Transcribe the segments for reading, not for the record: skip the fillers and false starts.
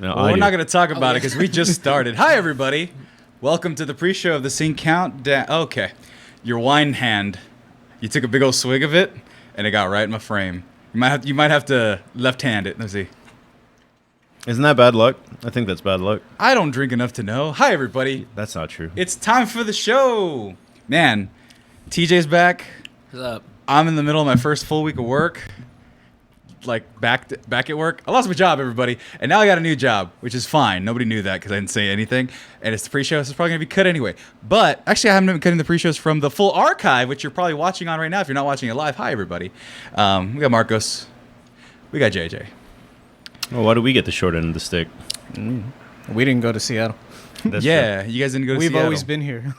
No, well, we're not going to talk about it because we just started. Hi, everybody. Welcome to the pre-show of the CincountDown. Okay. Your wine hand. You took a big old swig of it, and it got right in my frame. You might have to left-hand it. Let's see. Isn't that bad luck? I think that's bad luck. I don't drink enough to know. Hi, everybody. That's not true. It's time for the show. Man, TJ's back. What's up? I'm in the middle of my first full week of work. Like, back at work. I lost my job, everybody. And now I got a new job, which is fine. Nobody knew that because I didn't say anything. And it's the pre-show, so it's probably going to be cut anyway. But, actually, I haven't been cutting the pre-shows from the full archive, which you're probably watching on right now if you're not watching it live. Hi, everybody. We got Marcos. We got JJ. Well, why do we get the short end of the stick? We didn't go to Seattle. That's Yeah, you guys didn't go to We've Seattle. always been here.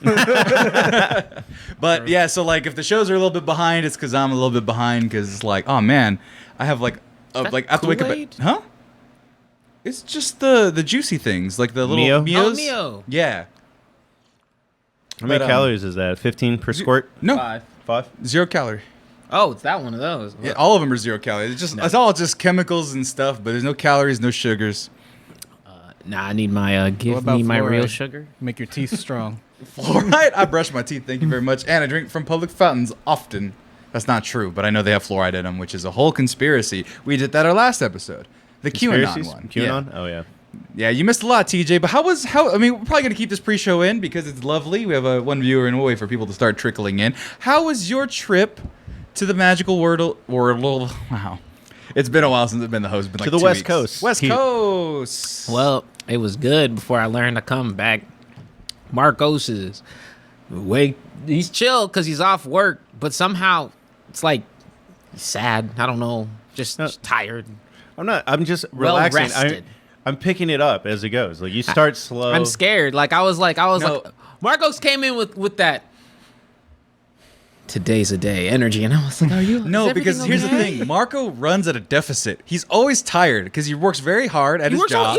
But, yeah, so, like, if the shows are a little bit behind, it's because I'm a little bit behind because it's like, oh, man, I have, like, I have to wake up at... Huh? It's just the juicy things, like the little Mio? Mios. Oh, Mio. Yeah. How many But, calories is that? 15 per squirt? No, 5. 5? 0 calorie. Oh, it's that one of those. Yeah, all of them are 0 calories. It's all just chemicals and stuff, but there's no calories, no sugars. Nah, I need my What give about me my real fluoride? sugar. Make your teeth strong. Fluoride? I brush my teeth, thank you very much, and I drink from public fountains often. That's not true, but I know they have fluoride in them, which is a whole conspiracy. We did that our last episode, the QAnon Conspiracies? one. QAnon? Yeah. Oh, yeah. Yeah, you missed a lot, TJ. But I mean, we're probably gonna keep this pre-show in because it's lovely. We have one viewer, and we'll wait for people to start trickling in. How was your trip to the magical Wordle? Wow, it's been a while since I've been the host. It's been like To the 2 West weeks. Coast. West Coast. Well, it was good before I learned to come back. Marcos is he's chill because he's off work, but somehow it's like he's sad. I don't know, just tired. I'm just Well relaxing. rested. I'm picking it up as it goes. Like, you start slow. I'm scared. Like I was No. like Marcos came in with that. Today's a day energy, and I was like, "Are you?" No, because here's the thing. Marco runs at a deficit. He's always tired because he works very hard at his job.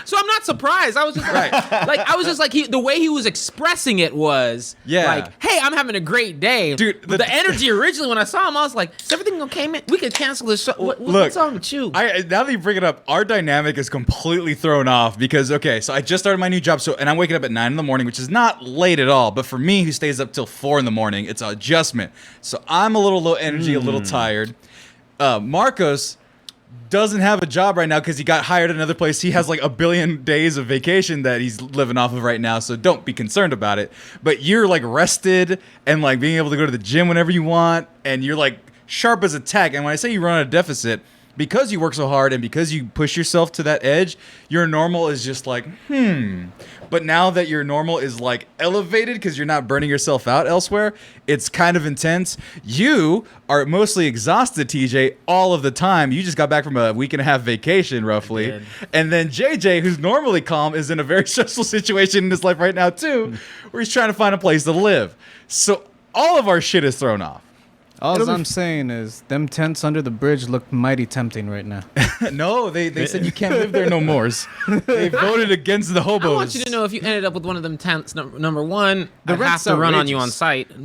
So I'm not surprised. I was just like, the way he was expressing it was like, "Hey, I'm having a great day, Dude, But the energy originally when I saw him, I was like, "Is everything okay, man? We could cancel this show. What's wrong with you?" Now that you bring it up, our dynamic is completely thrown off because, okay, so I just started my new job, and I'm waking up at 9 in the morning, which is not late at all, but for me, who stays up till 4 in the morning, it's an adjustment. So I'm a little low energy, a little tired. Marcos doesn't have a job right now because he got hired at another place. He has like a billion days of vacation that he's living off of right now, so don't be concerned about it. But you're like rested and like being able to go to the gym whenever you want, and you're like sharp as a tack. And when I say you run at a deficit, because you work so hard and because you push yourself to that edge, your normal is just like, But now that your normal is like elevated because you're not burning yourself out elsewhere, it's kind of intense. You are mostly exhausted, TJ, all of the time. You just got back from a week and a half vacation, roughly. And then JJ, who's normally calm, is in a very stressful situation in his life right now, too, where he's trying to find a place to live. So all of our shit is thrown off. All I'm saying is them tents under the bridge look mighty tempting right now. No, they said you can't live there no more. They voted against the hobos. I want you to know if you ended up with one of them tents. Number one, The I'd have rent's to run on you outrageous. on site.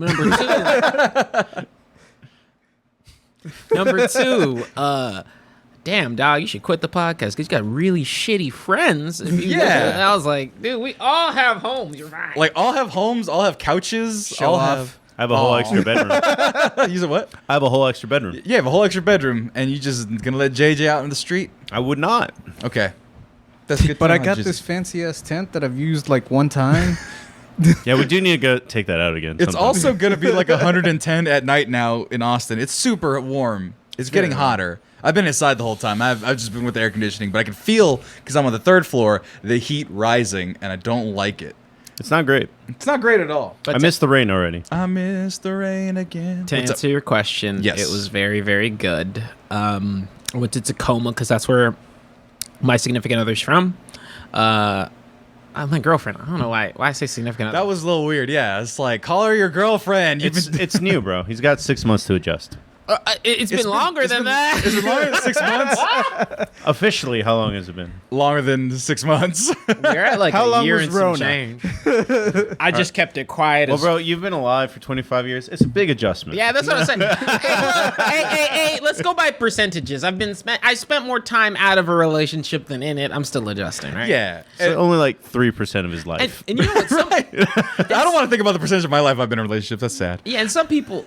Number two, damn dog, you should quit the podcast because you got really shitty friends. Yeah. I was like, dude, we all have homes. You're right. Like, all have homes, all have couches, Show all off. have... I have a whole extra bedroom. You said what? I have a whole extra bedroom. Yeah, you have a whole extra bedroom, and you just gonna let JJ out in the street? I would not. Okay. That's good. But to I know, got just- this fancy ass tent that I've used like one time. Yeah, we do need to go take that out again. It's sometime. also gonna be like 110 at night now in Austin. It's super warm. It's getting hotter. I've been inside the whole time. I've just been with the air conditioning, but I can feel, because I'm on the 3rd floor, the heat rising, and I don't like it. It's not great. It's not great at all. But I missed the rain already. I miss the rain again. to What's up? answer your question, Yes. it was very, very good. I went to Tacoma because that's where my significant other's from. I'm my girlfriend. I don't know why I say significant other. That was a little weird. Yeah, it's like, call her your girlfriend. It's new, bro. He's got 6 months to adjust. It's been longer than that. Is it longer than 6 months? Officially, how long has it been? Longer than 6 months. You're at like How a long year was and some Rona? change. I just kept it quiet. Well, as- bro, you've been alive for 25 years. It's a big adjustment. Yeah, that's what I'm saying. Hey, let's go by percentages. I spent more time out of a relationship than in it. I'm still adjusting, right? Yeah. So only like 3% of his life. And you know what? I don't want to think about the percentage of my life I've been in a relationship. That's sad. Yeah, and some people.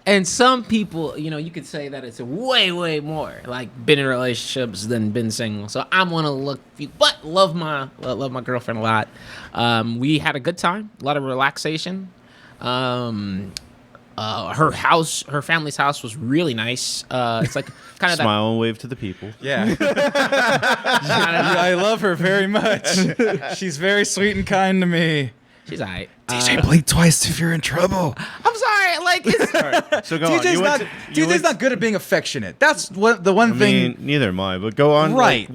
And some people, you could say that it's way, way more like been in relationships than been single. So I'm gonna but love my girlfriend a lot. We had a good time, a lot of relaxation. Her family's house was really nice. It's like kind of Smile and wave to the people. Yeah. I love her very much. She's very sweet and kind to me. She's alright. blink twice if you're in trouble. I'm sorry, like it's. So go on. TJ's not good at being affectionate. That's the one I thing. mean, neither am I. But go on. Right.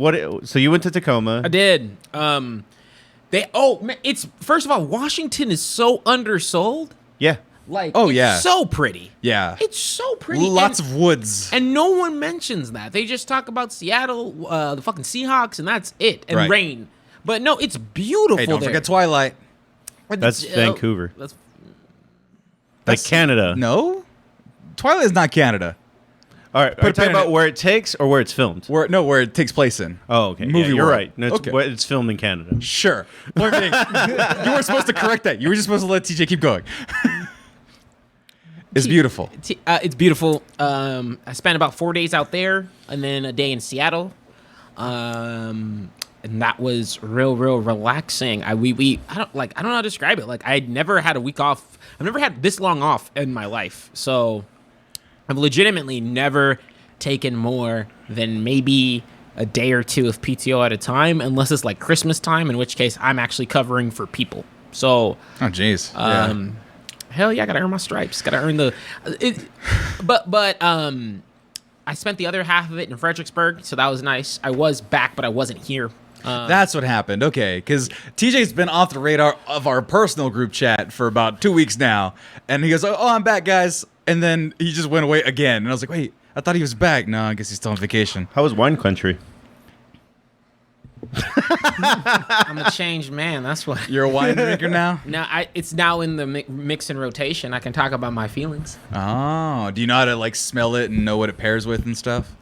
So you went to Tacoma. I did. It's first of all, Washington is so undersold. Yeah. Like, Oh, it's yeah. so pretty. Yeah. It's so pretty. Lots of woods. And no one mentions that. They just talk about Seattle, the fucking Seahawks, and that's it. And Right. rain. But no, it's beautiful Hey, don't there. forget Twilight. That's Vancouver. That's, Like Canada. No, Twilight is not Canada. All right. Are you Put a pin talking in about it. where it takes or where it's filmed? Where it takes place in. Oh, okay. Movie yeah, you're world. right. No, Okay. it's filmed in Canada. Sure. Point being, you weren't supposed to correct that. You were just supposed to let TJ keep going. It's beautiful. It's beautiful. I spent about 4 days out there, and then a day in Seattle. And that was real relaxing. I don't know how to describe it. Like, I'd never had a week off. I've never had this long off in my life. So I've legitimately never taken more than maybe a day or two of PTO at a time, unless it's like Christmas time, in which case I'm actually covering for people. So Oh, jeez. hell yeah, I gotta earn my stripes. Gotta earn the. I spent the other half of it in Fredericksburg, so that was nice. I was back, but I wasn't here. That's what happened. Okay, because TJ's been off the radar of our personal group chat for about 2 weeks now, and he goes, "Oh, I'm back, guys," and then he just went away again, and I was like, "Wait, I thought he was back." No, I guess he's still on vacation. How was wine country? I'm a changed man. That's what. You're a wine drinker now? Now it's now in the mix and rotation. I can talk about my feelings. Oh, do you know how to like smell it and know what it pairs with and stuff?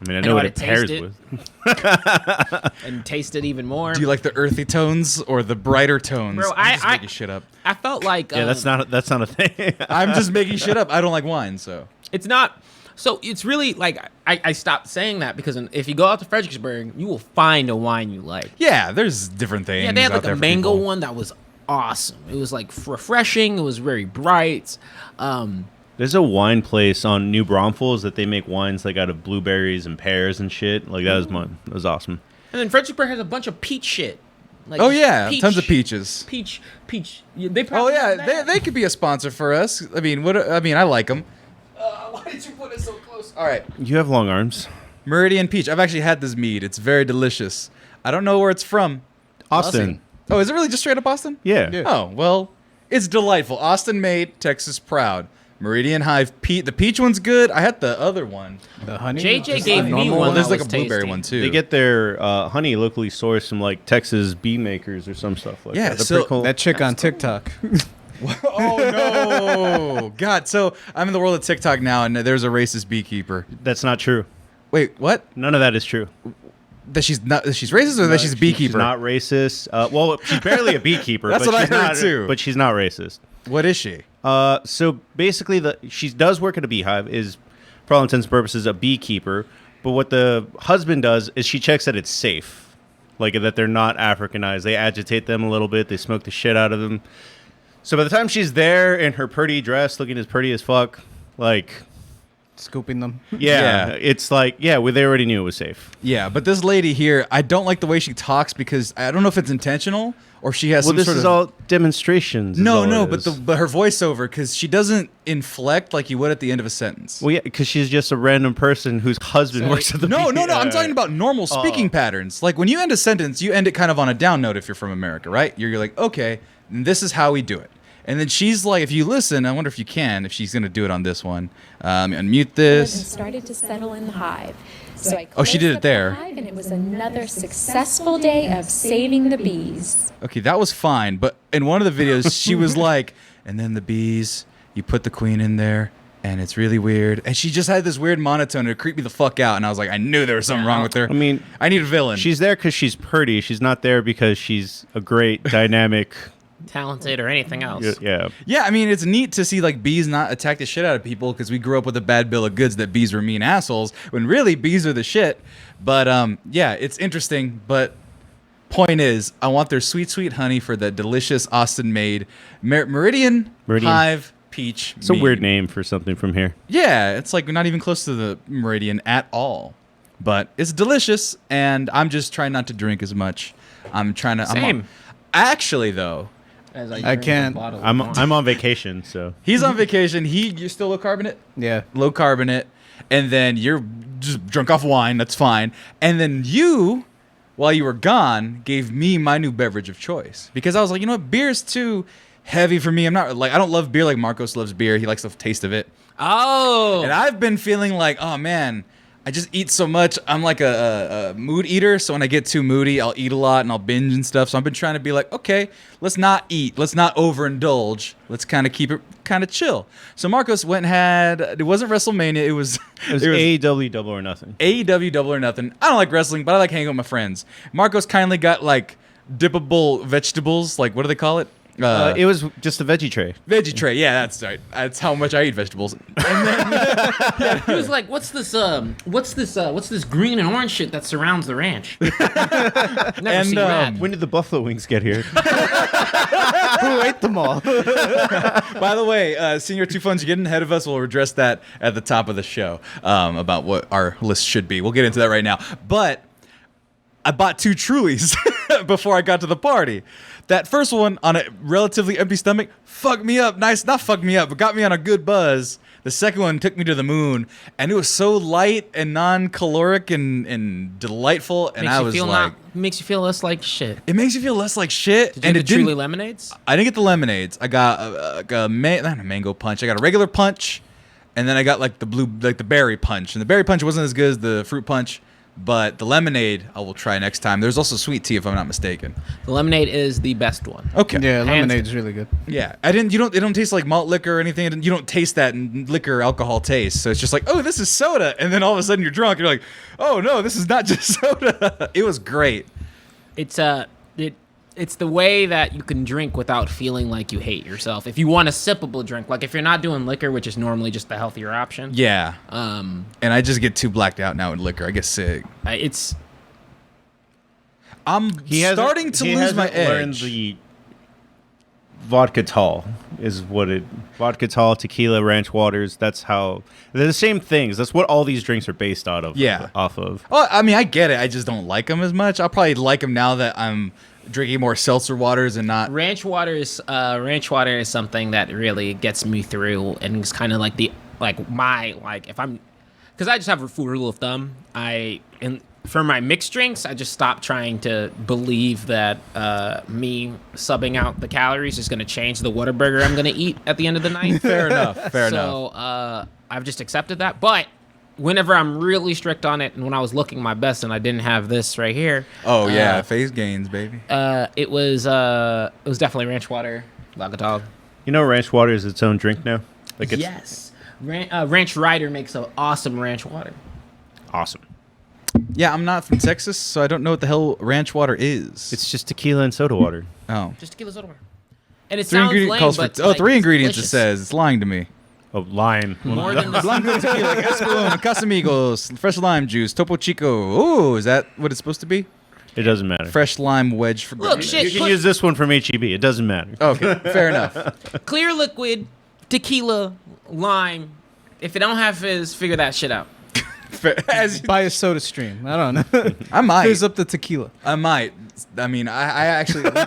I mean, I know what how it to pairs taste with. And taste it even more. Do you like the earthy tones or the brighter tones? Bro, I'm just I- making shit up. I felt like Yeah, that's not a thing. I'm just making shit up. I don't like wine, so. It's not. So it's really like I stopped saying that because if you go out to Fredericksburg, you will find a wine you like. Yeah, there's different things. Yeah, they had out like there a for mango people. one that was awesome. It was like refreshing. It was very bright. There's a wine place on New Braunfels that they make wines like out of blueberries and pears and shit. Like that was That was awesome. And then Fredericksburg has a bunch of peach shit. Like Oh yeah, peach- tons of peaches. Peach. They Oh probably yeah, have that. they could be a sponsor for us. I mean, I like them. Why did you put it so close? All right, You have long arms. Meridian Peach. I've actually had this mead. It's very delicious. I don't know where it's from. Austin. Oh, is it really just straight up Austin? Yeah. Yeah. Oh well, it's delightful. Austin made, Texas proud. Meridian Hive. The peach one's good. I had the other one. The honey. JJ Just gave the me normal one. There's that like a was blueberry tasty. one too. They get their honey locally sourced from like Texas bee makers or some stuff like Yeah, that. They're so pretty cool. That chick on TikTok. Oh no, God! So I'm in the world of TikTok now, and there's a racist beekeeper. That's not true. Wait, what? None of that is true. That she's not? That she's racist, or that she's a beekeeper? She's not racist. Well, she's barely a beekeeper. That's but what I she's heard, not, too. But she's not racist. What is she? So basically, she does work at a beehive. Is for all intents and purposes a beekeeper. But what the husband does is she checks that it's safe, like that they're not Africanized. They agitate them a little bit. They smoke the shit out of them. So by the time she's there in her pretty dress, looking as pretty as fuck, like Scooping them. yeah. It's like they already knew it was safe. Yeah, but this lady here, I don't like the way she talks because I don't know if it's intentional or she has Well, some this sort is of. all demonstrations. is all No, it but is. but her voiceover because she doesn't inflect like you would at the end of a sentence. Well, yeah, because she's just a random person whose husband So- works at the No, I'm beehive. talking about normal speaking patterns. Like when you end a sentence, you end it kind of on a down note if you're from America, right? You're like, okay, this is how we do it. And then she's like, if you listen, I wonder if you can, if she's gonna do it on this one. Unmute this. And started to settle in the hive. So I Oh, she did it closed up there. the hive, and it was another successful day of saving the bees. Okay, that was fine. But in one of the videos, she was like, and then the bees, you put the queen in there, and it's really weird. And she just had this weird monotone. It creeped me the fuck out. And I was like, I knew there was something wrong with her. I mean, I need a villain. she's there because she's pretty. She's not there because she's a great, dynamic. Talented or anything else. Yeah. Yeah, I mean, it's neat to see like bees not attack the shit out of people because we grew up with a bad bill of goods that bees were mean assholes when really bees are the shit. But yeah, it's interesting. But point is, I want their sweet, sweet honey for the delicious Austin-made Meridian Hive Peach. It's a weird name for something from here. Yeah, it's like not even close to the Meridian at all. But it's delicious, and I'm just trying not to drink as much. I'm trying to. Same. Actually, though. As I drink a can't. bottle of I'm wine. on vacation, so He's on vacation. You're still low carbonate? Yeah. Low carbonate. And then you're just drunk off wine. That's fine. And then you, while you were gone, gave me my new beverage of choice. Because I was like, you know what? Beer's too heavy for me. I don't love beer like Marcos loves beer. He likes the taste of it. Oh. And I've been feeling like, oh man, I just eat so much. I'm like a mood eater. So when I get too moody, I'll eat a lot and I'll binge and stuff. So I've been trying to be like, okay, let's not eat. Let's not overindulge. Let's kind of keep it kind of chill. So Marcos went and had, it wasn't WrestleMania. It was AEW Double or Nothing. AEW Double or Nothing. I don't like wrestling, but I like hanging out with my friends. Marcos kindly got like dippable vegetables. Like, what do they call it? It was just a veggie tray. Veggie tray. Yeah, that's right. That's how much I eat vegetables. He was like, "What's this green and orange shit that surrounds the ranch?" Never And, seen that. When did the buffalo wings get here? Who ate them all? By the way, Senior Two Funds, you're getting ahead of us. We'll address that at the top of the show about what our list should be. We'll get into that right now. But I bought 2 Trulies before I got to the party. That first one on a relatively empty stomach fucked me up. Nice, not fucked me up, but got me on a good buzz. The second one took me to the moon, and it was so light and non-caloric and delightful. And I was like, makes you feel less like shit. it makes you feel less like shit. Did you and get it the Truly didn't. lemonades? I didn't get the lemonades. I got not a mango punch. I got a regular punch, and then I got like the berry punch. And the berry punch wasn't as good as the fruit punch, but the lemonade I will try next time. There's also sweet tea if I'm not mistaken. The lemonade is the best one. Okay. Yeah, Hands- lemonade's really good. Yeah. It don't taste like malt liquor or anything. You don't taste that liquor alcohol taste. So it's just like, oh, this is soda. And then all of a sudden you're drunk. You're like, oh no, this is not just soda. It was great. It's the way that you can drink without feeling like you hate yourself. If you want a sippable drink, like if you're not doing liquor, which is normally just the healthier option. Yeah. Um, And I just get too blacked out now with liquor. I get sick. it's I'm starting to lose my Learned edge. the vodka tall is what it. Vodka tall, tequila, ranch waters. That's how they're the same things. That's what all these drinks are based out of. Yeah. Off of. Oh, I mean, I get it. I just don't like them as much. I'll probably like them now that I'm drinking more seltzer waters and not. ranch water is something that really gets me through, and it's kind of like if I'm, because I just have a rule of thumb. For my mixed drinks, I just stop trying to believe that me subbing out the calories is going to change the Whataburger I'm going to eat at the end of the night. Fair enough. Fair enough. So I've just accepted that. But whenever I'm really strict on it, and when I was looking my best and I didn't have this right here. Oh yeah, phase gains, baby. It was definitely ranch water, Lagatog. You know, ranch water is its own drink now. Like it's Yes. Ranch Rider makes an awesome ranch water. awesome. Yeah, I'm not from Texas, so I don't know what the hell ranch water is. It's just tequila and soda water. oh. Just tequila soda water. And it Three sounds ingredient lame, calls but for like, 3 it's ingredients. delicious. It says it's lying to me. Oh, lime. More than the Blanco tequila, Gascon, Casamigos, fresh lime juice, Topo Chico. Oh, is that what it's supposed to be? It doesn't matter. Fresh lime wedge for Look, breakfast. shit. You can put- use this one from HEB. It doesn't matter. Okay, fair enough. Clear liquid, tequila, lime. If it don't have fizz, figure that shit out. As Buy a soda stream. I don't know. I might. Fills up the tequila. I might. I mean, I actually went through.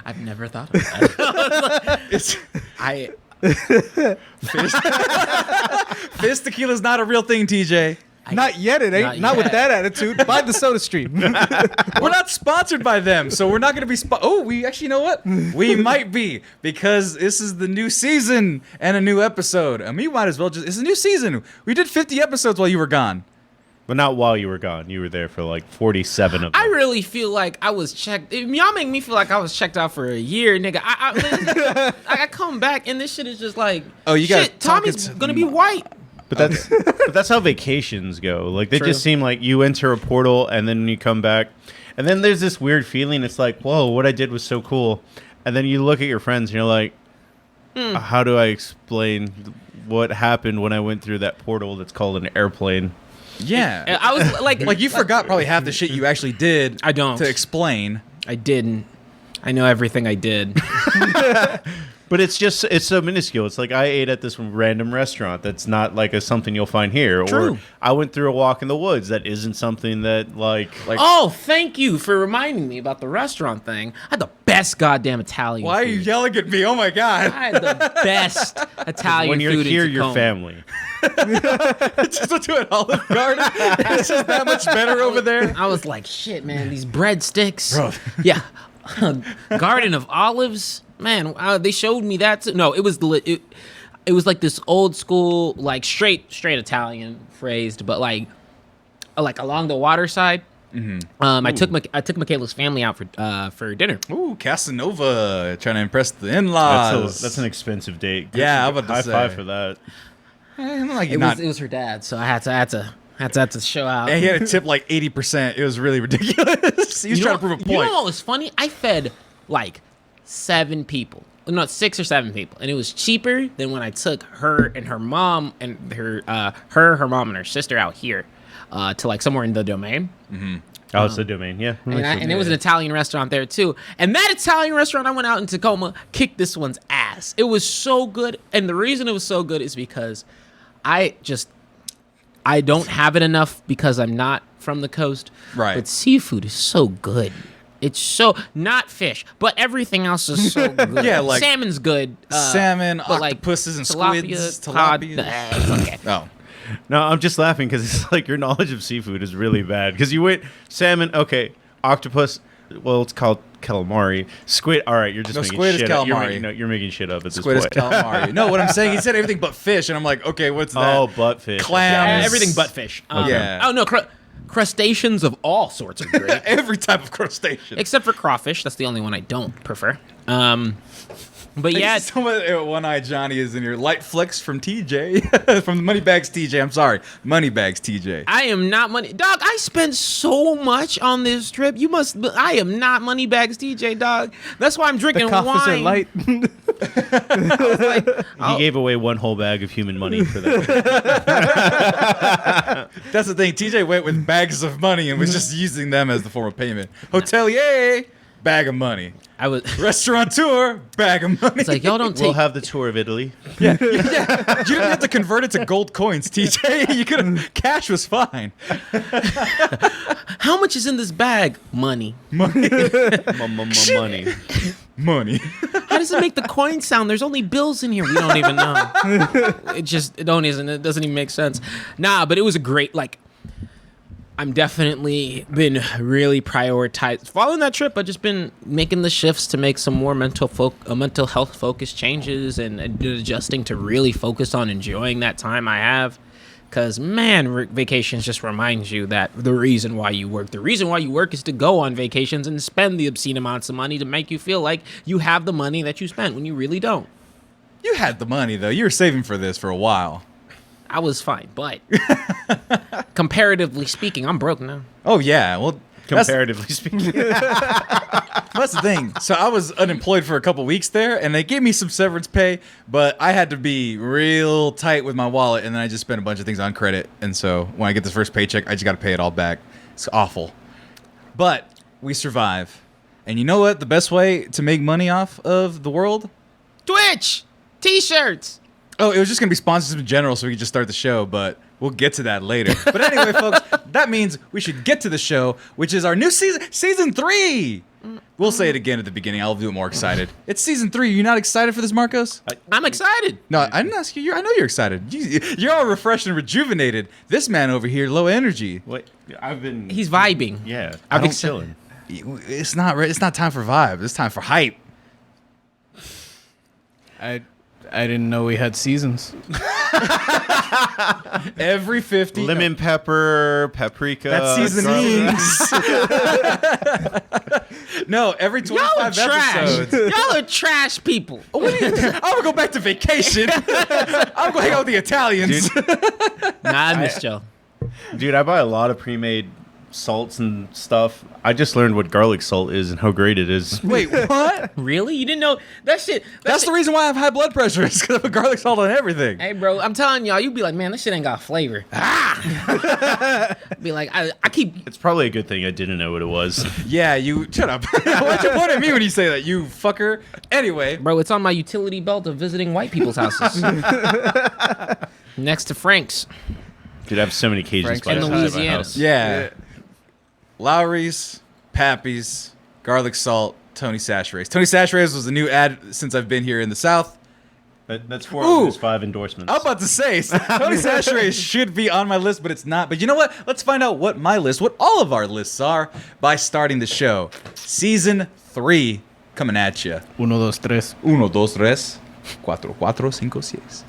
I've never thought of that. It's, I Fizz tequila is not a real thing, TJ. Not yet, it ain't. Not with that attitude. Buy the Soda Stream. We're not sponsored by them, so we're not going to be. We actually, you know what? We might be, because this is the new season and a new episode. And we might as well it's a new season. We did 50 episodes while you were gone. But not while you were gone. You were there for like 47 of them. I really feel like I was checked. Y'all make me feel like I was checked out for a year, nigga. I come back and this shit is just like, Oh, you got shit, Tommy's gonna be white. But that's how vacations go. Like they True. just seem like you enter a portal and then you come back, and then there's this weird feeling. It's like, whoa, what I did was so cool. And then you look at your friends and you're like, how do I explain what happened when I went through that portal that's called an airplane? Yeah. I was Like you forgot probably half the shit you actually did. I don't. To explain. I didn't. I know everything I did. But it's so minuscule. It's like I ate at this random restaurant that's not like something you'll find here. True. Or I went through a walk in the woods that isn't something that like Oh, thank you for reminding me about the restaurant thing. I had the best goddamn Italian Why are food. you yelling at me? Oh my God. I had the best Italian when you're food here, in your Tacoma. family. Just to an Olive Garden. It's just that much better over there. I was like, shit, man, these breadsticks. Bro. Yeah. Garden of Olives. Man, they showed me that too. No, it was it was like this old school, like straight Italian phrased, but like along the water side. I took Michaela's family out for dinner. Ooh, Casanova trying to impress the in-laws. That's an expensive date. Yeah, I'm about to high say. five for that. It was her dad, so I had to show out. And he had a tip like 80%. It was really ridiculous. He was trying to prove a point. You know what was funny? I fed like 7 people. No, 6 or 7 people, and it was cheaper than when I took her and her mom and her mom and her sister out here to like somewhere in the Domain. Oh, it's the Domain, yeah. And it was an Italian restaurant there too. And that Italian restaurant I went out in Tacoma kicked this one's ass. It was so good, and the reason it was so good is because I don't have it enough because I'm not from the coast. Right. But seafood is so good. It's so not fish, but everything else is so good. Yeah, like salmon's good. Salmon, but like octopuses, and tilapia, squids. cod, Tilapia. okay. Oh. No, I'm just laughing because it's like your knowledge of seafood is really bad. Because you went salmon, okay, octopus, well, it's called calamari. Squid, all right, you're just making squid is shit up. calamari. You're making shit up at Squid this is point. calamari. No, what I'm saying, he said everything but fish, and I'm like, okay, what's that? Oh, butt fish. Clams. Everything but fish. Yeah. Oh no, crustaceans of all sorts are great. Every type of crustacean. Except for crawfish. That's the only one I don't prefer. But yeah, One-Eyed Johnny is in here. Light flicks from TJ. From Moneybags TJ. I'm sorry. Moneybags TJ. I am not money. Dog, I spent so much on this trip. I am not Moneybags TJ, dog. That's why I'm drinking The coffers wine. are light. He gave away one whole bag of human money for that. That's the thing. TJ went with bags of money and was just using them as the form of payment. Hotelier, bag of money. I was. Restaurateur, bag of money. It's like y'all don't We'll take. have the tour of Italy. You didn't have to convert it to gold coins, TJ. You could. Cash was fine. How much is in this bag? Money. Money. Money. How does it make the coin sound? There's only bills in here. We don't even know. It doesn't even make sense. Nah, but it was a great, like, I'm definitely been really prioritized. Following that trip, I've just been making the shifts to make some more mental health focused changes and adjusting to really focus on enjoying that time I have. Because, man, vacations just reminds you that the reason why you work is to go on vacations and spend the obscene amounts of money to make you feel like you have the money that you spent when you really don't. You had the money, though. You were saving for this for a while. I was fine, but comparatively speaking, I'm broke now. Oh, yeah. Well, Comparatively speaking. that's the thing. So I was unemployed for a couple weeks there, and they gave me some severance pay, but I had to be real tight with my wallet, and then I just spent a bunch of things on credit. And so when I get this first paycheck, I just got to pay it all back. It's awful. But we survive. And you know what? The best way to make money off of the world? Twitch! T-shirts! Oh, it was just going to be sponsors in general so we could just start the show, but we'll get to that later. But anyway, folks, that means we should get to the show, which is our new season 3. We'll say it again at the beginning. I'll do it more excited. It's season 3. You not excited for this, Marcos? I'm excited. No, I didn't ask you. I know you're excited. You're all refreshed and rejuvenated. This man over here, low energy. What? I've been. He's vibing. Yeah, I'm I've been excited. chilling. It's not time for vibe. It's time for hype. I didn't know we had seasons. Every 50. Lemon pepper, paprika. That's seasonings. No, every Y'all are 25 trash. episodes. Y'all are trash people. I'm gonna go back to vacation. I'm gonna hang out with the Italians. Nah, I missed y'all. Dude, I buy a lot of pre-made salts and stuff. I just learned what garlic salt is and how great it is. Wait, what? Really? You didn't know that shit? That's the reason why I have high blood pressure. Is because I put garlic salt on everything. Hey, bro, I'm telling y'all, you be like, man, this shit ain't got flavor. Be like, I keep. It's probably a good thing I didn't know what it was. Yeah, you shut up. Why'd you point at me when you say that, you fucker? Anyway, Bro, it's on my utility belt of visiting white people's houses. Next to Frank's. Dude, I have so many Cajun Frank's spices in at my Louisiana. house. yeah. Lowry's, Pappy's, garlic salt, Tony Sacherays. Tony Sacherays was a new ad since I've been here in the South. That's 4 Ooh. of his 5 endorsements. I'm about to say, Tony Sacherays should be on my list, but it's not. But you know what? Let's find out what all of our lists are by starting the show. Season 3 coming at you. 1, 2, 3. 1, 2, 3, 4, 4, 5, 6.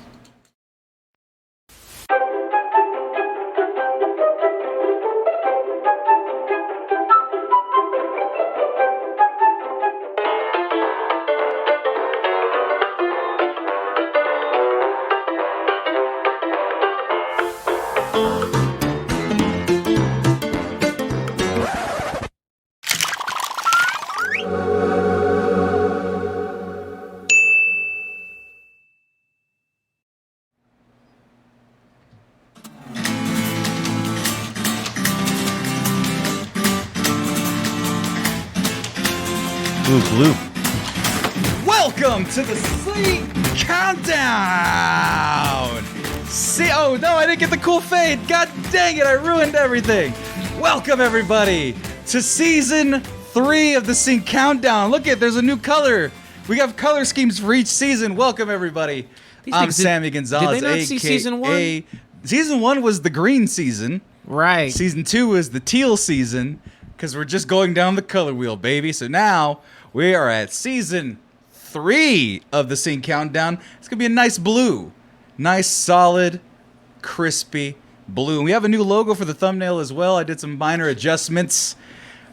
Blue, blue. Welcome to the Sleep Countdown! Oh no, I didn't get the cool fade. God dang it, I ruined everything. Welcome everybody to season 3 of the Sync Countdown. Look there's a new color. We have color schemes for each season. Welcome everybody. These I'm niggas Sammy Gonzalez. did they not see season 1? Season 1 was the green season. Right. Season 2 is the teal season, because we're just going down the color wheel, baby. So now we are at season 3 of the Sync Countdown. It's going to be a nice blue. Nice, solid, crispy blue. And we have a new logo for the thumbnail as well. I did some minor adjustments.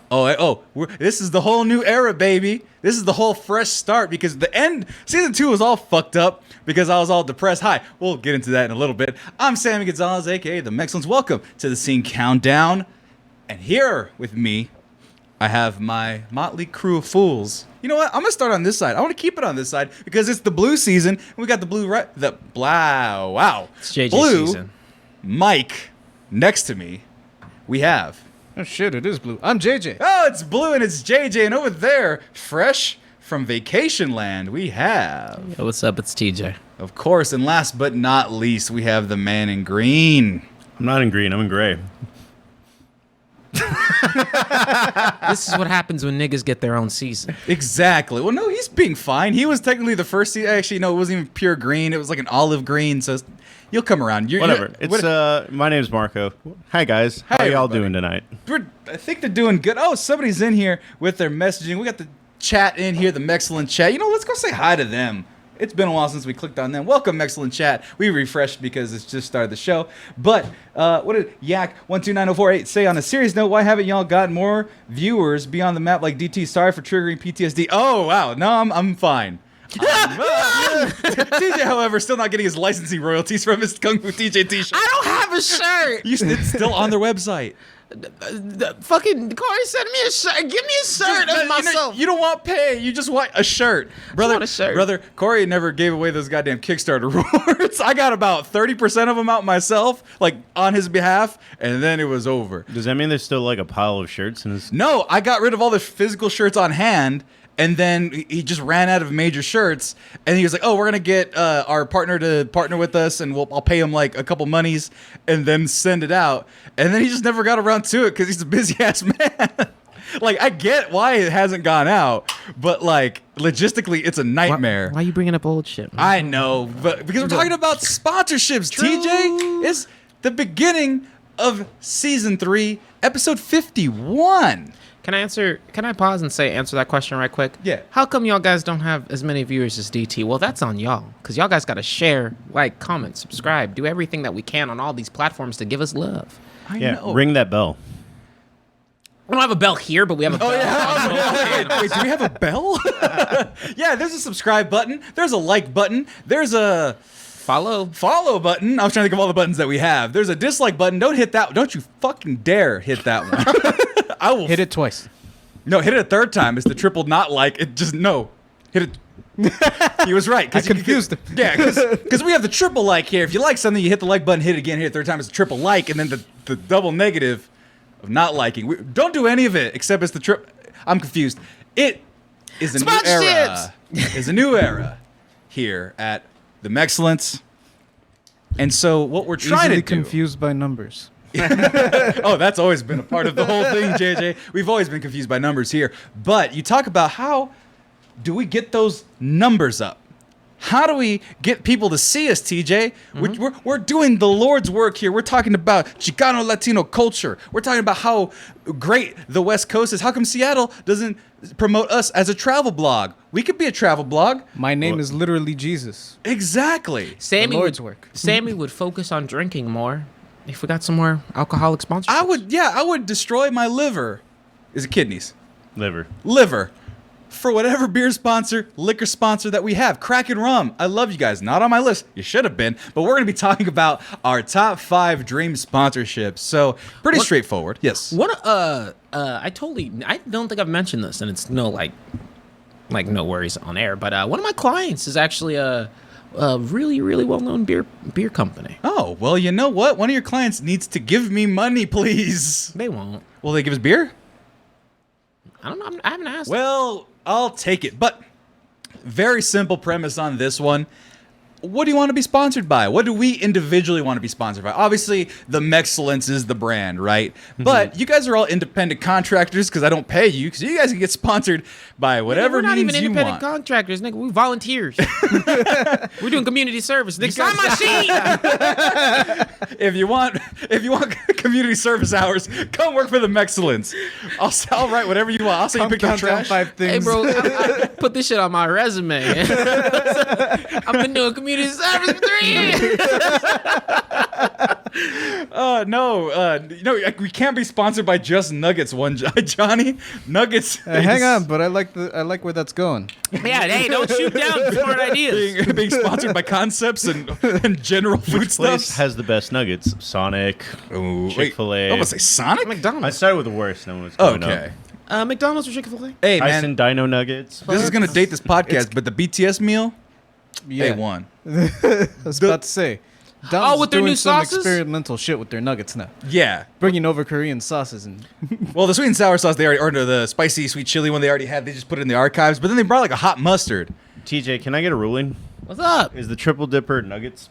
This is the whole new era, baby. This is the whole fresh start, because the end, season 2 was all fucked up because I was all depressed. Hi, we'll get into that in a little bit. I'm Sammy Gonzalez, aka The Mexcellence. Welcome to the Sync Countdown. And here with me, I have my motley crew of fools. You know what? I'm gonna start on this side. I want to keep it on this side because it's the blue season. And we got the blue right. Wow. It's JJ blue season. Mike next to me. We have. Oh shit, it is blue. I'm JJ. Oh, it's blue and it's JJ. And over there, fresh from vacation land, we have. Yo, what's up? It's TJ. Of course, and last but not least, we have the man in green. I'm not in green, I'm in gray. This is what happens when niggas get their own season. Exactly. Well, no, he's being fine. He was technically the first season. Actually, no, it wasn't even pure green. It was like an olive green. So you'll come around. Whatever. My name's Marco. Hi guys. How Hi, y'all everybody. doing tonight? I think they're doing good. Oh, somebody's in here with their messaging. We got the chat in here, the Mexcellent chat. You know, let's go say hi to them. It's been a while since we clicked on them. Welcome, Excellent Chat. We refreshed because it's just started the show. But what did Yak129048 say? On a serious note, why haven't y'all got more viewers beyond the map like DT? Sorry for triggering PTSD. Oh, wow. No, I'm fine. TJ, however, still not getting his licensing royalties from his Kung Fu TJ t-shirt. I don't have a shirt. It's still on their website. The fucking Corey sent me a shirt. Give me a shirt of myself. You don't want pay. You just want a shirt. Brother, want a shirt. Brother, Corey never gave away those goddamn Kickstarter rewards. I got about 30% of them out myself, like on his behalf, and then it was over. Does that mean there's still like a pile of shirts in his? No, I got rid of all the physical shirts on hand, and then he just ran out of major shirts, and he was like, "Oh, we're gonna get our partner to partner with us, and I'll pay him like a couple monies, and then send it out." And then he just never got around to it because he's a busy ass man. Like, I get why it hasn't gone out, but like logistically, it's a nightmare. Why are you bringing up old shit? Man? I know, but because we're talking about sponsorships, TJ, it's the beginning of season 3, episode 51. Can I pause and answer that question right quick? Yeah. How come y'all guys don't have as many viewers as DT? Well, that's on y'all, because y'all guys got to share, like, comment, subscribe, do everything that we can on all these platforms to give us love. I Yeah, know. ring that bell. We don't have a bell here, but we have a bell. Wait, do we have a bell? Yeah, there's a subscribe button. There's a like button. There's a Follow. follow button. I was trying to think of all the buttons that we have. There's a dislike button. Don't hit that. Don't you fucking dare hit that one. I will Hit it twice. No, hit it a third time. It's the triple not like. It just no. Hit it. He was right. I confused him. Yeah, because we have the triple like here. If you like something, you hit the like button, hit it again, hit it a third time. It's a triple like, and then the double negative of not liking. Don't do any of it except it's the trip. I'm confused. It is a new era. Is a new era here at the Mexcellence. And so what we're trying Easily to do. confused by numbers. Oh, that's always been a part of the whole thing, JJ. We've always been confused by numbers here. But you talk about how do we get those numbers up? How do we get people to see us, TJ? We're doing the Lord's work here. We're talking about Chicano Latino culture. We're talking about how great the West Coast is. How come Seattle doesn't promote us as a travel blog? We could be a travel blog. My name is literally Jesus. Exactly. Sammy Lord's would, work. Sammy would focus on drinking more if we got some more alcoholic sponsorships. I would destroy my liver. Is it kidneys? Liver. For whatever beer sponsor, liquor sponsor that we have. Kraken Rum. I love you guys. Not on my list. You should have been. But we're going to be talking about our top 5 dream sponsorships. So, pretty straightforward. Yes. I don't think I've mentioned this, and it's no no worries on air. But one of my clients is actually a really, really well-known beer company. Oh, well, you know what? One of your clients needs to give me money, please. They won't. Will they give us beer? I don't know. I haven't asked. Well, I'll take it. But very simple premise on this one. What do you want to be sponsored by? What do we individually want to be sponsored by? Obviously, the Mexcellence is the brand, right? But you guys are all independent contractors because I don't pay you, because you guys can get sponsored by whatever We're not means even you independent want. contractors, nigga. We volunteers. We're doing community service. Nigga, sign my sheet. If you want community service hours, come work for the Mexcellence. I'll write whatever you want. I'll say you pick your Count down trash. 5 things. Hey, bro, I put this shit on my resume. I've been doing community service for 3 years. No, we can't be sponsored by just Nuggets. Johnny Nuggets. Hang on, but I like where that's going. Yeah, hey, don't shoot down smart ideas. being sponsored by Concepts and general food Which place stuff. has the best nuggets? Sonic, Ooh, Chick-fil-A. I'm gonna say Sonic. I McDonald's. started with the worst. No one's going Okay. up. McDonald's or Chick-fil-A? Hey man, Tyson Dino Nuggets. this is gonna date this podcast, but the BTS meal, Yeah. A1. I was about to say. Oh, with their doing new some sauces? experimental shit with their nuggets now. Yeah. Bringing over Korean sauces and Well, the sweet and sour sauce they already, or the spicy sweet chili one they already had. They just put it in the archives, but then they brought like a hot mustard. TJ, can I get a ruling? What's up? Is the triple dipper nuggets?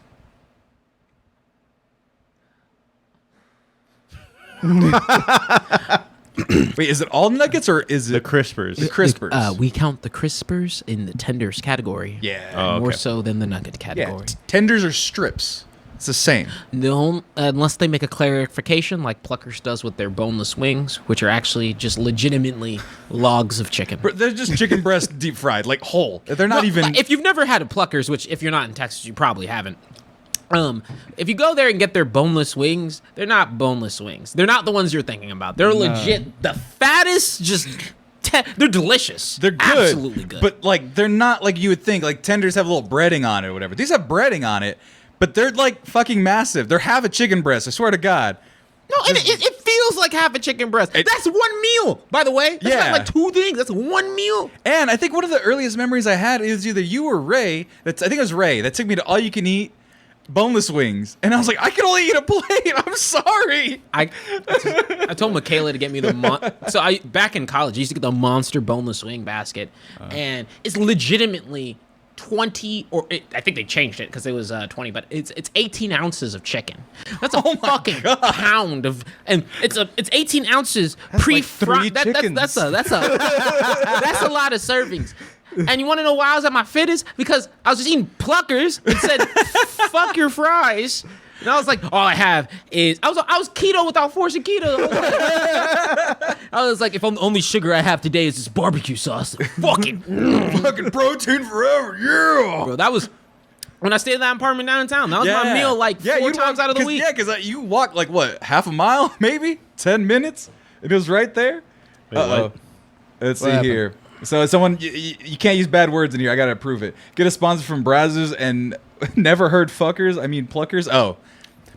Wait, is it all nuggets or is The it crispers. the crispers? We count the crispers in the tenders category. Yeah. Oh, More okay. so than the nugget Yeah. category. Tenders or strips. It's the same. No, unless they make a clarification like Pluckers does with their boneless wings, which are actually just legitimately logs of chicken. But they're just chicken breast deep fried, like whole. They're not Well, even. If you've never had a Pluckers, which if you're not in Texas, you probably haven't. If you go there and get their boneless wings, they're not boneless wings. They're not the ones you're thinking about. They're legit the fattest. They're delicious. They're good. Absolutely good. But like they're not like you would think. Like tenders have a little breading on it or whatever. These have breading on it, but they're like fucking massive. They're half a chicken breast. I swear to God. no, and it feels like half a chicken breast. That's one meal, by the way. That's Yeah. not like 2 things. That's one meal. And I think one of the earliest memories I had is either you or Ray. I think it was Ray that took me to all you can eat boneless wings, and I was like, I can only eat a plate. I'm sorry. I told Michaela to get me back in college, I used to get the monster boneless wing basket, and it's legitimately 20 I think they changed it because it was 20, but it's 18 ounces of chicken. That's a fucking pound of, and it's 18 ounces pre-fried. like 3 chickens. That's a lot of servings. And you want to know why I was at my fittest? Because I was just eating Pluckers and said, "Fuck your fries." And I was like, all I have is I was keto without forcing keto. I was like, if only sugar I have today is this barbecue sauce. Fucking protein forever, yeah. bro, that was when I stayed in that apartment downtown. That was my meal like 4 times out of the week. Yeah, because you walk like what, half a mile, maybe 10 minutes. It was right there. Wait, Uh-oh. what? Let's see happened? here. So someone, you can't use bad words in here. I gotta approve it. Get a sponsor from Brazzers and never heard fuckers. I mean pluckers. Oh,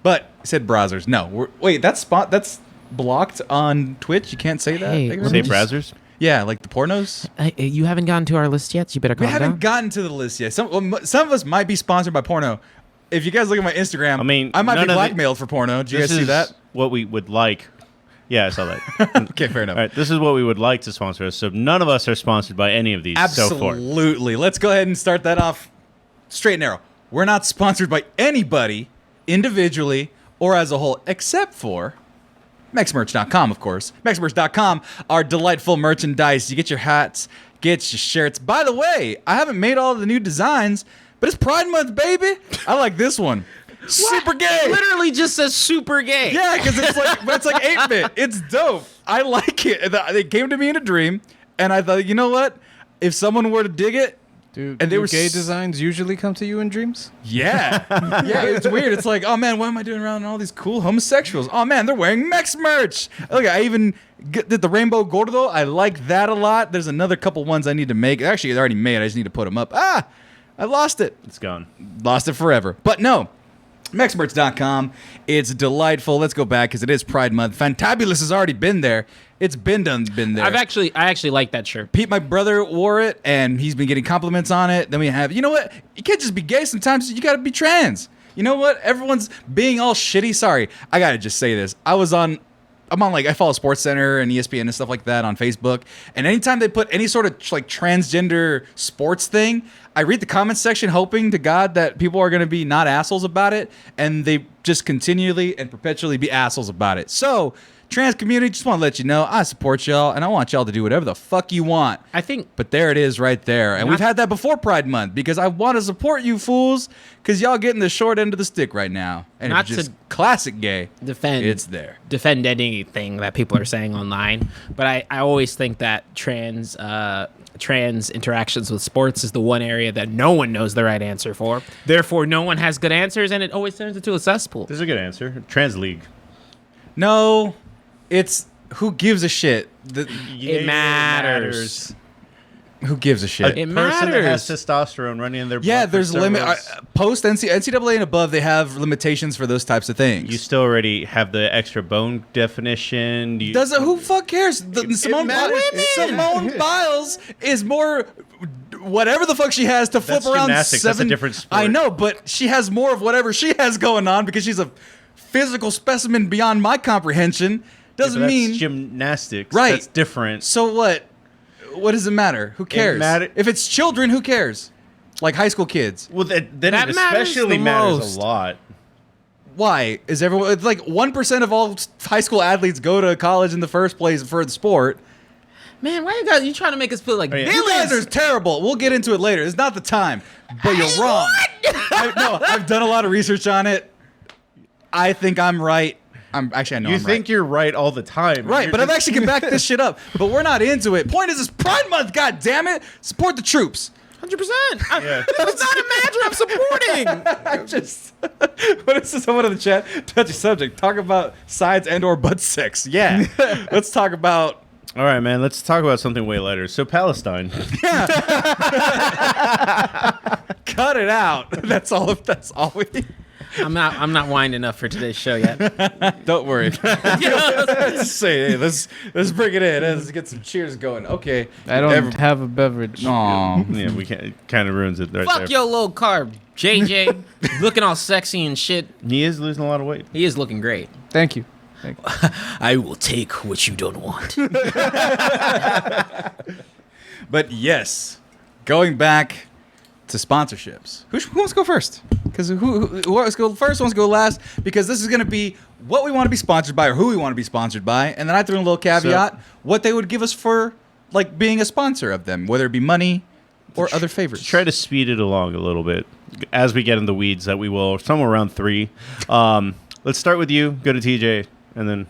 but it said Brazzers. No, wait, that's blocked on Twitch. You can't say that. Hey, Thank you let very Say much. browsers. Yeah, like the pornos. You haven't gotten to our list yet, so you better We calm haven't down. gotten to the list yet. Some of us might be sponsored by porno. If you guys look at my Instagram, I mean, I might none be of the- blackmailed for porno. Did you guys This see is that? what we would like. Yeah, I saw that. Okay, fair enough. All right, this is what we would like to sponsor us. So none of us are sponsored by any of these so far. Absolutely. Let's go ahead and start that off straight and narrow. We're not sponsored by anybody individually or as a whole, except for MexMerch.com, of course. MexMerch.com, our delightful merchandise. You get your hats, get your shirts. By the way, I haven't made all the new designs, but it's Pride Month, baby. I like this one. Super gay. It literally just says super gay. Yeah, because it's like 8-bit. It's dope. I like it. It came to me in a dream, and I thought, you know what? If someone were to dig it, Dude, and they do were gay s- designs usually come to you in dreams? yeah, yeah, it's weird. It's like, oh man, what am I doing around all these cool homosexuals? Oh man, they're wearing Mex merch. Look, I even did the Rainbow Gordo. I like that a lot. There's another couple ones I need to make. Actually, they're already made. I just need to put them up. I lost it. It's gone. Lost it forever. But no, MexMerch.com. It's delightful. Let's go back because it is Pride Month. Fantabulous has already been there. It's been there. I actually like that shirt. Pete, my brother, wore it, and he's been getting compliments on it. Then we have, you know what? You can't just be gay. Sometimes you got to be trans. You know what? Everyone's being all shitty. Sorry, I got to just say this. I follow Sports Center and ESPN and stuff like that on Facebook. And anytime they put any sort of like transgender sports thing, I read the comments section hoping to God that people are going to be not assholes about it. And they just continually and perpetually be assholes about it. So, trans community, just want to let you know, I support y'all and I want y'all to do whatever the fuck you want. I think But there it is right there. And we've had that before Pride Month because I want to support you fools because y'all getting the short end of the stick right now. And Not it's just to classic gay. defend It's there. defend anything that people are saying online, but I always think that trans interactions with sports is the one area that no one knows the right answer for. Therefore, no one has good answers, and it always turns into a cesspool. This is a good answer. Trans League. No, it's who gives a shit. It matters. Who gives a A shit? It person that has matters. testosterone running in their blood. Yeah, for there's limit. steroids, Post NCAA and above, they have limitations for those types of things. you still already have the extra bone definition. You, Does it? Who fuck cares? Simone matters. Simone Biles is more whatever the fuck she has to flip That's around gymnastics. That's a 7. different sport. I know, but she has more of whatever she has going on because she's a physical specimen beyond my comprehension. Doesn't that's mean gymnastics. Right. That's different. So what? What does it matter? Who cares? If it's children, who cares? Like high school kids. Well, then That it matters especially the matters most. a lot. Why is everyone? It's like 1% of all high school athletes go to college in the first place for the sport. Man, why you trying to make us feel like yeah. You guys villains? are terrible. We'll get into it later. It's not the time. But you're wrong. I've done a lot of research on it. I think I'm right. I know You I'm think you're right all the time. right. You're But I've just- actually can back this shit up. But we're not into it. Point is, it's Pride Month. God damn it! Support the troops. 100%. Yeah. That's not a matter of supporting. I just. What is this? Someone in the chat. Touchy subject. Talk about sides and/or butt sex. Yeah. Let's talk about. All right, man. Let's talk about something way lighter. So Palestine. Cut it out. That's all. That's all we. I'm not winding up for today's show yet. Don't worry. Let's say, hey, let's bring it in. Let's get some cheers going. Okay. I don't have a beverage. Aw. Yeah, we can't. Kind of ruins it right Fuck there. your low carb, JJ. Looking all sexy and shit. He is losing a lot of weight. He is looking great. Thank you. I will take what you don't want. But yes, going back to sponsorships. Who wants to go first? Because who wants to go first, who wants to go last? Because this is going to be what we want to be sponsored by or who we want to be sponsored by. And then I threw in a little caveat, what they would give us for like being a sponsor of them, whether it be money or other favors. Try to speed it along a little bit as we get in the weeds that we will somewhere around 3. Let's start with you, go to TJ, and then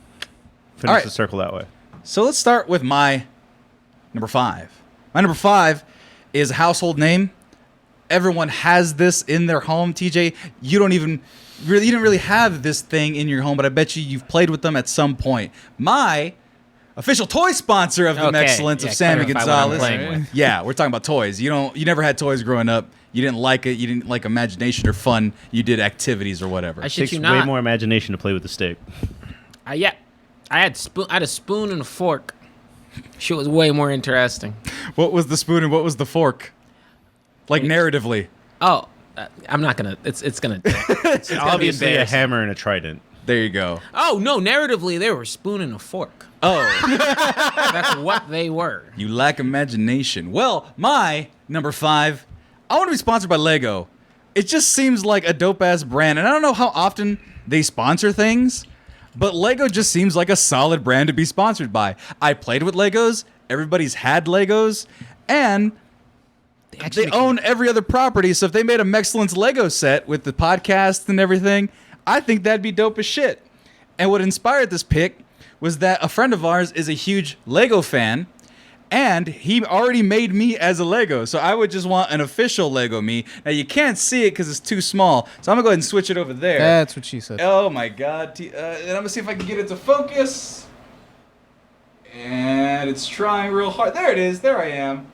finish right. the circle that way. So let's start with my number 5. My number 5 is a household name. Everyone has this in their home. TJ, you didn't really have this thing in your home, but I bet you've played with them at some point. My official toy sponsor of the Excellence of Sammy Gonzalez. Yeah, we're talking about toys. You never had toys growing up. You didn't like it. You didn't like imagination or fun. You did activities or whatever. I shit Takes you way not. more imagination to play with the stick. I had a spoon and a fork. Shit was way more interesting. What was the spoon and what was the fork? Like narratively. Oh, I'm not gonna. It's gonna. It's gonna be Obviously, a embarrassing. hammer and a trident. There you go. Oh no! Narratively, they were a spoon and a fork. Oh, That's what they were. you lack imagination. Well, my number 5, I want to be sponsored by Lego. It just seems like a dope-ass brand, and I don't know how often they sponsor things, but Lego just seems like a solid brand to be sponsored by. I played with Legos. Everybody's had Legos, and they own every other property. So if they made a Mexcellence Lego set with the podcast and everything, I think that'd be dope as shit. And what inspired this pick was that a friend of ours is a huge Lego fan, and he already made me as a Lego. So I would just want an official Lego me. Now you can't see it because it's too small, so I'm gonna go ahead and switch it over there. That's what she said. Oh my god. And I'm gonna see if I can get it to focus. And it's trying real hard. There it is. There I am.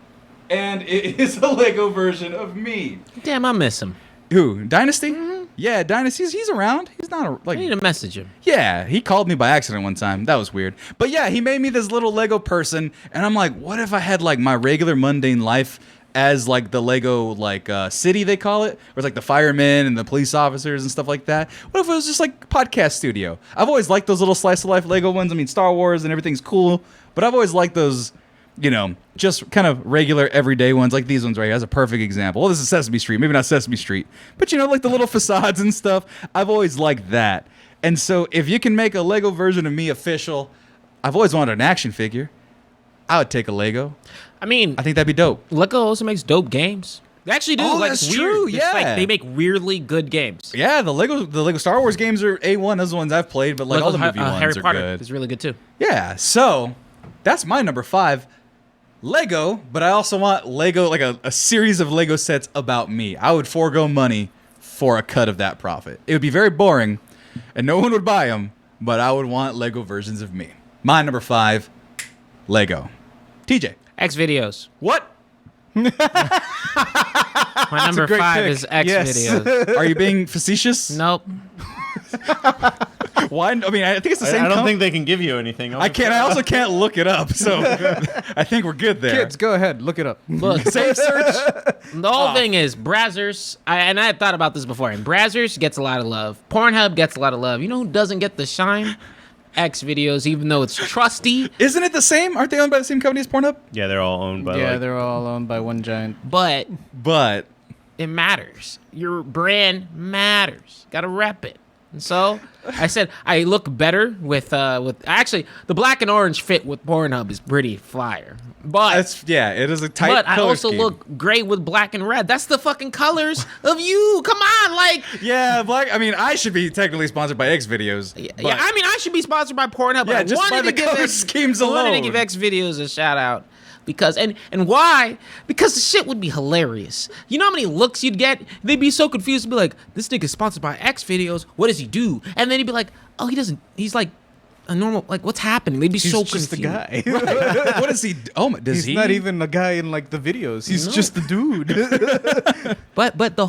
And it is a Lego version of me. Damn, I miss him. Who? Dynasty? Yeah, Dynasty. He's around. He's not I need to message him. Yeah, he called me by accident one time. That was weird. But yeah, he made me this little Lego person, and I'm like, what if I had like my regular mundane life as like the Lego like city they call it, where it's like the firemen and the police officers and stuff like that. What if it was just like podcast studio? I've always liked those little slice of life Lego ones. I mean, Star Wars and everything's cool, but I've always liked those, you know, just kind of regular everyday ones like these ones right here. That's a perfect example. Well, this is Sesame Street. Maybe not Sesame Street, but you know, like the little facades and stuff. I've always liked that. And so if you can make a Lego version of me official, I've always wanted an action figure. I would take a Lego. I mean, I think that'd be dope. Lego also makes dope games. They actually do. Oh, like, that's it's true, weird. It's like yeah. they make really good games. Yeah, the Lego Star Wars games are A1. Those are the ones I've played, but like all the movie ones Harry are Potter good. is really good too. Yeah, so that's my number 5. Lego, but I also want Lego, like a series of Lego sets about me. I would forego money for a cut of that profit. It would be very boring, and no one would buy them, but I would want Lego versions of me. My number 5, Lego. TJ. X videos. What? My number great 5 pick. is X Yes. videos. Are you being facetious? Nope. Why? I mean, I think it's the same. I don't think they can give you anything. I can't. I also can't look it up, so I think we're good there. Kids, go ahead, look it up. Look, Safe search. the whole thing is Brazzers, and I had thought about this before, and Brazzers gets a lot of love. Pornhub gets a lot of love. You know who doesn't get the shine? X videos, even though it's trusty, Isn't it the same? Aren't they owned by the same company as Pornhub? Yeah, they're all owned by. Yeah, like, they're all owned by one giant. but But it matters. Your brand matters. Gotta rep it. And so I said I look better with actually the black and orange fit with Pornhub is pretty flyer. But it is a tight. but I color also scheme. look great with black and red. That's the fucking colors of you. Come on, like Yeah, black. I mean, I should be technically sponsored by X videos. yeah. but I mean, I should be sponsored by Pornhub. Yeah, But I just by wanted the to give color X, schemes I wanted to alone. give X videos a shout out. Because and why? Because the shit would be hilarious. You know how many looks you'd get? They'd be so confused. They'd be like, "This nigga's sponsored by X videos. What does he do?" And then he'd be like, "Oh, he doesn't. He's like a normal. Like, what's happening?" They'd be He's so just confused. a guy. what does he? Does He's he? not even a guy in like the videos. He's No. just the dude. But the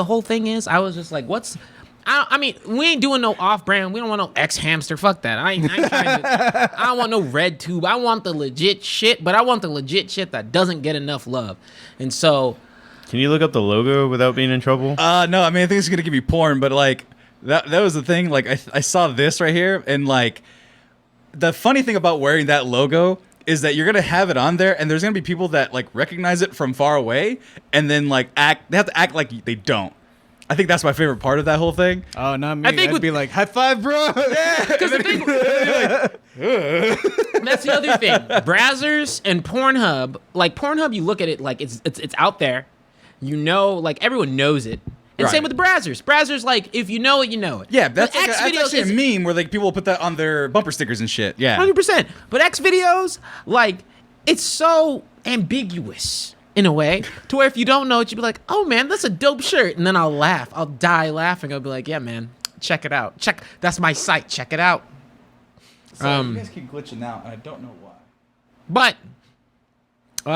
whole thing is, I was just like, "What's?" I mean, we ain't doing no off-brand. We don't want no X-hamster. Fuck that. I ain't trying to. I don't want no red tube. I want the legit shit, but I want the legit shit that doesn't get enough love. And so, Can you look up the logo without being in trouble? No, I mean, I think it's gonna give you porn, but like that was the thing. Like I saw this right here, and like the funny thing about wearing that logo is that you're gonna have it on there, and there's gonna be people that like recognize it from far away, and then like they have to act like they don't. I think that's my favorite part of that whole thing. Oh, not me. I think I'd be like, high five, bro. Yeah, Because the thing, that's the other thing. Brazzers and Pornhub, like Pornhub, you look at it like it's out there. You know, like everyone knows it. And Right. same with the Brazzers. Brazzers, like if you know it, you know it. Yeah, that's, But like that's actually a meme where like people will put that on their bumper stickers and shit. Yeah. 100%. But X videos, like it's so ambiguous in a way to where if you don't know it, you'd be like, oh man, that's a dope shirt. And then I'll laugh. I'll die laughing. I'll be like, yeah, man, check it out. That's my site. Check it out. So you guys keep glitching out, and I don't know why. But All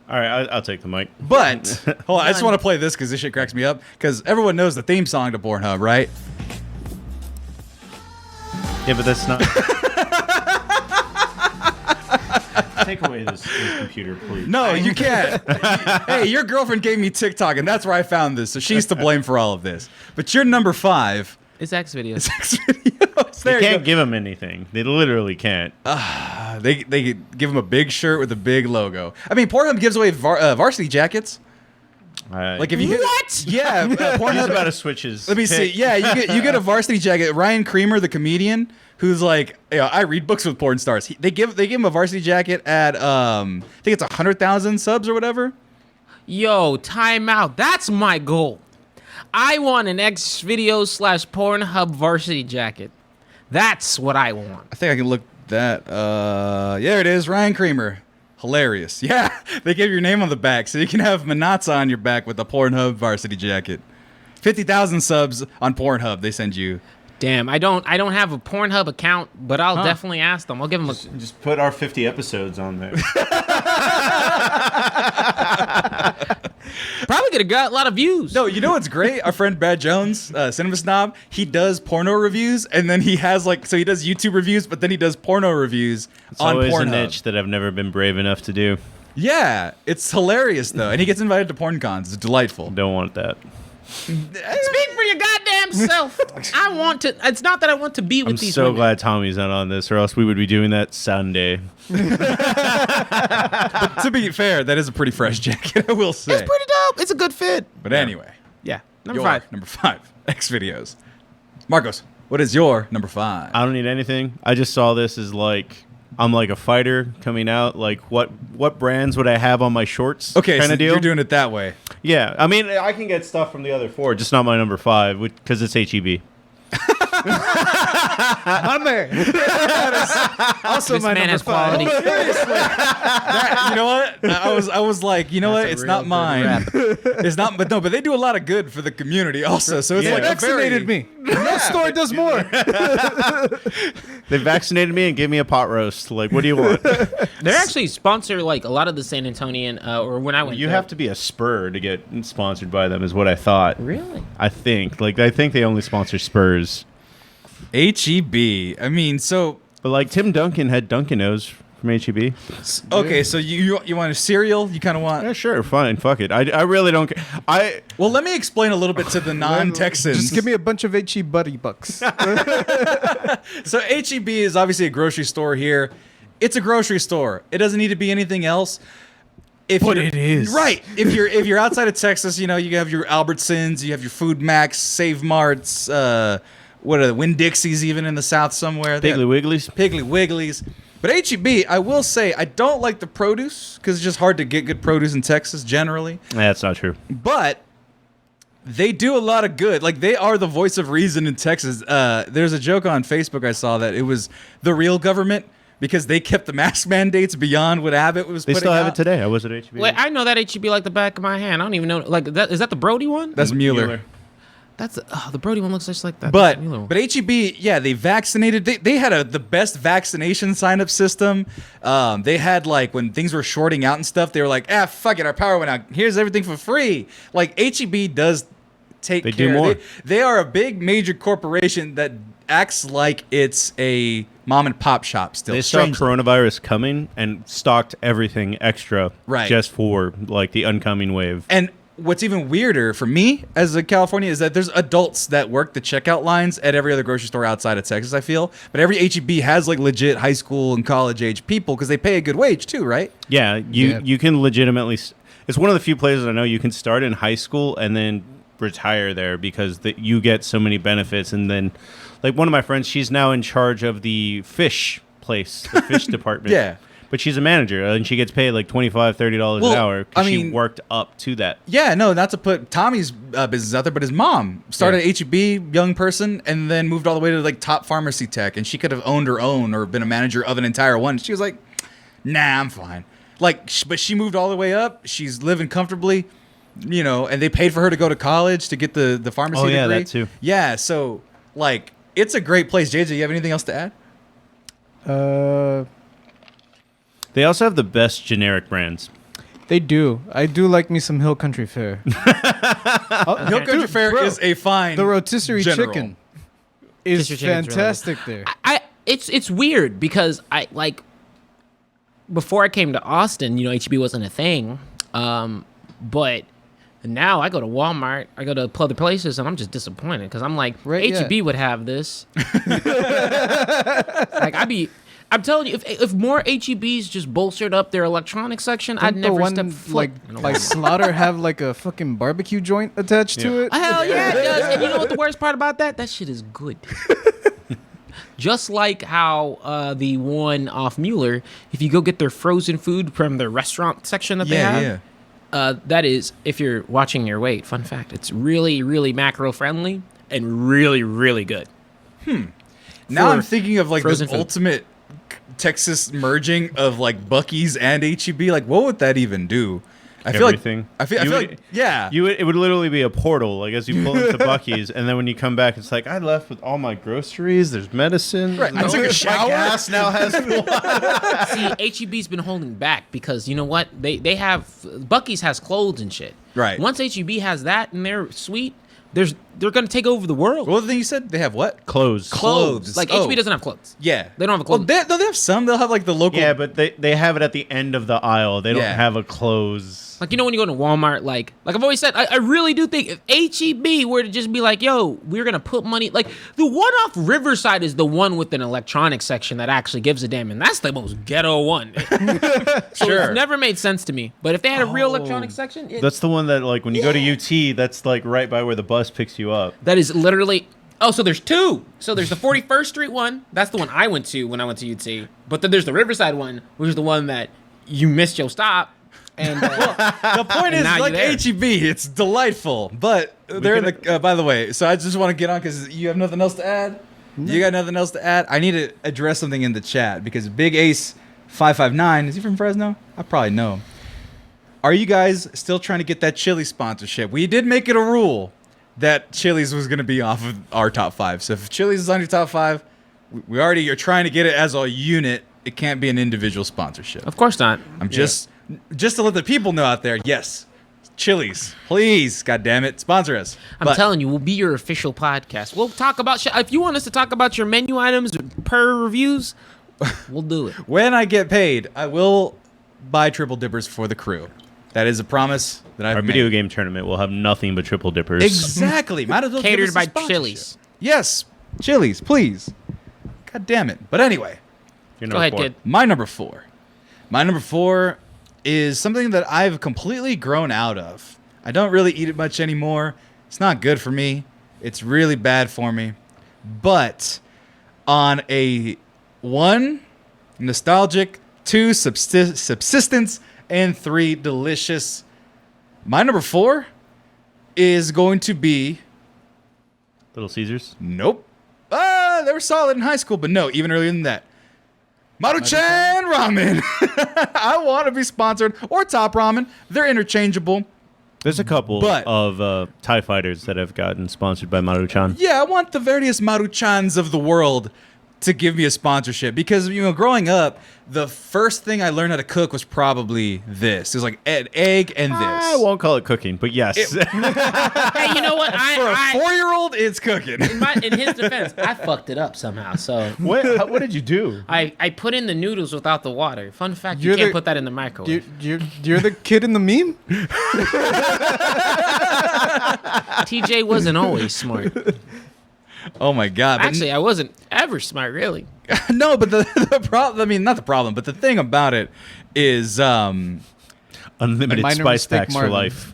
right, I'll take the mic. But hold on, I just want to play this because this shit cracks me up. Because everyone knows the theme song to Pornhub, right? Yeah, but that's not. Take away this computer, please. No, you can't. Hey, your girlfriend gave me TikTok, and that's where I found this, so she's to blame for all of this. But you're number 5. it's X videos. Sex videos. They There you can't go. give them anything. They literally can't. They give him a big shirt with a big logo. I mean, Pornhub gives away varsity jackets. Like if you What? yeah, he's Pornhub. about to switch his. Let me see. pick. Yeah, you get a varsity jacket. Ryan Creamer, the comedian, who's like, I read books with porn stars. They give him a varsity jacket at I think it's 100,000 subs or whatever. Yo, time out. That's my goal. I want an X videos / Pornhub varsity jacket. That's what I want. I think I can look that. Yeah, it is. Ryan Creamer. Hilarious. Yeah, they give your name on the back, so you can have Manatza on your back with the Pornhub varsity jacket. 50,000 subs on Pornhub. They send you. Damn, I don't have a Pornhub account, but I'll definitely ask them. I'll give them a. Just put our 50 episodes on there. Probably could have got a lot of views. No, you know what's great? Our friend Brad Jones, Cinema Snob, he does porno reviews, and then he has so he does YouTube reviews, but then he does porno reviews It's on always a Pornhub. niche that I've never been brave enough to do. Yeah, it's hilarious though, and he gets invited to porn cons. It's delightful. Don't want that. Speak for your goddamn self. I want to. It's not that I want to be with I'm these so women. glad Tommy's not on this, or else we would be doing that Sunday. To be fair, that is a pretty fresh jacket, I will say. It's pretty dope. It's a good fit. But anyway, Yeah. Number your 5. number 5, X videos. Marcos, what is your number 5? I don't need anything. I just saw this as like I'm like a fighter coming out. Like what brands would I have on my shorts? Okay, kind so of deal. you're doing it that way. Yeah, I mean I can get stuff from the other 4, just not my number 5, because it's HEB. My man. Also, This my man number has 5. quality. You know what? I was like, you know what? It's not mine. It's not, but they do a lot of good for the community also. So it's Yeah. like Vaccinated me. No store does more. They vaccinated me and gave me a pot roast. Like, what do you want? They actually sponsor like a lot of the San Antonian, or when I went. You there. have to be a Spur to get sponsored by them, is what I thought. Really? I think they only sponsor Spurs. HEB. I mean, so But like Tim Duncan had Dunkin' from HEB. okay, so you want a cereal? You kind of want. Yeah, sure, fine, fuck it. I really don't care. Well, let me explain a little bit to the non-Texans. Just give me a bunch of HE Buddy bucks. So HEB is obviously a grocery store here. It's a grocery store. It doesn't need to be anything else. But it is. Right. If you're outside of Texas, you know, you have your Albertsons, you have your Food Max, Save Marts, what are the Winn-Dixies even in the South somewhere. They Piggly have Wigglies. Piggly Wigglies. But HEB, I will say, I don't like the produce because it's just hard to get good produce in Texas generally. That's not true. But they do a lot of good. Like, they are the voice of reason in Texas. There's a joke on Facebook I saw that it was the real government because they kept the mask mandates beyond what Abbott was They putting still have out. it today. I was at HEB. Wait, I know that HEB like the back of my hand. I don't even know. Like, is that the Brody one? That's Mueller. That's the Brody one looks just like that. But That's Mueller one. HEB, yeah, they vaccinated. They had the best vaccination sign up system. They had like when things were shorting out and stuff. They were like, fuck it, our power went out. Here's everything for free. Like HEB does take They care. do more. They are a big major corporation that acts like it's a mom and pop shop still. They saw Strangely. coronavirus coming and stocked everything extra Right. just for like the oncoming wave. And what's even weirder for me as a California is that there's adults that work the checkout lines at every other grocery store outside of Texas, I feel. But every H-E-B has like legit high school and college age people because they pay a good wage too, right? Yeah, you can legitimately. It's one of the few places I know you can start in high school and then retire there because you get so many benefits. And then, like one of my friends, she's now in charge of the fish place, the fish department. Yeah. But she's a manager, and she gets paid like $25, $30 an hour because she worked up to that. Yeah, no, not to put Tommy's business out there, but his mom started at H-E-B, young person, and then moved all the way to like top pharmacy tech, and she could have owned her own or been a manager of an entire one. She was like, nah, I'm fine. Like, but she moved all the way up. She's living comfortably, you know, and they paid for her to go to college to get the pharmacy degree. Yeah, that too. Yeah, so like, it's a great place. JJ, you have anything else to add? They also have the best generic brands. They do. I do like me some Hill Country Fare. Hill Country Fare is a fine The rotisserie general. chicken is Rotisserie chicken's really fantastic there. It's weird because I like before I came to Austin, you know, HEB wasn't a thing. But now I go to Walmart, I go to other places, and I'm just disappointed because I'm like, HEB would have this. Like I'm telling you, if more HEBs just bolstered up their electronics section, I'd never step foot. Like Slaughter have like a fucking barbecue joint attached to it. Hell yeah, it does. And you know what the worst part about that? That shit is good. Just like how the one off Mueller, if you go get their frozen food from the restaurant section that they have, that is, if you're watching your weight, fun fact, it's really, really macro friendly and really, really good. Now I'm thinking of like this frozen food. ultimate Texas merging of like Buc-ee's and HEB. Like, what would that even do? I feel Everything. like I feel like yeah. It would literally be a portal, like as you pull into Buc-ee's, and then when you come back, it's like I left with all my groceries. There's medicine. Right. I took a shower. My gas now has. See, HEB's been holding back because you know what? They have Buc-ee's has clothes and shit. Right. Once HEB has that in their suite, they're gonna take over the world. What was the thing you said? They have what? Clothes. Clothes. Like Oh. HEB doesn't have clothes. Yeah. They don't have a clothes. Well, they have some. They'll have like the local. Yeah, but they have it at the end of the aisle. They don't Yeah. have a clothes. Like, you know, when you go to Walmart, like I've always said, I really do think if HEB were to just be like, yo, we're going to put money, like the one off Riverside is the one with an electronics section that actually gives a damn. And that's the most ghetto one. So Sure. it's never made sense to me. But if they had a real electronics section, That's the one that, like, when you go to UT, that's like right by where the bus picks you up. that is literally. Oh, so there's two. So there's the 41st Street one. That's the one I went to when I went to UT. But then there's the Riverside one, which is the one that you missed your stop. And The point is, now like you're there. HEB, it's delightful. But they're in the. By the way, so I just want to get on because you have nothing else to add. You got nothing else to add. I need to address something in the chat because Big Ace 559 is he from Fresno? I probably know him. Are you guys still trying to get that Chili sponsorship? We did make it a rule that Chili's was going to be off of our top 5. So if Chili's is on your top 5, we already are trying to get it as a unit. It can't be an individual sponsorship. of course not. I'm just to let the people know out there. Yes, Chili's, please, God damn it, sponsor us. I'm telling you, we'll be your official podcast. We'll talk about if you want us to talk about your menu items per reviews, we'll do it. when I get paid, I will buy triple dippers for the crew. That is a promise that I've Our made. video game tournament will have nothing but triple dippers. Exactly. Might as well give Catered us a by sponsorship. Chili's. Yes, Chili's, please. God damn it. But anyway, You're Go number ahead, 4. kid. my number 4. My number 4 is something that I've completely grown out of. I don't really eat it much anymore. It's not good for me. It's really bad for me. But on a 1, nostalgic, 2, subsistence, and 3, delicious. My number 4 is going to be... Little Caesars. Nope. They were solid in high school, but no, even earlier than that. Maruchan Ramen. I want to be sponsored. Or Top Ramen. They're interchangeable. There's a couple But- of TIE fighters that have gotten sponsored by Maruchan. Yeah, I want the various Maruchans of the world to give me a sponsorship because growing up, the first thing I learned how to cook was probably this. It was like an egg and this. I won't call it cooking, but yes. Hey, you know what? For a 4-year-old, it's cooking. In his defense, I fucked it up somehow. So What did you do? I put in the noodles without the water. Fun fact, You're you can't the- put that in the microwave. You're the kid in the meme? TJ wasn't always smart. Oh my god! But Actually, I wasn't ever smart, really. no, but the problem. I mean, not the problem, but the thing about it is, Unlimited minor spice mistake, packs for Marvin. life.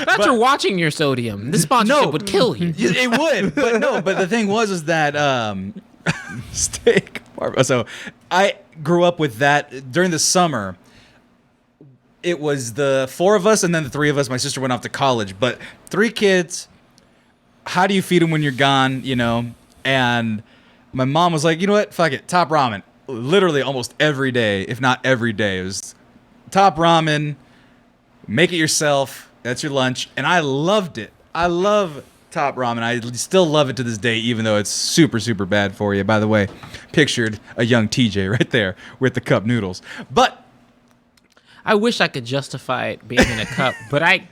After watching your sodium, this sponsorship would kill you. It would, but no. But the thing was that steak. So I grew up with that during the summer. It was the 4 of us, and then the 3 of us. My sister went off to college, but 3 kids. How do you feed them when you're gone? And my mom was like, you know what? Fuck it. Top ramen. Literally almost every day, if not every day. It was top ramen. Make it yourself. That's your lunch. And I loved it. I love top ramen. I still love it to this day, even though it's super, super bad for you. By the way, pictured a young TJ right there with the cup noodles. But I wish I could justify it being in a cup, but I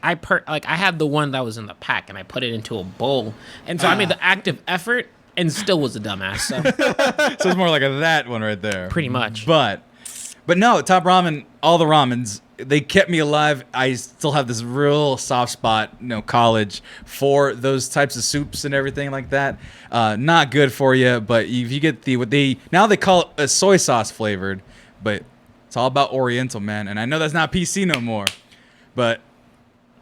had the one that was in the pack and I put it into a bowl, and so I made the active effort and still was a dumbass. So so it's more like that one right there. pretty much. But no, top ramen, all the ramens, they kept me alive. I still have this real soft spot, college, for those types of soups and everything like that. Not good for you, but if you get now they call it a soy sauce flavored, but it's all about Oriental, man. And I know that's not PC no more, but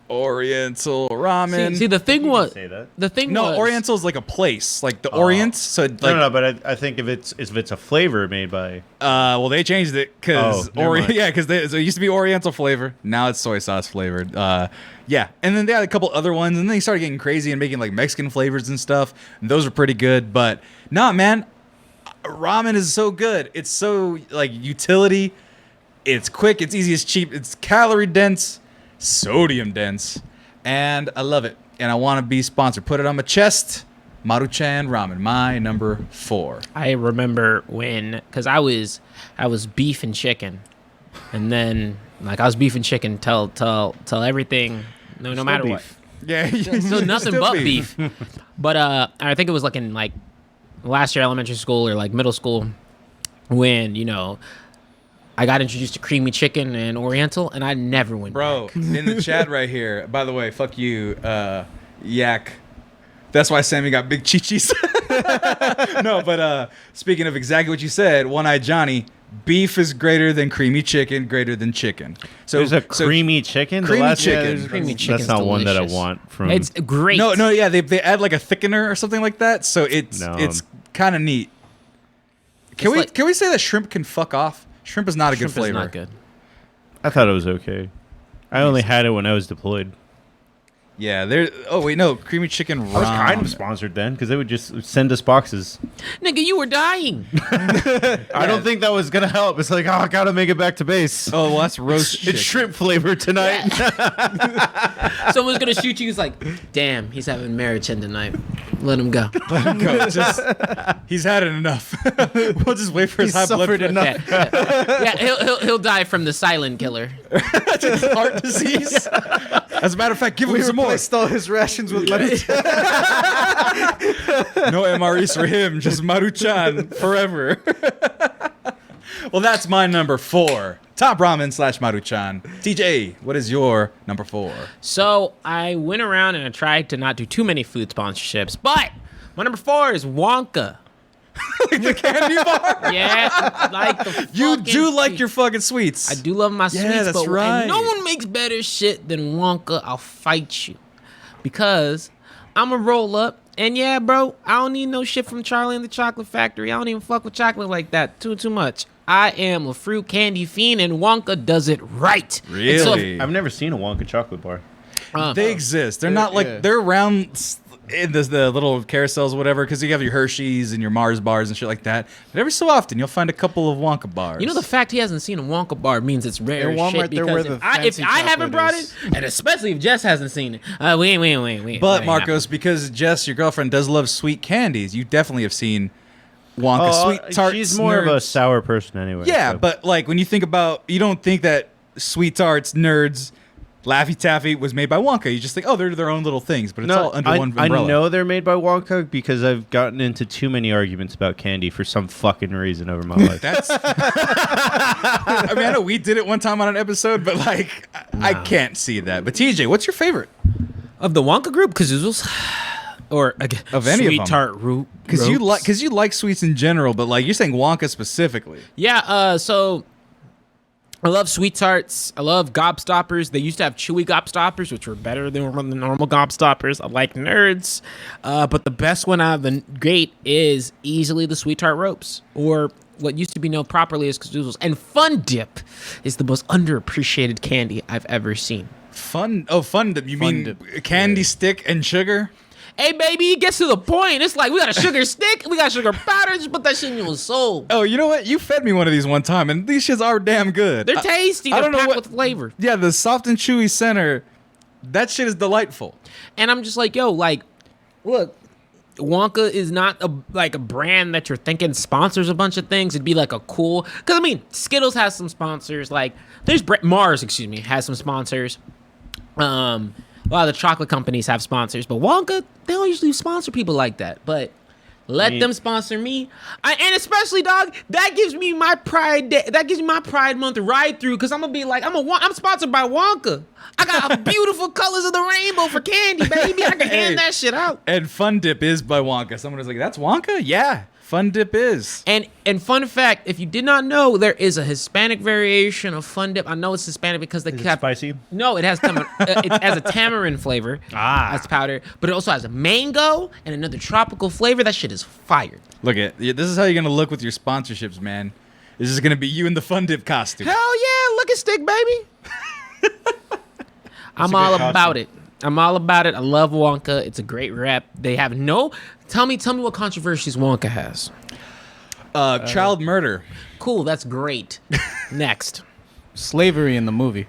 Oriental ramen. See, the thing was, say that. the thing No, was, Oriental is like a place, like the Orient. So like, No, but I think if it's a flavor made by well, they changed it because Oh, never mind. so it used to be Oriental flavor. Now it's soy sauce flavored. Yeah, and then they had a couple other ones, and then they started getting crazy and making like Mexican flavors and stuff. And those are pretty good, but nah, man, ramen is so good. It's so like utility. It's quick. It's easy. It's cheap. It's calorie dense, sodium dense, and I love it. And I want to be sponsored. Put it on my chest. Maruchan Ramen, my number 4. I remember because I was beef and chicken, and then like I was beef and chicken till everything, no matter what. Yeah, So nothing but beef. But I think it was like in like last year elementary school or like middle school when I got introduced to creamy chicken and Oriental, and I never went Bro, back. in the chat right here, by the way, fuck you, Yak. That's why Sammy got big chichis. No, but speaking of exactly what you said, One-Eyed Johnny, beef is greater than creamy chicken, greater than chicken. So there's a creamy chicken. creamy chicken. there's- Creamy That's chicken's not one that I delicious. want from. It's great. No, yeah, they add like a thickener or something like that, so it's No. it's kind of neat. Can It's we say that shrimp can fuck off? Shrimp is not a Shrimp good flavor. is not good. I thought it was okay. I only had it when I was deployed. Yeah, there. Oh wait, no, creamy chicken ramen. I was kind of sponsored then because they would just send us boxes. Nigga, you were dying. I don't think that was gonna help. It's like, I gotta make it back to base. Oh, well, that's roast chicken. It's shrimp flavor tonight. Someone's gonna shoot you. He's like, damn, he's having marriage tonight. Let him go. Go, he's had it enough. We'll just wait for his high blood suffered pressure. enough. Yeah, he'll die from the silent killer. Heart disease. As a matter of fact, give him some more. Replaced all his rations with lettuce. No MREs for him, just Maruchan forever. Well, that's my number 4. Top ramen / Maruchan. TJ, what is your number 4? So I went around and I tried to not do too many food sponsorships, but my number 4 is Wonka. Like the candy bar? Yeah, like the You fucking do like sweet- your fucking sweets. I do love my Yeah, sweets, that's but right. and no one makes better shit than Wonka. I'll fight you because I'm a roll up, and yeah, bro, I don't need no shit from Charlie and the Chocolate Factory. I don't even fuck with chocolate like that too much. I am a fruit candy fiend, and Wonka does it right. And Really? I've never seen a Wonka chocolate bar. They exist. They're not like yeah. they're around in the little carousels, whatever, because you have your Hershey's and your Mars bars and shit like that. But every so often, you'll find a couple of Wonka bars. You know, the fact he hasn't seen a Wonka bar means it's rare In as Walmart, shit. they're where Because the if fancy I haven't chocolate brought is. it, and especially if Jess hasn't seen it, wait. But Marcos, because Jess, your girlfriend, does love sweet candies, you definitely have seen Wonka sweet tarts. She's more of a Nerds. sour person anyway. Yeah, so. but like when you think about, you don't think that sweet tarts, Nerds, Laffy Taffy was made by Wonka. You just think, oh, they're their own little things, but it's all under one I umbrella. know they're made by Wonka because I've gotten into too many arguments about candy for some fucking reason over my life. That's. I mean, I know we did it one time on an episode, but like, I can't see that. But TJ, what's your favorite? Of the Wonka group, because it was, or again, Of any of sweet them. tart root. Because you like sweets in general, but like you're saying Wonka specifically. Yeah. So I love sweet tarts. I love gobstoppers. They used to have chewy gobstoppers, which were better than the normal gobstoppers. I like Nerds, but the best one out of the gate is easily the sweet tart ropes, or what used to be known properly as Cazoozles. And Fun Dip is the most underappreciated candy I've ever seen. Fun dip. You Fun mean dip. candy stick and sugar? Hey, baby, it gets to the point. It's like we got a sugar stick, we got sugar powder. Just put that shit in your soul. Oh, you know what? You fed me one of these one time, and these shits are damn good. They're tasty. I They're don't know packed what- with flavor. Yeah, the soft and chewy center, that shit is delightful. And I'm just like, yo, like, look, Wonka is not a brand that you're thinking sponsors a bunch of things. It'd be like a cool, because I mean, Skittles has some sponsors. Like, there's Mars, has some sponsors. A lot of the chocolate companies have sponsors, but Wonka, they don't usually sponsor people like that. But let them sponsor me, and especially, dog, that gives me my pride. That gives me my Pride Month right through, because I'm gonna be like, I'm sponsored by Wonka. I got beautiful colors of the rainbow for candy, baby. I can hand that shit out. And Fun Dip is by Wonka. Someone was like, "That's Wonka?" Yeah, Fun Dip is. And fun fact, if you did not know, there is a Hispanic variation of Fun Dip. I know it's Hispanic because they Is it kept spicy? No, it has it has a tamarind flavor as powder, but it also has a mango and another tropical flavor. That shit is fire. Look at this is how you're gonna look with your sponsorships, man. This is gonna be you in the Fun Dip costume. Hell yeah, look at stick, baby. I'm a all good about it. I'm all about it. I love Wonka. It's a great rep. They have no. Tell me what controversies Wonka has. Child murder. Cool, that's great. Next. Slavery in the movie.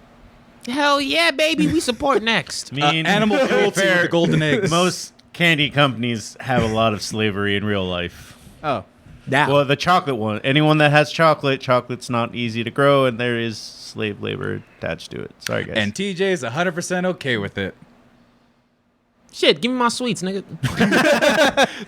Hell yeah, baby. We support next. Animal to be cruelty with fair, the golden eggs. Most candy companies have a lot of slavery in real life. Oh, Now, Well, the chocolate one. Anyone that has chocolate's not easy to grow, and there is slave labor attached to it. Sorry, guys. And TJ is 100% okay with it. shit, give me my sweets, nigga.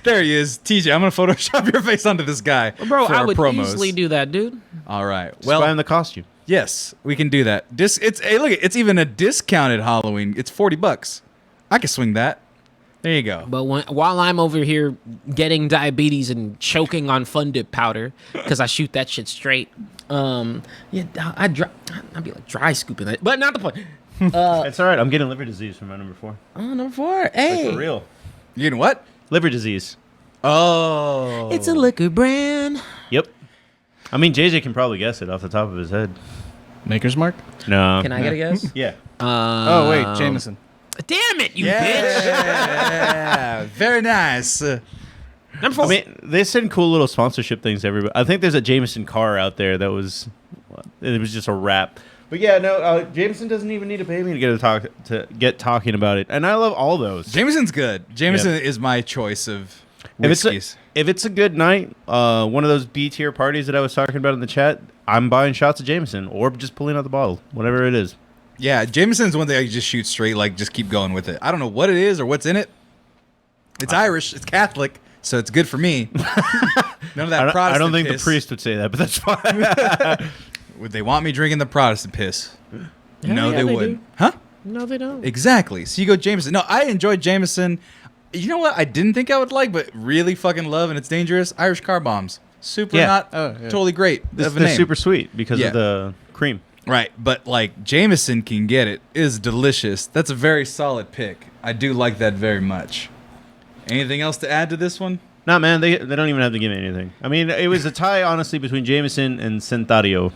There he is. TJ, I'm going to Photoshop your face onto this guy. Bro, for I our would promos. easily do that, dude. All right. Just buy Well, him the costume. yes, we can do that. Hey, look, it's even a discounted Halloween. It's $40. I can swing that. There you go. But while I'm over here getting diabetes and choking on Fun Dip powder, because I shoot that shit straight, I'd be like dry scooping it, but not the point. It's all right. I'm getting liver disease from my number 4. Oh, number 4. Like, Hey, for real. You getting what? Liver disease. Oh. it's a liquor brand. Yep. I mean, JJ can probably guess it off the top of his head. Maker's Mark. No. Can I get a guess? Yeah. Oh wait, Jameson. Damn it, you bitch. Yeah. Very nice. Number 4. I mean, they send cool little sponsorship things to everybody. I think there's a Jameson car out there that was, it was just a rap. But yeah, no, Jameson doesn't even need to pay me to get talking about it, and I love all those. Jameson's good. Jameson Yep. is my choice of If it's, whiskeys. if it's a good night, one of those B tier parties that I was talking about in the chat, I'm buying shots of Jameson or just pulling out the bottle, whatever it is. Yeah, Jameson's one thing I just shoot straight, like just keep going with it. I don't know what it is or what's in it. It's Irish, it's Catholic, so it's good for me. None of that Protestant I don't think piss. the priest would say that, but that's fine. Would they want me drinking the Protestant piss? No, yeah, they they wouldn't. do. Huh? No, they don't. Exactly. So you go Jameson. No, I enjoyed Jameson. You know what I didn't think I would like, but really fucking love, and it's dangerous? Irish car bombs. Super Yeah. not Oh, yeah. totally great. They're of a name. super sweet because Yeah. of the cream. Right, but like Jameson can get it. It is delicious. That's a very solid pick. I do like that very much. Anything else to add to this one? Nah, man, they don't even have to give me anything. I mean, it was a tie, honestly, between Jameson and Centario.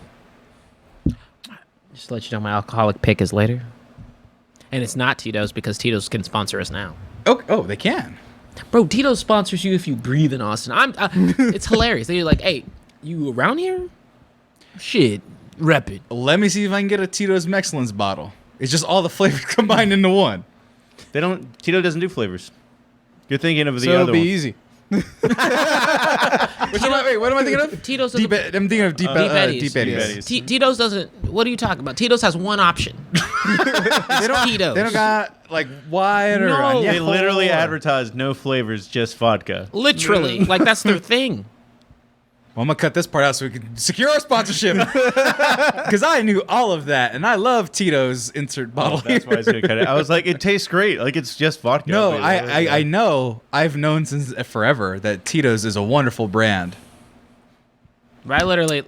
Just to let you know, my alcoholic pick is later. And it's not Tito's because Tito's can sponsor us now. Oh, they can. Bro, Tito's sponsors you if you breathe in Austin. It's hilarious. They're like, hey, you around here? Shit, rep it. Let me see if I can get a Tito's Mexcellence bottle. It's just all the flavors combined into one. Tito doesn't do flavors. You're thinking of the So other it'll be one. easy. What am I thinking of? Tito's I'm thinking of Deep Eddies. Deep Eddies. Eddies. Tito's doesn't. What are you talking about? Tito's has one option. Tito's. They don't got like white or No. They literally or- advertised no flavors, just vodka. Literally, like that's their thing. Well, I'm gonna cut this part out so we can secure our sponsorship. Because I knew all of that, and I love Tito's insert bottle. That's why I was gonna cut it. I was like, it tastes great. Like it's just vodka. No, But- I know. I've known since forever that Tito's is a wonderful brand. Right, literally.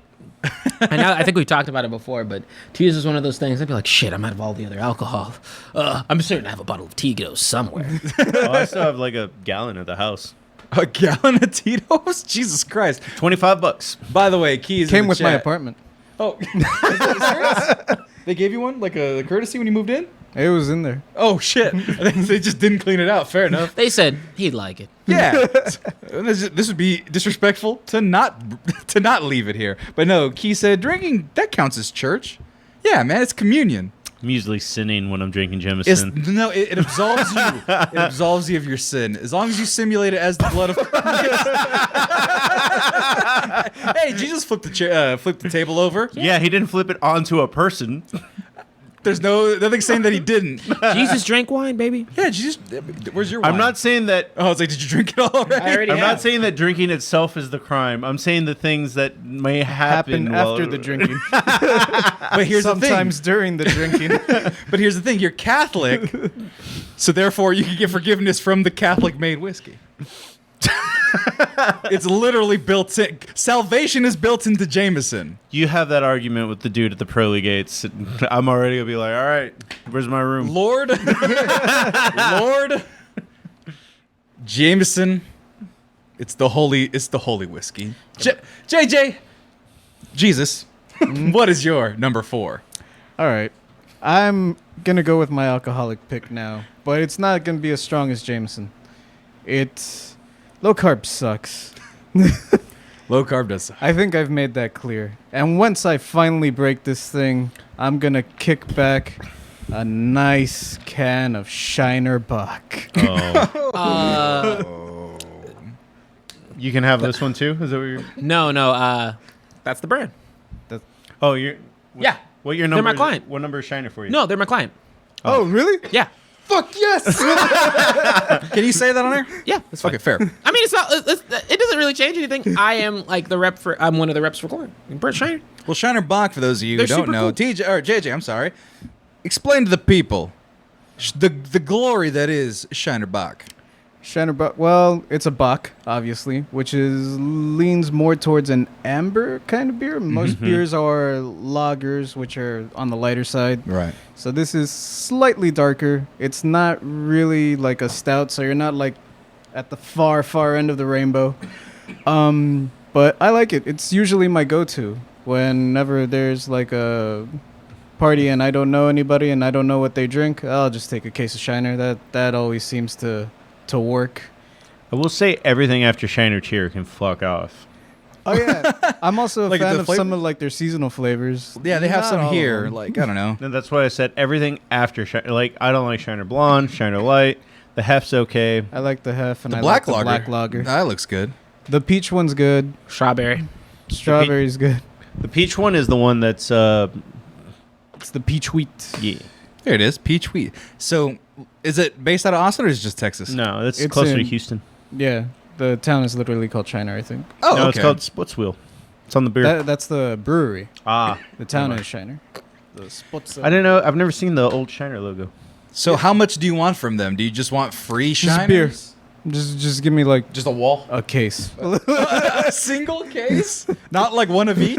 I think we talked about it before, but Tito's is one of those things. I'd be like, shit, I'm out of all the other alcohol. I'm certain to have a bottle of Tito's somewhere. Oh, I still have like a gallon at the house. A gallon of Tito's? Jesus Christ! $25. By the way, keys in Came the with my chat. apartment. Oh, is that serious? They gave you one, like a courtesy when you moved in? It was in there. Oh shit! They just didn't clean it out. Fair enough. They said he'd like it. Yeah, this would be disrespectful to not leave it here. But no, Key said drinking that counts as church. Yeah, man, it's communion. I'm usually sinning when I'm drinking It's, Jameson. no, it absolves you. It absolves you of your sin as long as you simulate it as the blood of Christ. Hey, Jesus flipped the table over. Yeah, he didn't flip it onto a person. There's nothing saying that he didn't. Jesus drank wine, baby. Yeah, Jesus. Where's your wine? I'm not saying that. Oh, I was like, did you drink it all already? I already I'm have. not saying that drinking itself is the crime. I'm saying the things that may happen Happened while- after the drinking. But here's Sometimes during the drinking. the thing. But here's the thing. You're Catholic, so therefore you can get forgiveness from the Catholic-made whiskey. It's literally built in. Salvation is built into Jameson. You have that argument with the dude at the pearly gates. I'm already gonna be like, all right, where's my room? Lord, Lord, Jameson. It's the holy whiskey. JJ, Jesus. What is your number 4? All right. I'm going to go with my alcoholic pick now, but it's not going to be as strong as Jameson. It's low carb sucks. Low carb does. I think I've made that clear. And once I finally break this thing, I'm going to kick back a nice can of Shiner Bock. Oh. You can have this one too. Is that what you're? No. That's the brand. Oh, you're. Yeah. What your They're number? my client. What number is Shiner for you? No, they're my client. Oh, really? Yeah. Fuck yes. Can you say that on air? Yeah. That's fine. Okay, fair. I mean, it's not. It doesn't really change anything. I am like the rep for. I'm one of the reps for Corn. Brent Shiner. Well, Shiner Bock, for those of you who They're don't super know, cool. TJ or JJ, I'm sorry. Explain to the people the glory that is Shiner Bock. Shiner Bock. Well, it's a Bock, obviously, which leans more towards an amber kind of beer. Most beers are lagers, which are on the lighter side. Right. So this is slightly darker. It's not really like a stout, so you're not like at the far end of the rainbow. But I like it. It's usually my go-to whenever there's like a party and I don't know anybody and I don't know what they drink. I'll just take a case of Shiner. That always seems to work. I will say everything after Shiner Cheer can fuck off. Oh yeah, I'm also a Like fan the of flavor? some of like their seasonal flavors. Yeah, they have Not some all of here. them. Like, I don't know. And that's why I said everything after Shiner. Like I don't like Shiner Blonde, Shiner Light. The Hef's okay. I like the Hef and The I black like lager. the black lager. That looks good. The peach one's good. Strawberry. Strawberry's good. The peach one is the one that's It's the peach wheat. yeah. Here it is, peach wheat. So, is it based out of Austin or is it just Texas? No, that's It's closer to in- Houston. Yeah, the town is literally called Shiner, I think. Oh, no, okay. it's called Sputzwheel. It's on the beer. That's the brewery. Ah, The town Never is Shiner. The I didn't know. I've never seen the old Shiner logo. So, how much do you want from them? Do you just want free Just Shiners? beer. Just give me like Just a wall? a case. A single case? Not like one of each?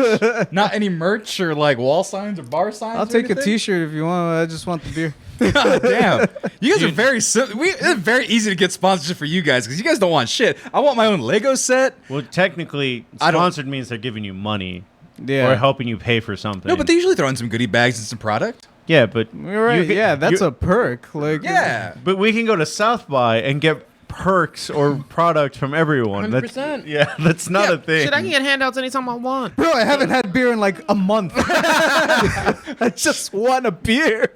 Not any merch or like wall signs or bar signs? I'll or take a anything? T-shirt if you want. I just want the beer. God damn. You guys are very it's very easy to get sponsorship for you guys because you guys don't want shit. I want my own Lego set. Well, technically, I don't- sponsored means they're giving you money Yeah. or helping you pay for something. No, but they usually throw in some goodie bags and some product. yeah, but You're right. you can- Yeah, that's you- a perk. Like Yeah. But we can go to South by and get perks or product from everyone. 100%. That's not a thing. Shit, I can get handouts anytime I want. Bro, I haven't had beer in like a month. I just want a beer.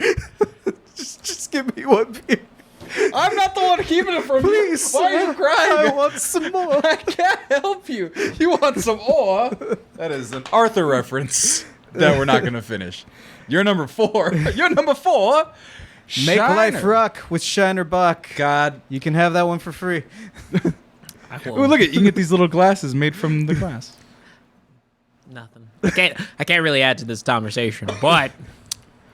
just give me one beer. I'm not the one keeping it from Please. you. Why are you crying? I want some more. I can't help you. You want some more? That is an Arthur reference that we're not going to finish. You're number 4. You're number 4. Make life Shiner. rock with Shiner Bach. God. You can have that one for free. Oh, look at you can get these little glasses made from the glass. Nothing. I can't really add to this conversation, but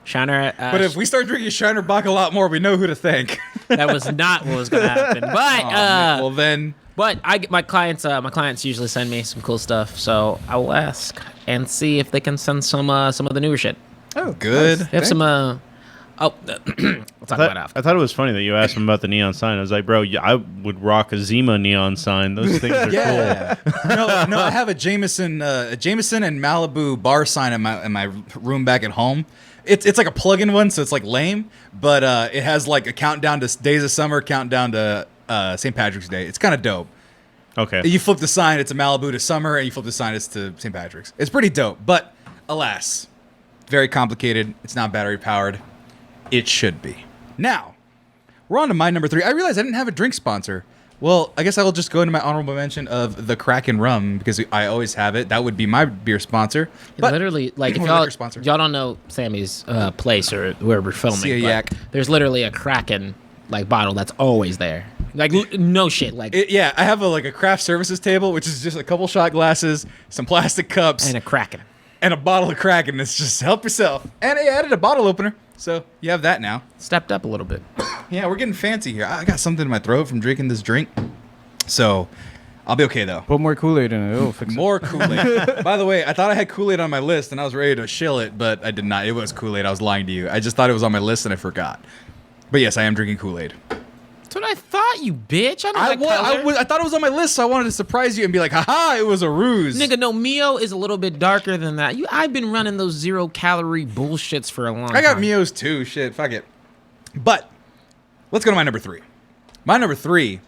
Shiner. But if we start drinking Shiner Bach a lot more, we know who to thank. that was not what was going to happen. But Well, then. but I get my clients. My clients usually send me some cool stuff, so I will ask and see if they can send some of the newer shit. Oh, Good. They have some. We'll talk about it after. I thought it was funny that you asked him about the neon sign. I was like, bro, I would rock a Zima neon sign. Those things are Yeah. No, I have a Jameson and Malibu bar sign in my room back at home. It's like a plug-in one, so it's like lame, but it has like a countdown to days of summer, countdown to St. Patrick's Day. It's kind of dope. cool. Okay. You flip the sign, it's a Malibu to summer, and you flip the sign, it's to St. Patrick's. It's pretty dope, but alas, very complicated. It's not battery powered. It should be. Now, we're on to my number 3. I realized I didn't have a drink sponsor. Well, I guess I will just go into my honorable mention of the Kraken rum because I always have it. That would be my beer sponsor. But Literally, like if Or y'all liquor sponsor. don't know Sammy's place or where we're filming, See a but yak. there's literally a Kraken like bottle that's always there. Like no shit, like yeah, I have a craft services table, which is just a couple shot glasses, some plastic cups, and a Kraken. and a bottle of Kraken. It's just help yourself. And I added a bottle opener, so you have that now. Stepped up a little bit. Yeah, we're getting fancy here. I got something in my throat from drinking this drink, so I'll be okay though. Put more Kool-Aid in it. It'll fix it. More Kool-Aid. By the way, I thought I had Kool-Aid on my list, and I was ready to shill it, but I did not. It was Kool-Aid. I was lying to you. I just thought it was on my list, and I forgot. But yes, I am drinking Kool-Aid. That's what I thought, you bitch. I know that color. I thought it was on my list, so I wanted to surprise you and be like, haha, it was a ruse. Nigga, no, Mio is a little bit darker than that. I've been running those 0-calorie bullshits for a long time. I got Mios too. Shit, fuck it. But let's go to my number 3. My number 3,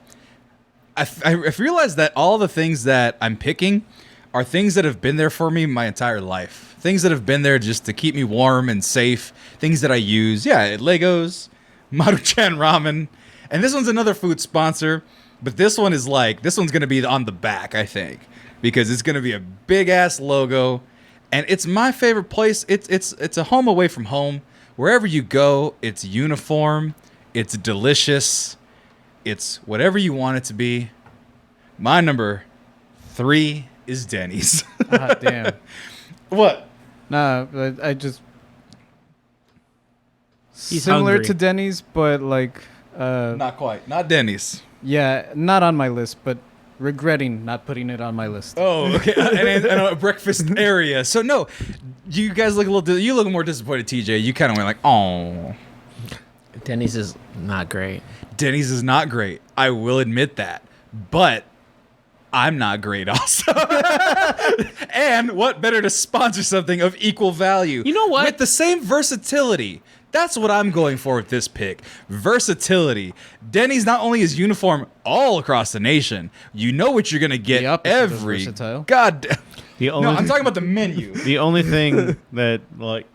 I realized that all the things that I'm picking are things that have been there for me my entire life. Things that have been there just to keep me warm and safe. Things that I use. Yeah, Legos, Maruchan Ramen. And this one's another food sponsor, but this one's going to be on the back, I think, because it's going to be a big ass logo, and it's my favorite place. It's a home away from home. Wherever you go, it's uniform, it's delicious, it's whatever you want it to be. My number 3 is Denny's. Ah, damn. What? Nah, I just He's similar hungry. to Denny's, but like Not quite. Not Denny's. yeah, not on my list, but regretting not putting it on my list. Oh, okay. and a breakfast area. So no, you guys look a little. You look more disappointed, TJ. You kind of went like, oh. Denny's is not great. Denny's is not great. I will admit that. But I'm not great also. And what better to sponsor something of equal value? You know what? With the same versatility. That's what I'm going for with this pick. Versatility. Denny's not only is uniform all across the nation, you know what you're going to get The opposite of every... versatile. God damn. The No, only I'm talking about the menu. the only thing that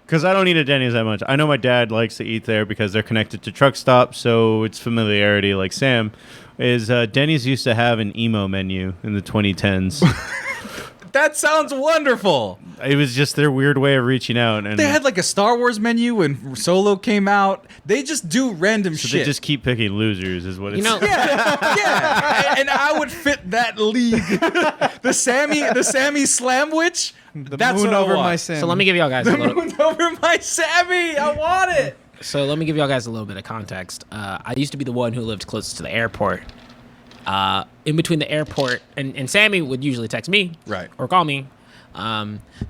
because I don't eat at Denny's that much. I know my dad likes to eat there because they're connected to truck stops, so it's familiarity. Like Sam, is Denny's used to have an emo menu in the 2010s. That sounds wonderful. It was just their weird way of reaching out, and They had like a Star Wars menu when Solo came out. They just do random so shit. they just keep picking losers, is what it's. You know, yeah, and I would fit that league. The Sammy Slamwich. The That's moon what I over want. my Sam. so let me give y'all guys a little. Moon over my Sammy. I want it. So let me give y'all guys a little bit of context. I used to be the one who lived closest to the airport. In between the airport, and Sammy would usually text me, Right. or call me.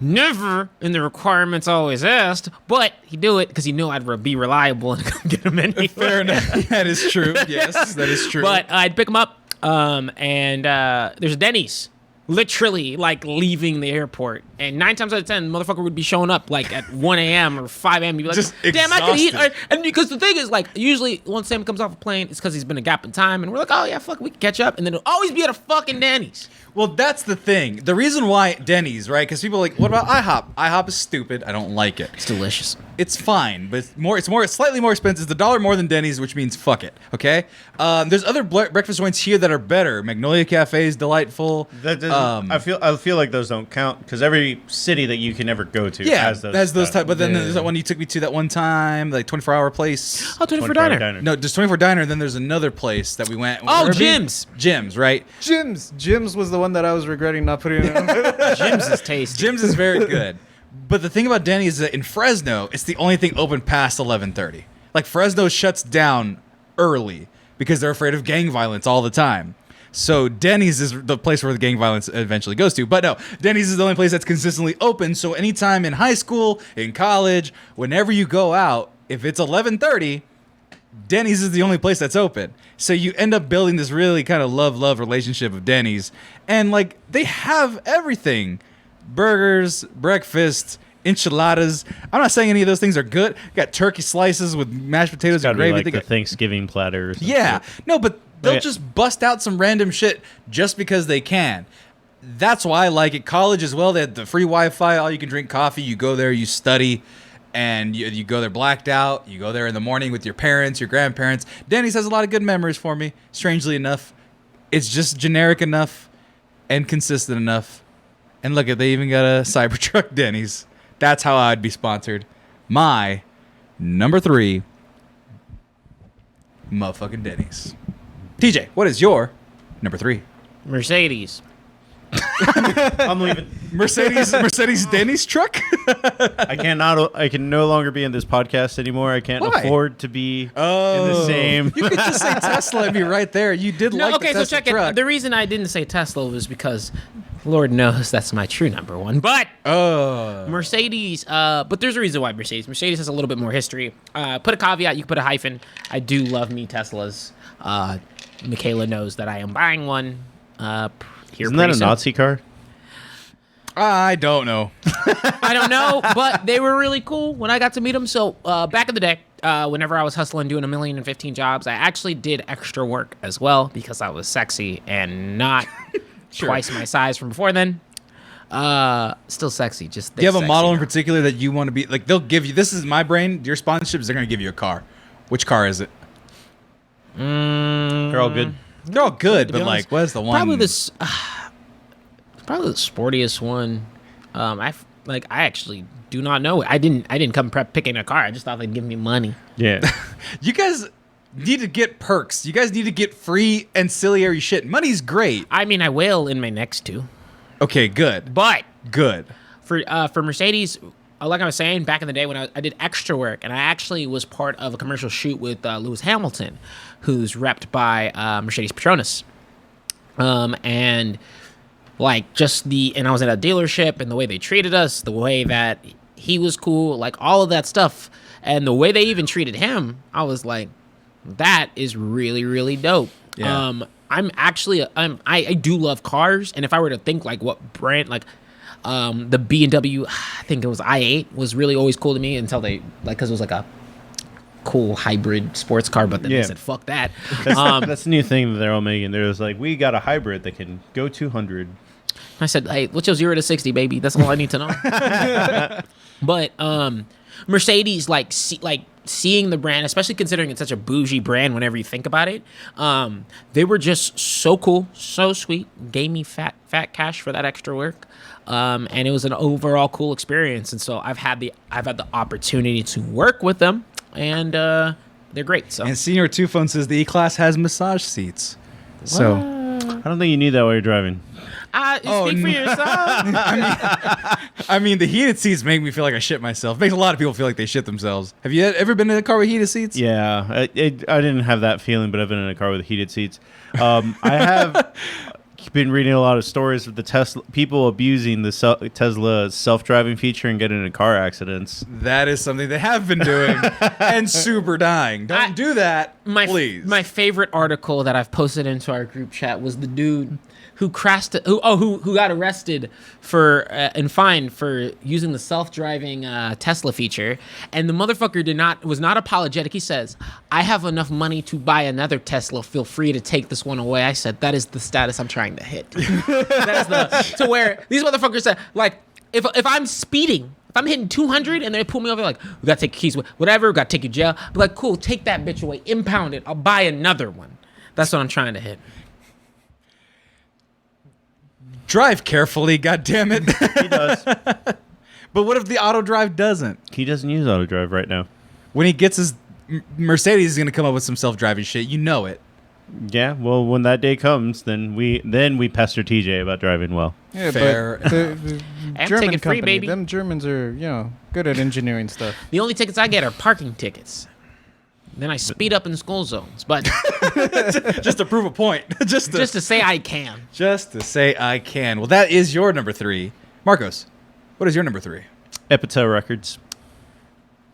Never in the requirements always asked, but he'd do it because he knew I'd be reliable and come get him anyway. Fair enough. That is true. Yes, that is true. But I'd pick him up, and there's a Denny's literally like leaving the airport, and 9 times out of 10, the motherfucker would be showing up like at 1 a.m. or 5 a.m. You'd be like, Just damn, I could eat. exhausted. And because the thing is, like, usually once Sam comes off a plane, it's because he's been a gap in time, and we're like, oh yeah, fuck, we can catch up, and then it'll always be at a fucking Denny's. Well, that's the thing. The reason why Denny's, right? Because people are like, what about IHOP? IHOP is stupid. I don't like it. It's delicious. It's fine, but it's slightly more expensive. It's $1 more than Denny's, which means fuck it. Okay. There's other breakfast joints here that are better. Magnolia Cafe is delightful. That doesn't, I feel like those don't count because every city that you can ever go to has those. type. But then there's that one you took me to that one time, like 24-hour place. Oh, 24 Diner. No, just 24 Diner. Then there's another place that we went. Oh, Jim's. Jim's, right? Jim's was the one that I was regretting not putting in. Jim's is tasty. Jim's is very good. But the thing about Denny's is that in Fresno, it's the only thing open past 11:30. Like Fresno shuts down early because they're afraid of gang violence all the time. So Denny's is the place where the gang violence eventually goes to. But no, Denny's is the only place that's consistently open. So anytime in high school, in college, whenever you go out, if it's 11:30, Denny's is the only place that's open. So you end up building this really kind of love relationship with Denny's. And like they have everything. Burgers, breakfast, enchiladas. I'm not saying any of those things are good. You got turkey slices with mashed potatoes and gravy. Like the Thanksgiving platter. Or something. Yeah. No, but they'll just bust out some random shit just because they can. That's why I like it. College as well. They had the free Wi-Fi. All you can drink coffee. You go there, you study, and you go there blacked out. You go there in the morning with your parents, your grandparents. Denny's has a lot of good memories for me, strangely enough. It's just generic enough and consistent enough. And look, they even got a Cybertruck Denny's. That's how I'd be sponsored. My number 3, motherfucking Denny's. TJ, what is your number 3? Mercedes. I'm leaving. Mercedes Denny's truck? I can no longer be in this podcast anymore. I can't Why? afford to be in the same. You could just say Tesla and be right there. You did No, like okay, the so Tesla check truck. it. The reason I didn't say Tesla was because Lord knows that's my true number 1. But Mercedes, but there's a reason why Mercedes has a little bit more history. Put a caveat, you can put a hyphen. I do love me Teslas. Michaela knows that I am buying one. Isn't that a Nazi car? I don't know. I don't know, but they were really cool when I got to meet them. So back in the day, whenever I was hustling doing 1,015 jobs, I actually did extra work as well because I was sexy and not twice my size from before then. Still sexy, just Do you have a model in now. particular that you want to be like? They'll give you. This is my brain. Your sponsorships. They're gonna give you a car. Which car is it? They're all good. They're all good, To be but like, honest, what's the one? Probably this. Probably the sportiest one. I actually do not know it. I didn't come prep picking a car. I just thought they'd give me money. Yeah. You guys need to get perks. You guys need to get free ancillary shit. Money's great. I mean, I will in my next 2, Okay, good. but Good. for Mercedes, like I was saying, back in the day when I did extra work, and I actually was part of a commercial shoot with Lewis Hamilton, who's repped by Mercedes Petronas, and like and I was at a dealership, and the way they treated us, the way that he was cool, like all of that stuff, and the way they even treated him, I was like, that is really, really dope. Yeah. I do love cars, and if I were to think like what brand, like the B&W, I think it was i8 was really always cool to me until they because it was like a cool hybrid sports car, but then they said fuck that. That's the new thing that they're all making. They're just like, we got a hybrid that can go 200. I said, hey, what's your 0 to 60, baby? That's all I need to know. But Mercedes, seeing the brand, especially considering it's such a bougie brand whenever you think about it, they were just so cool, so sweet, gave me fat cash for that extra work. And it was an overall cool experience. And so I've had the opportunity to work with them, and they're great. So And Senior Two Phone says the E-Class has massage seats. So I don't think you need that while you're driving. speak for yourself. I mean, the heated seats make me feel like I shit myself. Makes a lot of people feel like they shit themselves. Have you ever been in a car with heated seats? Yeah, I didn't have that feeling, but I've been in a car with heated seats. I have been reading a lot of stories of the Tesla people abusing the Tesla self-driving feature and getting into car accidents. That is something they have been doing and super dying. Don't do that, please. My favorite article that I've posted into our group chat was the dude who crashed, who got arrested for and fined for using the self-driving Tesla feature, and the motherfucker was not apologetic. He says, "I have enough money to buy another Tesla. Feel free to take this one away." I said, "That is the status I'm trying to hit." That is to where these motherfuckers said, like, if I'm speeding. If I'm hitting 200 and they pull me over, like, we gotta take your keys, whatever, we gotta take you to jail. Be like, cool, take that bitch away, impound it. I'll buy another one. That's what I'm trying to hit. Drive carefully, goddammit. He does. But what if the auto drive doesn't? He doesn't use auto drive right now. When he gets his Mercedes, is gonna come up with some self-driving shit. You know it. Yeah, well, when that day comes, then we pester TJ about driving well. Yeah, Fair. but the I'm German taking free, company, baby. them Germans are, good at engineering stuff. The only tickets I get are parking tickets. Then I speed up in school zones, but Just to prove a point. Just to say I can. Just to say I can. Well, that is your number 3. Marcos, what is your number 3? Epitaph Records.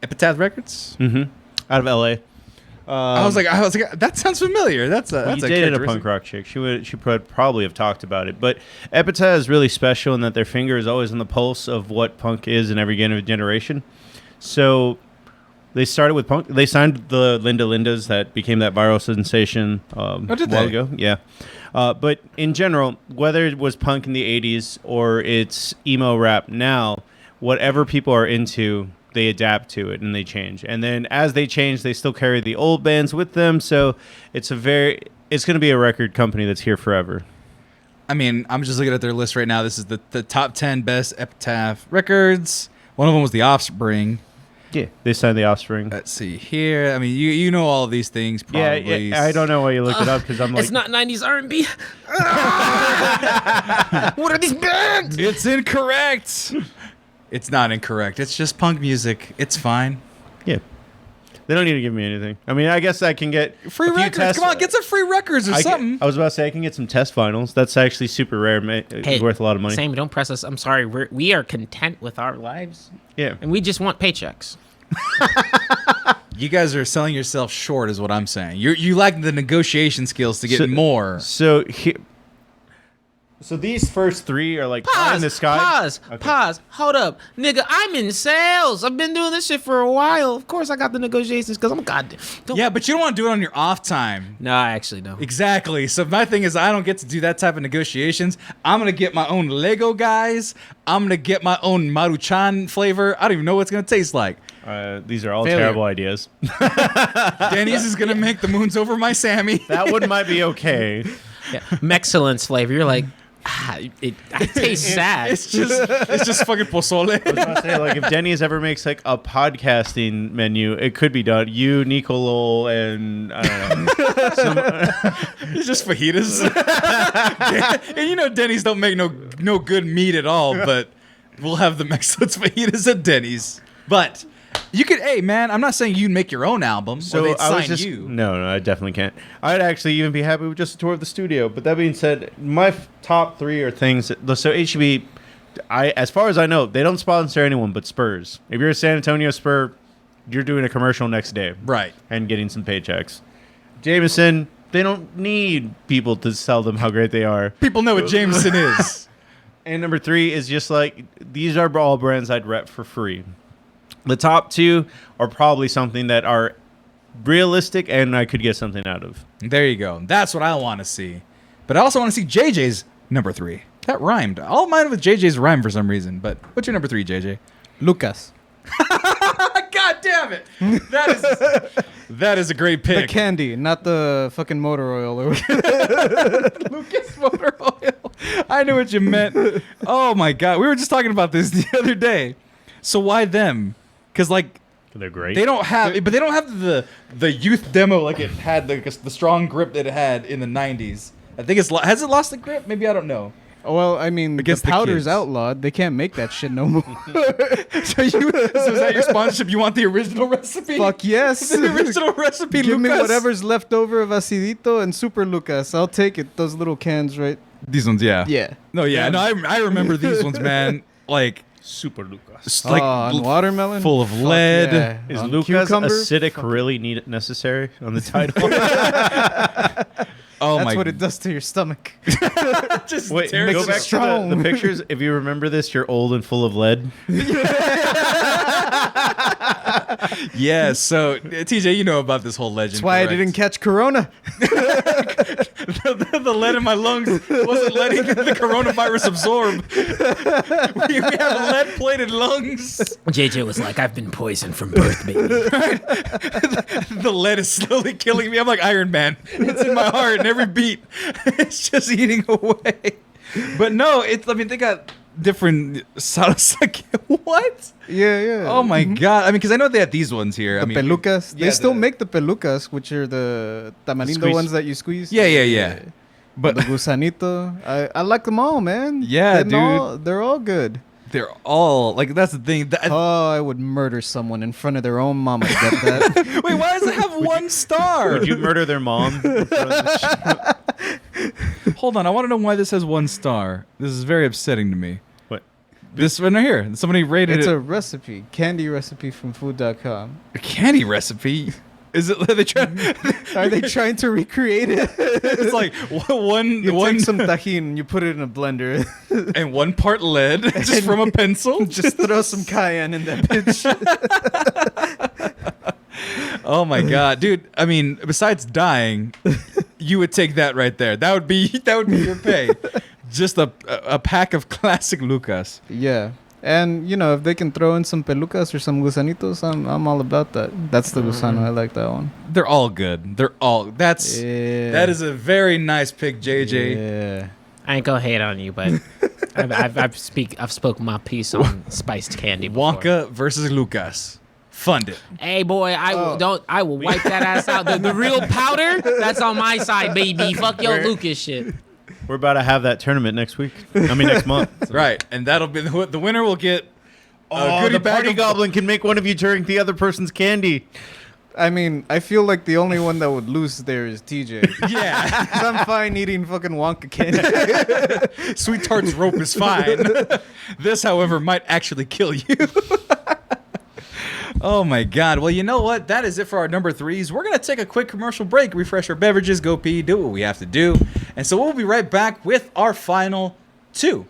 Epitaph Records? Mm-hmm. Out of L.A. I was like, that sounds familiar. That's a You dated a punk rock chick. She would probably have talked about it. But Epitaph is really special in that their finger is always on the pulse of what punk is in every generation. So they started with punk. They signed the Linda Lindas that became that viral sensation a while ago. Yeah. But in general, whether it was punk in the 80s or it's emo rap now, whatever people are into, they adapt to it and they change. And then as they change, they still carry the old bands with them. So it's going to be a record company that's here forever. I mean, I'm just looking at their list right now. This is the top 10 best Epitaph records. One of them was The Offspring. Yeah, they signed The Offspring. Let's see here. I mean, you know all of these things probably. Yeah, I don't know why you looked it up because I'm like... It's not 90s R&B. What are these bands? It's incorrect. It's not incorrect. It's just punk music. It's fine. Yeah. They don't need to give me anything. I mean, I guess I can get Free a few records. tests. Come on, get some free records or something. I was about to say I can get some test finals. That's actually super rare. It's worth a lot of money. Sam, don't press us. I'm sorry. We are content with our lives. Yeah. And we just want paychecks. You guys are selling yourself short, is what I'm saying. You lack the negotiation skills to get more. So these first 3 are like pie in the sky. Pause. Hold up. Nigga, I'm in sales. I've been doing this shit for a while. Of course I got the negotiations because I'm goddamn. Yeah, but you don't want to do it on your off time. No, I actually don't. Exactly. So my thing is I don't get to do that type of negotiations. I'm going to get my own Lego guys. I'm going to get my own Maruchan flavor. I don't even know what it's going to taste like. These are all Failure. terrible ideas. Denny's is going to make the moons over my Sammy. That one might be okay. Yeah. Mexcellence flavor. You're like, I taste sad. It's just fucking pozole. I was about to say, like, if Denny's ever makes like a podcasting menu, it could be done. You, Nicolo, and I don't know. It's just fajitas. And you know Denny's don't make no good meat at all, but we'll have the Mexican fajitas at Denny's. But you could, hey man, I'm not saying you'd make your own album. So or they'd I was sign just you. no, I definitely can't. I'd actually even be happy with just a tour of the studio. But that being said, my top 3 are things. So HB, as far as I know, they don't sponsor anyone but Spurs. If you're a San Antonio Spur, you're doing a commercial next day, Right. and getting some paychecks. Jameson, they don't need people to tell them how great they are. People know what Jameson is. And number 3 is just like, these are all brands I'd rep for free. The top 2 are probably something that are realistic and I could get something out of. There you go. That's what I want to see. But I also want to see JJ's number 3. That rhymed. All mine with JJ's rhyme for some reason. But what's your number 3, JJ? Lucas. God damn it! That is a great The pick. candy, not the fucking motor oil. Or Lucas motor oil. I knew what you meant. Oh my god, we were just talking about this the other day. So why them? Because like They're great. they don't have the youth demo like it had the strong grip that it had in the 90s. I think has it lost the grip? Maybe I don't know. well, I mean, Against the the powder's kids. outlawed. They can't make that shit no more. So is that your sponsorship? You want the original recipe? Fuck yes. The original recipe. Give me Lucas? whatever's left over of Acidito and Super Lucas. I'll take it. Those little cans, right? These ones, yeah. Yeah. No, yeah. No, I remember these ones, man. Like, Super Lucas. it's like and watermelon. full of Fuck lead. yeah. Is Lucas Lucas acidic really necessary on the title? Oh That's my! what it does to your stomach. Just Wait, tears go it back strong. to the pictures. If you remember this, you're old and full of lead. Yeah. So TJ, you know about this whole legend. That's why I correct? didn't catch corona. the lead in my lungs wasn't letting the coronavirus absorb. we have lead-plated lungs. JJ was like, I've been poisoned from birth, baby. The lead is slowly killing me. I'm like Iron Man. It's in my heart, and every beat, it's just eating away. But no, I mean, they got different sauce. What? Yeah. Oh my god! I mean, because I know they had these ones here. The I mean, pelucas. yeah, They still the- make the pelucas, which are the tamarindo Squeeze. ones that you squeeze. Yeah. But But the gusanito, I like them all, man. Yeah, They're all good. they're all like that's the thing. Oh, I would murder someone in front of their own mama to get that. Wait, why does it have one star? Would you murder their mom? Hold on, I want to know why this has one star. This is very upsetting to me. What? This one right here. Somebody rated It's it a recipe, candy recipe from food.com. a candy recipe. Is it? Are they trying? Are they trying to recreate it? It's like one You one take some tajin, you put it in a blender, and 1 part lead just from a pencil. just throw some cayenne in that bitch. Oh my god, dude! I mean, besides dying, you would take that right there. That would be your pay. Just a pack of classic Lucas. Yeah. And, you know, if they can throw in some pelucas or some gusanitos, I'm all about that. That's the gusano. I like that one. They're all good. They're all. That's Yeah. that is a very nice pick, JJ. Yeah. I ain't gonna hate on you, but I've spoken my piece on spiced candy before. Wonka versus Lucas. Fund it. Hey boy, I will wipe that ass out. The real powder, that's on my side, baby. Fuck your Lucas shit. We're about to have that tournament next week. Next month. Right, and that'll be the winner will get. Oh, goodie the bag party of- goblin can make one of you drink the other person's candy. I mean, I feel like the only one that would lose there is TJ. Yeah, 'Cause I'm fine eating fucking Wonka candy. Sweet Tart's rope is fine. This, however, might actually kill you. Oh my god. Well, you know what? That is it for our number 3s. We're going to take a quick commercial break, refresh our beverages, go pee, do what we have to do. And so we'll be right back with our final 2.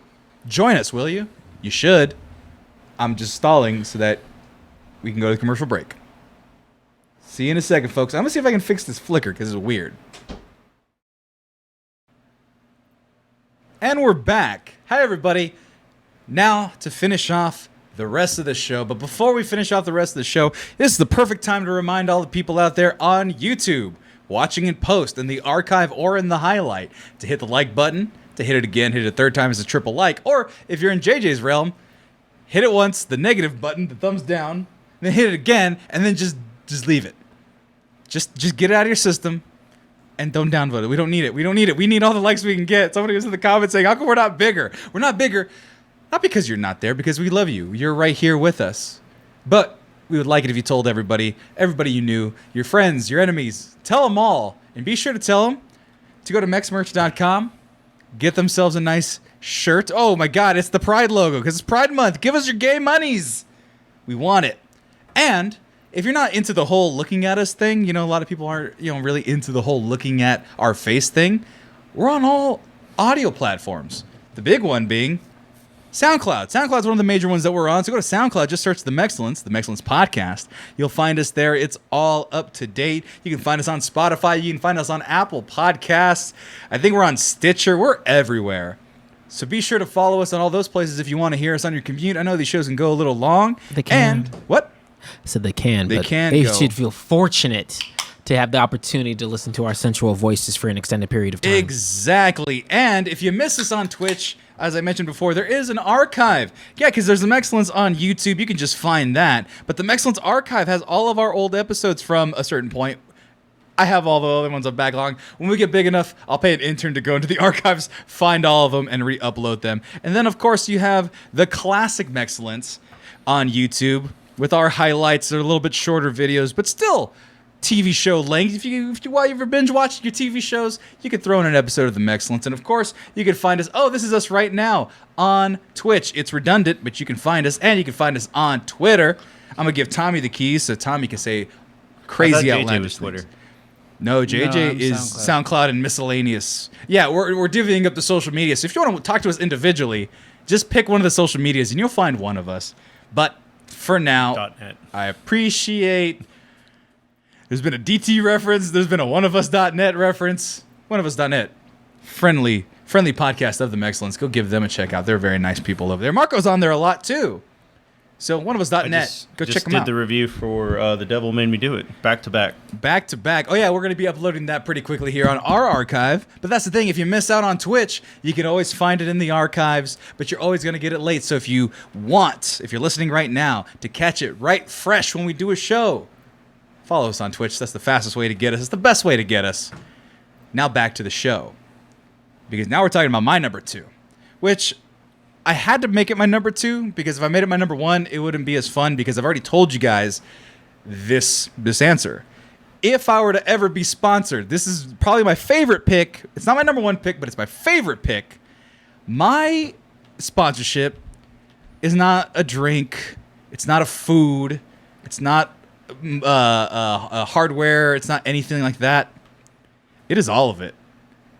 Join us, will you? You should. I'm just stalling so that we can go to the commercial break. See you in a second, folks. I'm going to see if I can fix this flicker because it's weird. And we're back. Hi, everybody. Now to finish off the rest of the show. But before we finish off the rest of the show, this is the perfect time to remind all the people out there on YouTube, watching in post, in the archive, or in the highlight, to hit the like button, to hit it again, hit it a third time as a triple like, or if you're in JJ's realm, hit it once, the negative button, the thumbs down, then hit it again, and then just leave it. Just get it out of your system. And don't downvote it. We don't need it. We don't need it. We need all the likes we can get. Somebody was in the comments saying, how come we're not bigger? We're not bigger. Not because you're not there, because we love you. You're right here with us. But we would like it if you told everybody you knew, your friends, your enemies. Tell them all. And be sure to tell them to go to mexmerch.com, get themselves a nice shirt. Oh my God, it's the Pride logo because it's Pride Month. Give us your gay monies. We want it. And if you're not into the whole looking at us thing, you know, a lot of people aren't, really into the whole looking at our face thing. We're on all audio platforms. The big one being SoundCloud. SoundCloud's one of the major ones that we're on. So go to SoundCloud, just search The Mexcellence Podcast. You'll find us there. It's all up to date. You can find us on Spotify. You can find us on Apple Podcasts. I think we're on Stitcher. We're everywhere. So be sure to follow us on all those places if you want to hear us on your commute. I know these shows can go a little long. They can. And what? So they can. They but can They go. should feel fortunate to have the opportunity to listen to our sensual voices for an extended period of time. Exactly. And if you miss us on Twitch, as I mentioned before, there is an archive. Yeah, because there's the Mexcellence on YouTube. You can just find that. But the Mexcellence archive has all of our old episodes from a certain point. I have all the other ones on backlog. When we get big enough, I'll pay an intern to go into the archives, find all of them, and re-upload them. And then, of course, you have the classic Mexcellence on YouTube with our highlights. They're a little bit shorter videos, but still TV show length. If you while you've binge watching your TV shows, you could throw in an episode of The Mexcellence. And of course, you can find us. Oh, this is us right now on Twitch. It's redundant, but you can find us, and you can find us on Twitter. I'm gonna give Tommy the keys so Tommy can say crazy outlandish Twitter. things. No, JJ I'm is SoundCloud and miscellaneous. Yeah, we're divvying up the social media. So if you want to talk to us individually, just pick one of the social medias and you'll find one of us. But for now, .net. I appreciate. There's been a DT reference. There's been a oneofus.net reference. Oneofus.net, friendly podcast of the Mexcellence. Go give them a check out. They're very nice people over there. Marco's on there a lot too. So oneofus.net. Go check them out. Just did the review for The Devil Made Me Do It, back to back. Back to back. Oh yeah, we're going to be uploading that pretty quickly here on our archive. But that's the thing, if you miss out on Twitch, you can always find it in the archives, but you're always going to get it late. So if you're listening right now, to catch it right fresh when we do a show, follow us on Twitch. That's the fastest way to get us. It's the best way to get us. Now back to the show. Because now we're talking about my number 2, which I had to make it my number 2 because if I made it my number 1, it wouldn't be as fun because I've already told you guys this answer. If I were to ever be sponsored, this is probably my favorite pick. It's not my number 1 pick, but it's my favorite pick. My sponsorship is not a drink. It's not a food. It's not a hardware. It's not anything like that. It is all of it,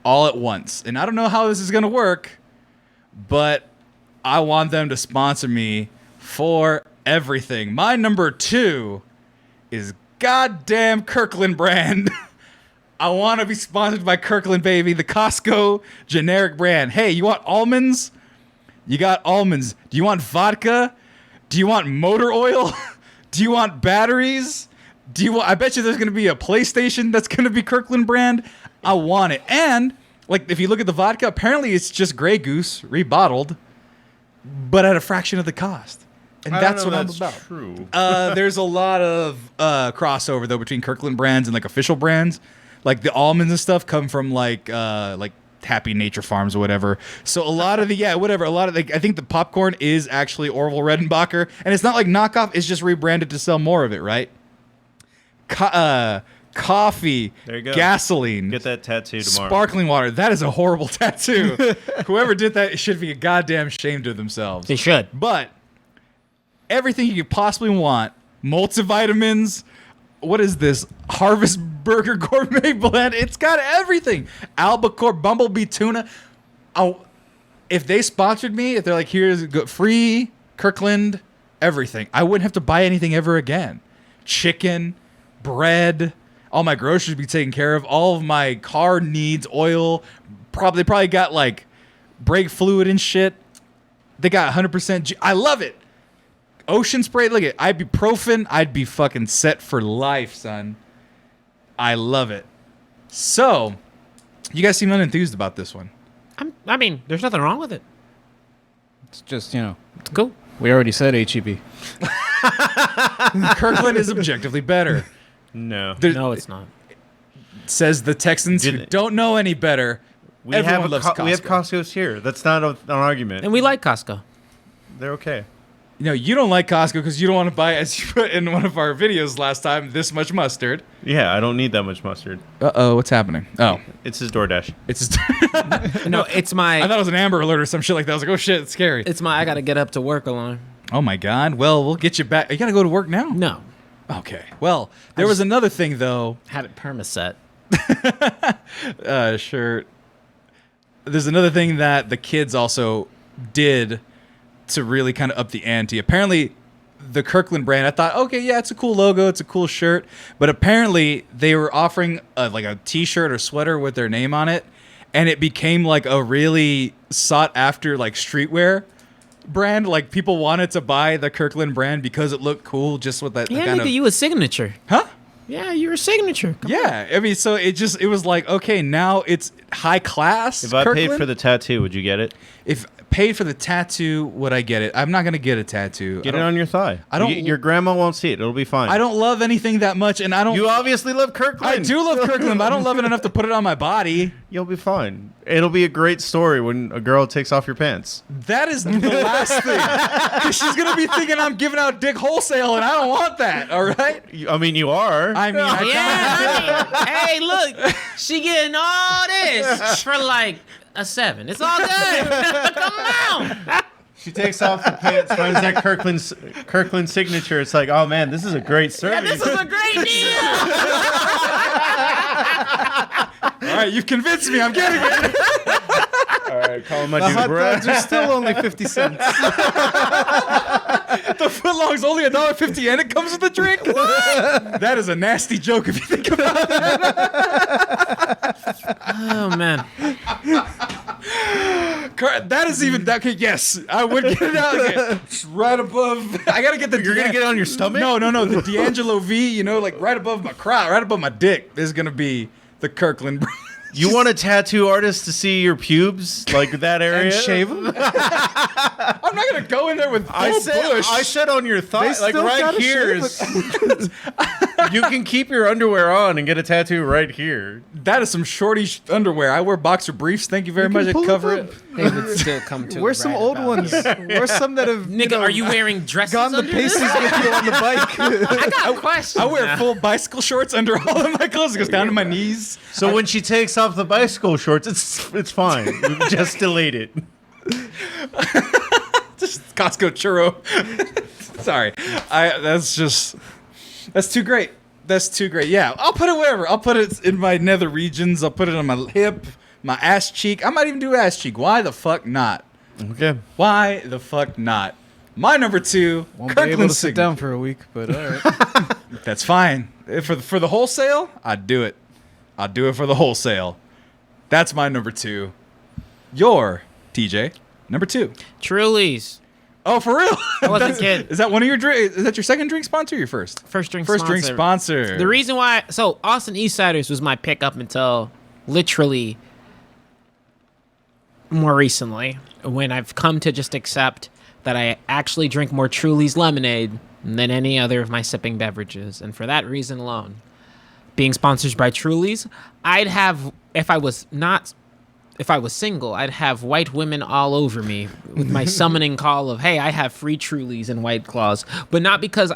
all at once. And I don't know how this is going to work, but I want them to sponsor me for everything. My number 2 is goddamn Kirkland brand. I want to be sponsored by Kirkland, baby. The Costco generic brand. Hey, you want almonds? You got almonds. Do you want vodka? Do you want motor oil? Do you want batteries? I bet you there's going to be a PlayStation that's going to be Kirkland brand. I want it. And like if you look at the vodka, apparently it's just Grey Goose rebottled, but at a fraction of the cost. And that's what I'm about. True. There's a lot of crossover though between Kirkland brands and like official brands. Like the almonds and stuff come from like Happy Nature Farms or whatever. So a lot of I think the popcorn is actually Orville Redenbacher, and it's not like knockoff. It's just rebranded to sell more of it, right? Coffee, there you go. Gasoline, Get that tattoo tomorrow. sparkling water. That is a horrible tattoo. Whoever did that should be a goddamn ashamed of themselves. They should. But everything you could possibly want, multivitamins. What is this? Harvest Burger Gourmet Blend. It's got everything. Albacore, Bumblebee Tuna. If they sponsored me, if they're like, here's free Kirkland, everything, I wouldn't have to buy anything ever again. Chicken, bread, all my groceries would be taken care of. All of my car needs, oil. They probably got like brake fluid and shit. They got 100%. I love it. Ocean spray, look at ibuprofen. I'd be fucking set for life, son. I love it. So, you guys seem unenthused about this one. I mean, there's nothing wrong with it. It's just, It's cool. we already said HEB. Kirkland is objectively better. No. No, it's not. Says the Texans who don't know any better. Everyone loves Costco. We have Costco's here. That's not an argument. And we like Costco. They're okay. No, you don't like Costco because you don't want to buy, as you put in one of our videos last time, this much mustard. Yeah, I don't need that much mustard. Uh-oh, what's happening? Oh. It's his DoorDash. It's just No, it's my. I thought it was an Amber Alert or some shit like that. I was like, oh shit, it's scary. It's my. I gotta get up to work alarm. Oh my God. Well, we'll get you back. You got to go to work now? No, Okay. Well, there was another thing, though. had it permaset. Sure. There's another thing that the kids also did to really kind of up the ante. Apparently, the Kirkland brand, I thought, okay, yeah, it's a cool logo, it's a cool shirt, but apparently they were offering like a t-shirt or sweater with their name on it, and it became like a really sought after like streetwear brand. Like people wanted to buy the Kirkland brand because it looked cool, just with that Yeah, kind nigga, of, you a signature. huh? Yeah, you're a signature. Come on. Yeah, I mean, so it was like, okay, now it's high class. If I paid Kirkland? for the tattoo, would you get it? If paid for the tattoo, would I get it? I'm not gonna get a tattoo. Get it on your thigh. I don't- Your grandma won't see it. It'll be fine. I don't love anything that much, and I don't. You obviously love Kirkland. I do love Kirkland, but I don't love it enough to put it on my body. You'll be fine. It'll be a great story when a girl takes off your pants. That is the last thing. 'Cause she's gonna be thinking I'm giving out dick wholesale, and I don't want that. All right. I mean, you are. I mean, Hey, look, she getting all this for like a 7. It's all good. Come on. She takes off the pants, finds that Kirkland signature. It's like, oh man, this is a great Yeah, service. this is a great deal. all right, you've convinced me. I'm getting it. All right, call my The dude, hot bro. dogs are still only 50 cents. The footlong's only $1.50 and it comes with a drink. That is a nasty joke if you think about it. Oh man. That is even that. Okay, yes, I would get it out again. It's right above. I gotta get the. You're gonna get it on your stomach? No. The D'Angelo V. You know, like right above my crotch, right above my dick. Is gonna be the Kirkland. You want a tattoo artist to see your pubes, like that area? And shave them? I'm not gonna go in there with full bush. I said on your thigh, They like still right gotta here. shave You can keep your underwear on and get a tattoo right here. That is some shorty underwear. I wear boxer briefs. Thank you very much. I pull it cover up. it. They would still come to. Where's some right old about ones? here. Where's some that have Nigga, are you wearing dresses gone the under this? paces with you on the bike? I got questions. I wear now. full bicycle shorts under all of my clothes. It goes down to my knees. So when she takes off the bicycle shorts, it's fine. We just delayed it. Just Costco churro. Sorry. That's too great. That's too great. Yeah, I'll put it wherever. I'll put it in my nether regions. I'll put it on my hip, my ass cheek. I might even do ass cheek. Why the fuck not? Okay. Why the fuck not? My number 2, Won't be able to Kirkland sit Signature. down for a week, but all right. That's fine. For the wholesale, I'd do it. I'd do it for the wholesale. That's my number 2. Your TJ number 2. Truly's. Oh, for real? I wasn't kidding. Is that one of your drinks? Is that your second drink sponsor or your first? First drink First sponsor. drink sponsor. The reason why, so Austin Eastsiders was my pick up until literally more recently, when I've come to just accept that I actually drink more Truly's lemonade than any other of my sipping beverages. And for that reason alone, being sponsored by Truly's, I'd have, if I was single, I'd have white women all over me with my summoning call of, "Hey, I have free Truly's and White Claws," but not because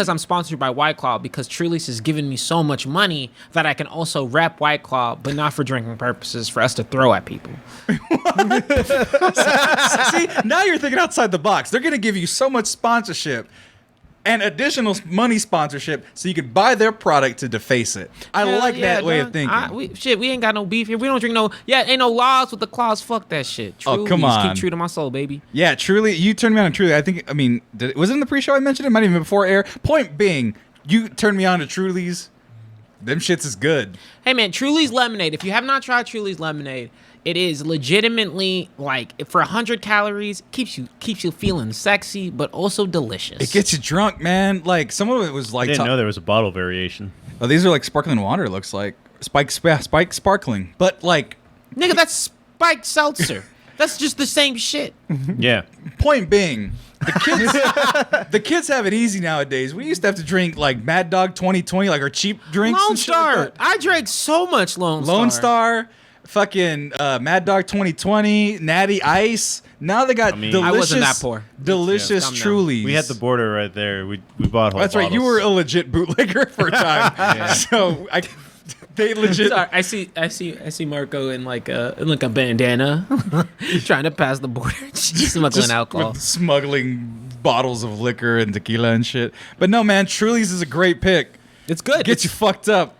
I'm sponsored by White Claw, because Truly's has given me so much money that I can also rep White Claw, but not for drinking purposes, for us to throw at people. See, now you're thinking outside the box. They're going to give you so much sponsorship and additional money sponsorship so you can buy their product to deface it. I Hell like yeah, that way dog. of thinking. We ain't got no beef here. We don't drink no. Yeah, ain't no laws with the claws. Fuck that shit. Oh, come Truly's, on. keep true to my soul, baby. Yeah, Truly, you turned me on to Truly. Was it in the pre-show I mentioned it? Might even before air. Point being, you turned me on to Truly's. Them shits is good. Hey man, Truly's lemonade. If you have not tried Truly's lemonade, it is legitimately, like, for 100 calories, keeps you feeling sexy, but also delicious. It gets you drunk, man. Like, some of it was I like... didn't know there was a bottle variation. Oh, these are like sparkling water, it looks like. Spike sparkling. But, like... Nigga, that's spiked seltzer. That's just the same shit. Yeah. Point being, the kids have it easy nowadays. We used to have to drink like Mad Dog 2020, like our cheap drinks. Lone and shit like Star. that. I drank so much Lone Star. Lone Star, fucking Mad Dog 2020, Natty Ice. Now they got mean, delicious, I wasn't that poor. delicious Calm down. Trulies. We had the border right there. We bought whole That's right. You bottles. were a legit bootlegger for a time. So they legit. Sorry, I see Marco in like a bandana, trying to pass the border, smuggling just alcohol. with smuggling bottles of liquor and tequila and shit. But no, man, Truly's is a great pick. It's good. Gets you fucked up.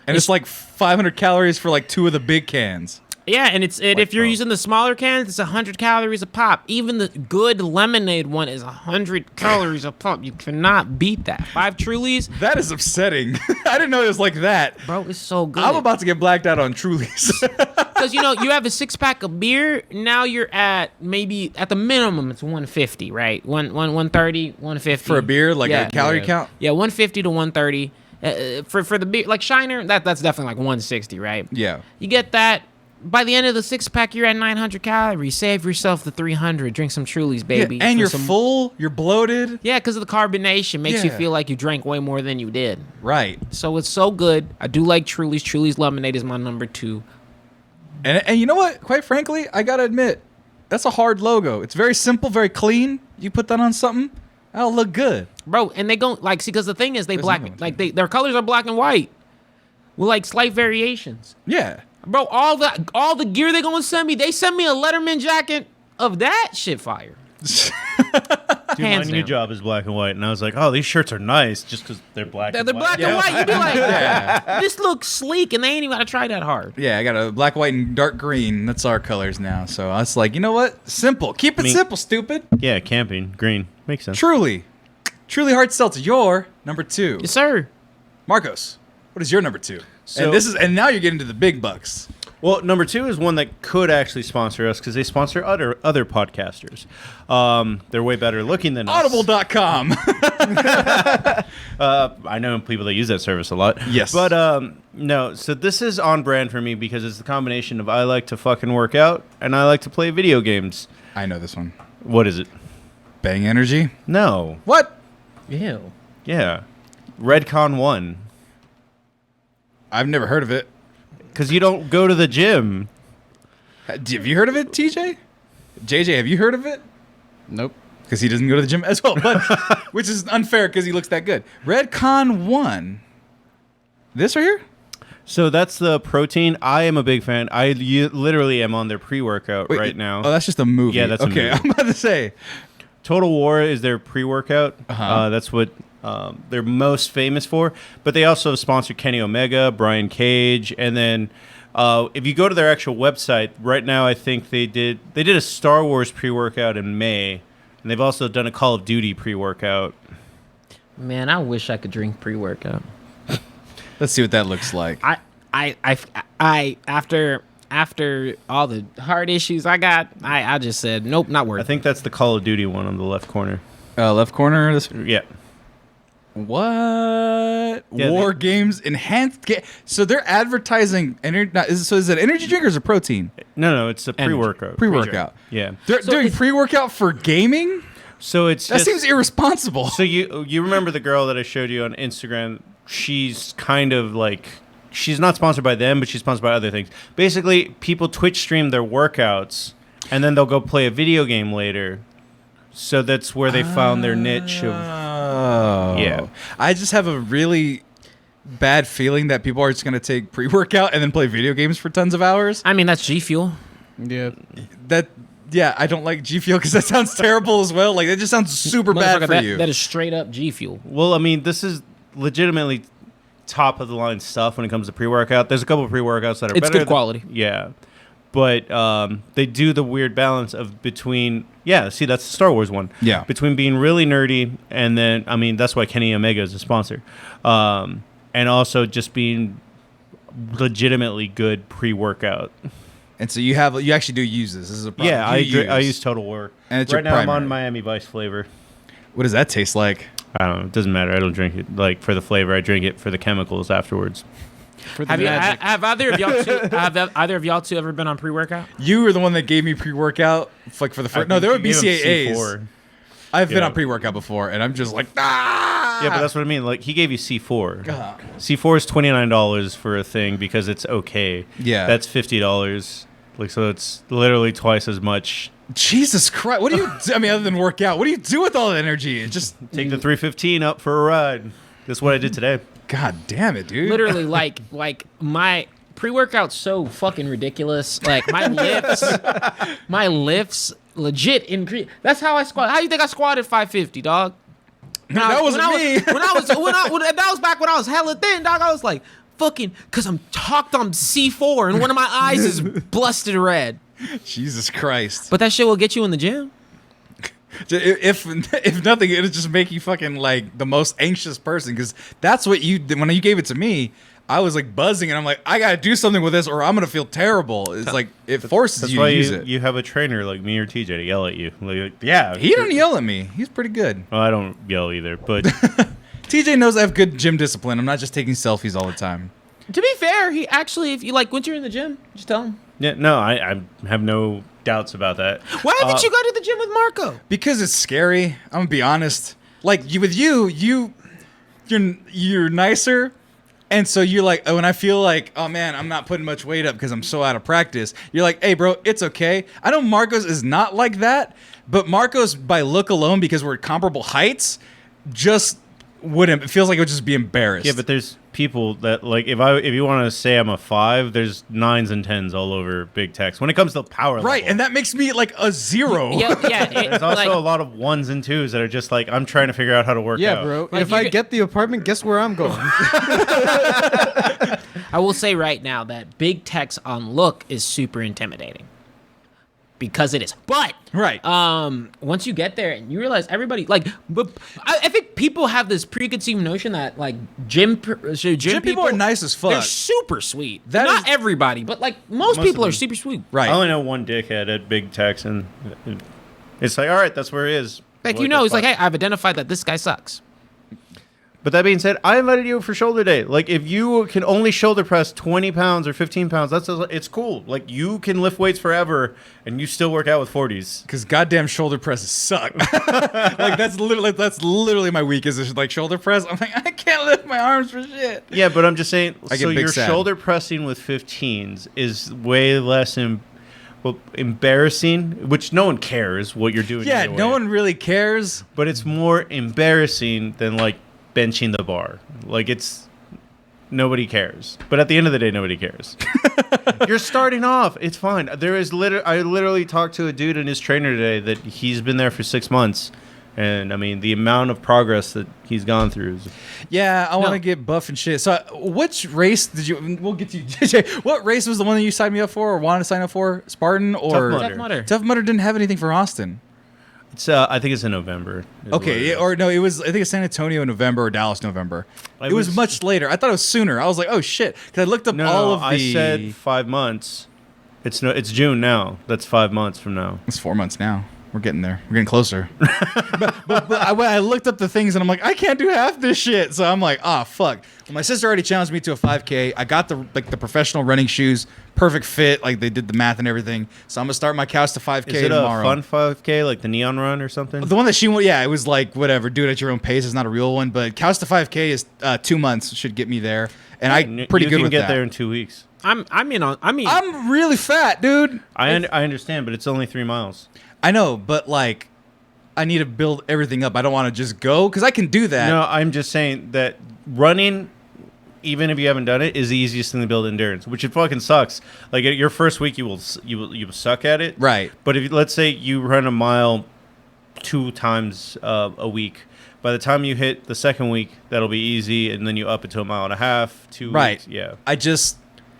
And it's like 500 calories for like 2 of the big cans. Yeah, and if you're Pro. using the smaller cans, it's 100 calories a pop. Even the good lemonade one is 100 calories a pop. You cannot beat that. 5 Trulies, That is upsetting. I didn't know it was like that. bro, it's so good. I'm about to get blacked out on Truly's. Because, you have a 6-pack of beer, now you're at maybe, at the minimum, it's 150, right? 130, 150. For a beer, like Yeah. a calorie count? Yeah, 150 to 130. For the beer, like Shiner, that's definitely like 160, right? Yeah. You get that. By the end of the 6-pack, you're at 900 calories. Save yourself the 300. Drink some Trulies, baby. And For you're some- full, you're bloated. Yeah, because of the carbonation makes you Yeah. feel like you drank way more than you did. Right. So it's so good. I do like Trulies. Trulies lemonade is my number 2. And you know what? Quite frankly, I gotta admit, that's a hard logo. It's very simple, very clean. You put that on something, that'll look good. bro. And they go like, see, because the thing is, they There's black, another one, like too. their colors are black and white with like slight variations. Yeah. Bro, all the gear they gonna send me, they send me a Letterman jacket of that shit fire. Dude, my Hands new down. job is black and white, and I was like, oh, these shirts are nice just because they're black. They're and black white. and white. You be like, Yeah. this looks sleek, and they ain't even gotta try that hard. Yeah, I got a black, white, and dark green. That's our colors now. So I was like, you know what? Simple. Keep it simple, stupid. Yeah, camping green makes sense. Truly hard sell to your number 2. Yes, sir. Marcos, what is your number 2? So- and now you're getting to the big bucks. Well, number 2 is one that could actually sponsor us because they sponsor other podcasters. They're way better looking than us. Audible.com. I know people that use that service a lot. Yes. But no, so this is on brand for me because it's the combination of I like to fucking work out and I like to play video games. I know this one. What is it? Bang Energy. No. What? Ew. Yeah. Redcon 1. I've never heard of it. Because you don't go to the gym. Have you heard of it, TJ? JJ, have you heard of it? Nope. Because he doesn't go to the gym as well, but which is unfair because he looks that good. Redcon 1. This right here? So that's the protein. I am a big fan. I literally am on their pre-workout right now. Oh, that's just a movie. Yeah, that's a okay. movie. I'm about to say. Total War is their pre-workout. Uh-huh. That's what they're most famous for. But they also sponsor Kenny Omega, Brian Cage, and then if you go to their actual website right now, I think they did a Star Wars pre-workout in May, and they've also done a Call of Duty pre-workout. Man, I wish I could drink pre-workout. Let's see what that looks like. I after all the hard issues I got, I just said nope, not worth I think that's the Call of Duty one on the left corner. Left corner. This. Yeah. What? Yeah, War Games Enhanced. So they're advertising. Is it energy drink or is it protein? No, it's a pre-workout. Pre-workout. Yeah. They're So doing it's- pre-workout for gaming? So it's That just, seems irresponsible. So you remember the girl that I showed you on Instagram? She's kind of like, she's not sponsored by them, but she's sponsored by other things. Basically, people Twitch stream their workouts, and then they'll go play a video game later. So that's where they found their niche of. Oh. Yeah. I just have a really bad feeling that people are just going to take pre-workout and then play video games for tons of hours. I mean, that's G Fuel. Yeah. Yeah, I don't like G Fuel because that sounds terrible as well. Like, that just sounds super bad Motherfucker, for you. That is straight up G Fuel. Well, I mean, this is legitimately top of the line stuff when it comes to pre-workout. There's a couple of pre-workouts that are It's better. good quality. Yeah. But they do the weird balance of between, see, that's the Star Wars one. Yeah. Between being really nerdy and then, I mean, that's why Kenny Omega is a sponsor. And also just being legitimately good pre-workout. And so you actually do use this. This is a product Yeah, you I use Total War. And it's right your now I'm primary. on Miami Vice flavor. What does that taste like? I don't know. It doesn't matter. I don't drink it like for the flavor. I drink it for the chemicals afterwards. For the Have magic. either of y'all two ever been on pre-workout? You were the one that gave me pre-workout, like for the first. No, there were BCAAs. I've been Yeah. on pre-workout before, and I'm just like, ah. Yeah, but that's what I mean. Like he gave you C4. Uh-huh. C4 is $29 for a thing because it's okay. Yeah. That's $50. Like so, it's literally twice as much. Jesus Christ! What do you? I mean, other than work out, what do you do with all that energy? It just, Take the 315 up for a ride. That's what I did today. God damn it, dude. Literally, like my pre-workout's so fucking ridiculous. Like my lifts legit increase. That's how I squat. How you think I squatted 550, dog? That wasn't me. That was back when I was hella thin, dog. I was like, fucking, cause I'm talked on C4 and one of my eyes is blusted red. Jesus Christ! But that shit will get you in the gym. If nothing, it'll just make you fucking like the most anxious person because that's what you. When you gave it to me, I was like buzzing and I'm like, I gotta do something with this or I'm gonna feel terrible. It's like it forces That's you why to use it. you have a trainer like me or TJ to yell at you. Like, yeah. He don't yell at me. He's pretty good. Well, I don't yell either, but TJ knows I have good gym discipline. I'm not just taking selfies all the time. To be fair, he actually, if you like, once you're in the gym, just tell him. yeah, no, I have no doubts about that. Why haven't you go to the gym with Marco? Because it's scary. I'm gonna be honest. Like you're nicer, and so you're like, when I feel like, oh man, I'm not putting much weight up because I'm so out of practice. You're like, hey bro, it's okay. I know Marcos is not like that, but Marcos by look alone, because we're comparable heights, just wouldn't. It feels like it would just be embarrassed. Yeah, but there's people that like if you want to say I'm a 5, there's 9s and 10s all over big text when it comes to power. right, level. and that makes me like a 0. Yeah. There's also a lot of 1s and 2s that are just like I'm trying to figure out how to work. Yeah, out. bro. Like, If you I could- get the apartment, guess where I'm going? I will say right now that big text on look is super intimidating. Because it is. But Right. once you get there and you realize everybody like but I think people have this preconceived notion that like gym people are nice as fuck. They're super sweet. That Not is- everybody, but like most people of are them. super sweet. Right. I only know one dickhead at big text, and it's like, all right, that's where he is. Like What you know, the it's like, fuck? hey, I've identified that this guy sucks. But that being said, I invited you for shoulder day. Like, if you can only shoulder press 20 pounds or 15 pounds, it's cool. Like, you can lift weights forever, and you still work out with 40s. Because goddamn shoulder presses suck. Like that's literally my weakest is like shoulder press. I'm like, I can't lift my arms for shit. Yeah, but I'm just saying, I get so big your sad. shoulder pressing with 15s is way less embarrassing, which no one cares what you're doing. Yeah, either no way. one really cares. But it's more embarrassing than, like, benching the bar. Like, nobody cares. But at the end of the day, nobody cares. You're starting off. It's fine. I literally talked to a dude and his trainer today that he's been there for 6 months. And, I mean, the amount of progress that he's gone through is... Yeah, I want to get buff and shit. So, which race did you? We'll get to you, JJ. What race was the one that you signed me up for, or wanted to sign up for? Spartan or Tough Mudder. Tough Mudder. Tough Mudder didn't have anything for Austin. It's, I think it's in November. is what it Okay, is. or no, it was. I think it's San Antonio in November or Dallas November. It It was was- much later. I thought it was sooner. I was like, oh shit, because I looked up No, all of the. I said 5 months. It's June now. That's 5 months from now. It's 4 months now. We're getting there. We're getting closer. but I looked up the things and I'm like, I can't do half this shit. So I'm like, ah, fuck. Well, my sister already challenged me to a 5K. I got the professional running shoes, perfect fit. Like they did the math and everything. So I'm gonna start my Couch to 5K Is it tomorrow. a fun 5K, like the Neon Run or something? The one that she went, yeah, it was like whatever, do it at your own pace. It's not a real one, but Couch to 5K is 2 months should get me there, and I'm pretty you good can with get that. there in 2 weeks. I'm really fat, dude. I understand, but it's only 3 miles. I know, but like, I need to build everything up. I don't want to just go because I can do that. No, I'm just saying that running, even if you haven't done it, is the easiest thing to build endurance, which it fucking sucks. Like your first week, you will suck at it, Right. But if let's say you run a mile 2 times a week, by the time you hit the second week, that'll be easy, and then you up it to a mile and a half, 2 Right. weeks. Yeah.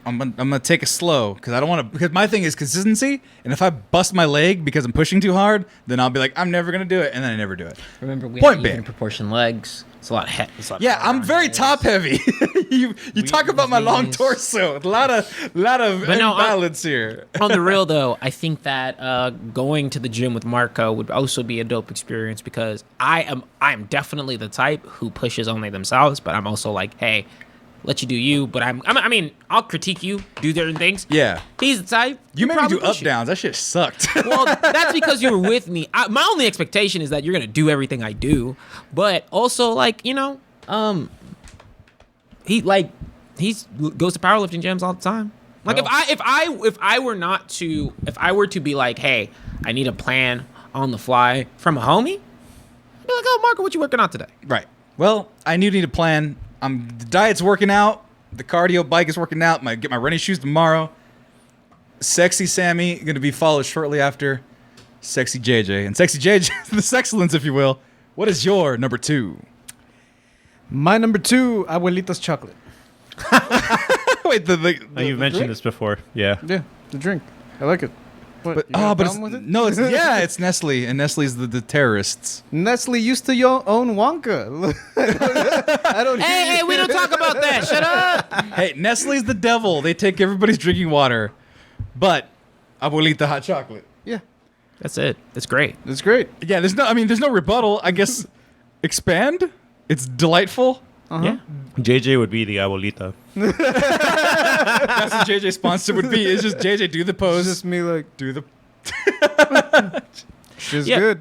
I'm gonna take it slow because I don't want to. Because my thing is consistency, and if I bust my leg because I'm pushing too hard, then I'll be like, I'm never gonna do it, and then I never do it. remember we Point had being. even proportion legs. It's a lot of Yeah, I'm very top heavy. you talk about my long knees. torso. A lot of But no, imbalance here. On the real though, I think that going to the gym with Marco would also be a dope experience because I am definitely the type who pushes only themselves, but I'm also like, hey, let you do you, but I mean, I'll critique you, do different things. Yeah. He's the type. You made me probably do up push it. downs. That shit sucked. Well, that's because you were with me. My only expectation is that you're gonna do everything I do, but also like he goes to powerlifting gyms all the time. Like if I were to be like, hey, I need a plan on the fly from a homie, I'd be like, oh, Marco, what you working on today? Right. Well, I need a plan. The diet's working out. The cardio bike is working out. Get my running shoes tomorrow. Sexy Sammy going to be followed shortly after Sexy JJ. And Sexy JJ, the Sexcellence, if you will. What is your number 2? My number 2, Abuelita's chocolate. Wait, You've mentioned this before. Yeah. Yeah, the drink. I like it. What, But you got a but it's, problem with it? no, it's Nestle, and Nestle's the terrorists. Nestle used to own Wonka. I don't. Hey, we don't talk about that. Shut up. Hey, Nestle's the devil. They take everybody's drinking water, but Abuelita hot chocolate. Yeah, That's it. It's great. it's great. Yeah, there's no rebuttal. I guess expand. It's delightful. Yeah. JJ would be the abuelita. That's what JJ sponsor would be. It's just JJ do the It's pose. just me like, Do the. she's Yeah. good.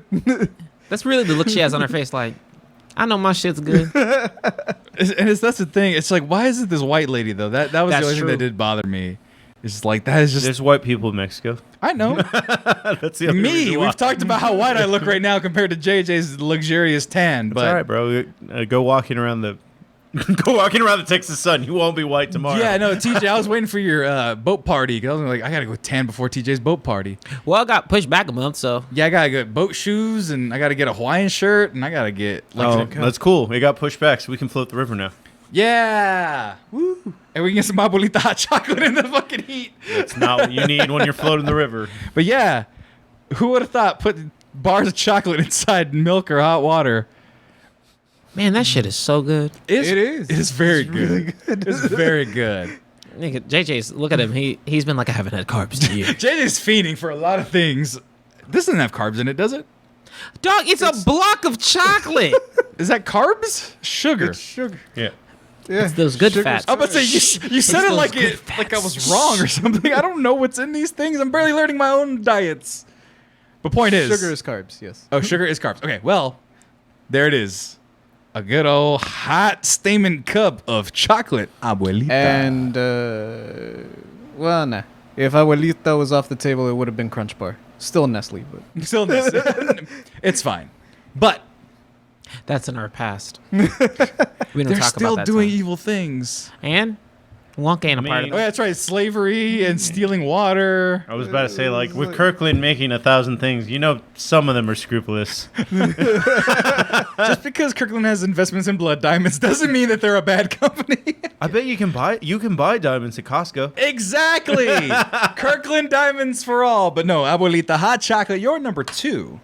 That's really the look she has on her face. Like, I know my shit's good. That's the thing. It's like, why is it this white lady though? That was That's the only thing true. that did bother me. It's just like that is just. There's white people in Mexico. I know. That's the only Me. reason why. We've talked about how white I look right now compared to JJ's luxurious tan. It's But all right, bro. Go walking around the Texas sun. You won't be white tomorrow. yeah, no, TJ, I was waiting for your boat party because I was like, I gotta go tan before TJ's boat party. Well, I got pushed back a month, so Yeah, I gotta get boat shoes and I gotta get a Hawaiian shirt and I gotta get. Oh, that's cool. It got pushed back, so we can float the river now. Yeah. Woo. And we can get some abuelita hot chocolate in the fucking heat. That's not what you need when you're floating the river. But yeah, who would have thought putting bars of chocolate inside milk or hot water? man, that shit is so good. It is. It is very It's good. really good. It's very good. Nigga, JJ's look at him. He's been like I haven't had carbs in years. JJ's fiending for a lot of things. This doesn't have carbs in it, does it? Dog, it's a block of chocolate. Is that carbs? Sugar. It's sugar. Yeah. Yeah. It's those good Sugar's fats. I'm about to say you said it those like good like I was wrong or something. I don't know what's in these things. I'm barely learning my own diets. But point is, Sugar is carbs, yes. oh, sugar is carbs. Okay, well, there it is. A good old hot steaming cup of chocolate, abuelita. And, well, nah. If Abuelita was off the table, it would have been Crunch Bar. Still Nestle, but. Still, it's fine. But That's in our past. We don't they're talk still about that doing time. evil things. And Wonka ain't a part of Oh, it. yeah, that's right. Slavery and stealing water. I was about to say, like, with Kirkland making 1,000 things, you know, some of them are scrupulous. Just because Kirkland has investments in blood diamonds doesn't mean that they're a bad company. I bet you can buy diamonds at Costco. Exactly. Kirkland diamonds for all. But no, abuelita hot chocolate, you're number 2.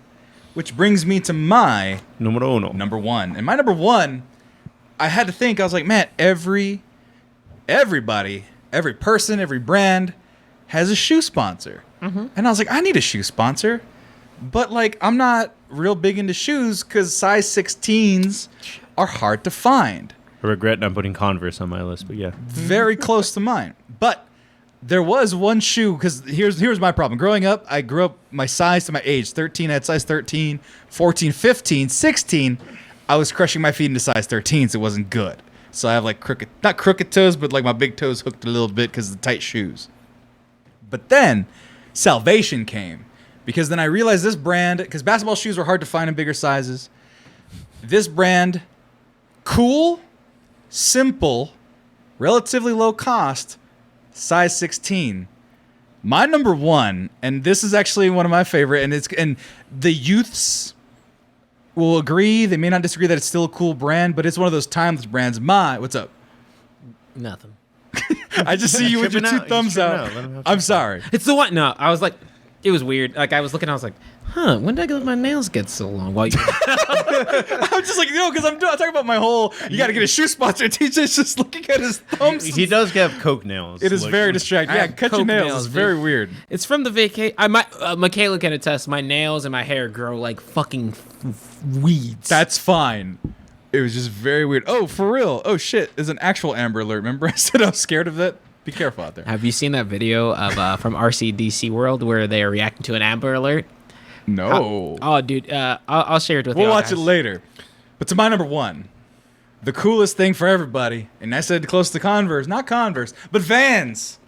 Which brings me to my Numero uno. number 1. And my number 1, I had to think, I was like, man, everybody, every person, every brand has a shoe sponsor. And I was like, I need a shoe sponsor. But like, I'm not real big into shoes because size 16s are hard to find. I regret not putting Converse on my list, but yeah. Very close to mine. But there was one shoe, because here's my problem. Growing up, I grew up my size to my age. 13, I had size 13. 14, 15, 16, I was crushing my feet into size 13s. It wasn't good. So I have like not crooked toes, but like my big toes hooked a little bit because of the tight shoes. But then salvation came. Because then I realized this brand, because basketball shoes were hard to find in bigger sizes. This brand, cool, simple, relatively low cost, size 16. My number 1, and this is actually one of my favorite, and the youths will agree, they may not disagree that it's still a cool brand, but it's one of those timeless brands. What's up? Nothing. I just see you with your Tripping two out. thumbs He's tripping out. out. Let him have I'm sorry. It's the one. No, I was like, it was weird. Like I was looking, I was like, huh, when did I let my nails get so long? While you I'm just like, because I'm talking about my whole, you got to get a shoe sponsor. TJ's just looking at his thumbs. He does have Coke nails. It is like- very distracting. I Yeah, have cut your Coke nails. nails, It's very dude. weird. It's from the vacation. I might Michaela can attest. My nails and my hair grow like fucking weeds. That's fine. It was just very weird. Oh, for real. Oh, shit. There's an actual Amber Alert. Remember I said I was scared of that? Be careful out there. Have you seen that video of from RCDC World where they are reacting to an Amber Alert? No. Oh, dude, I'll share it with you. We'll watch it later. But to my number 1, the coolest thing for everybody, and I said close to Converse, not Converse, but Vans.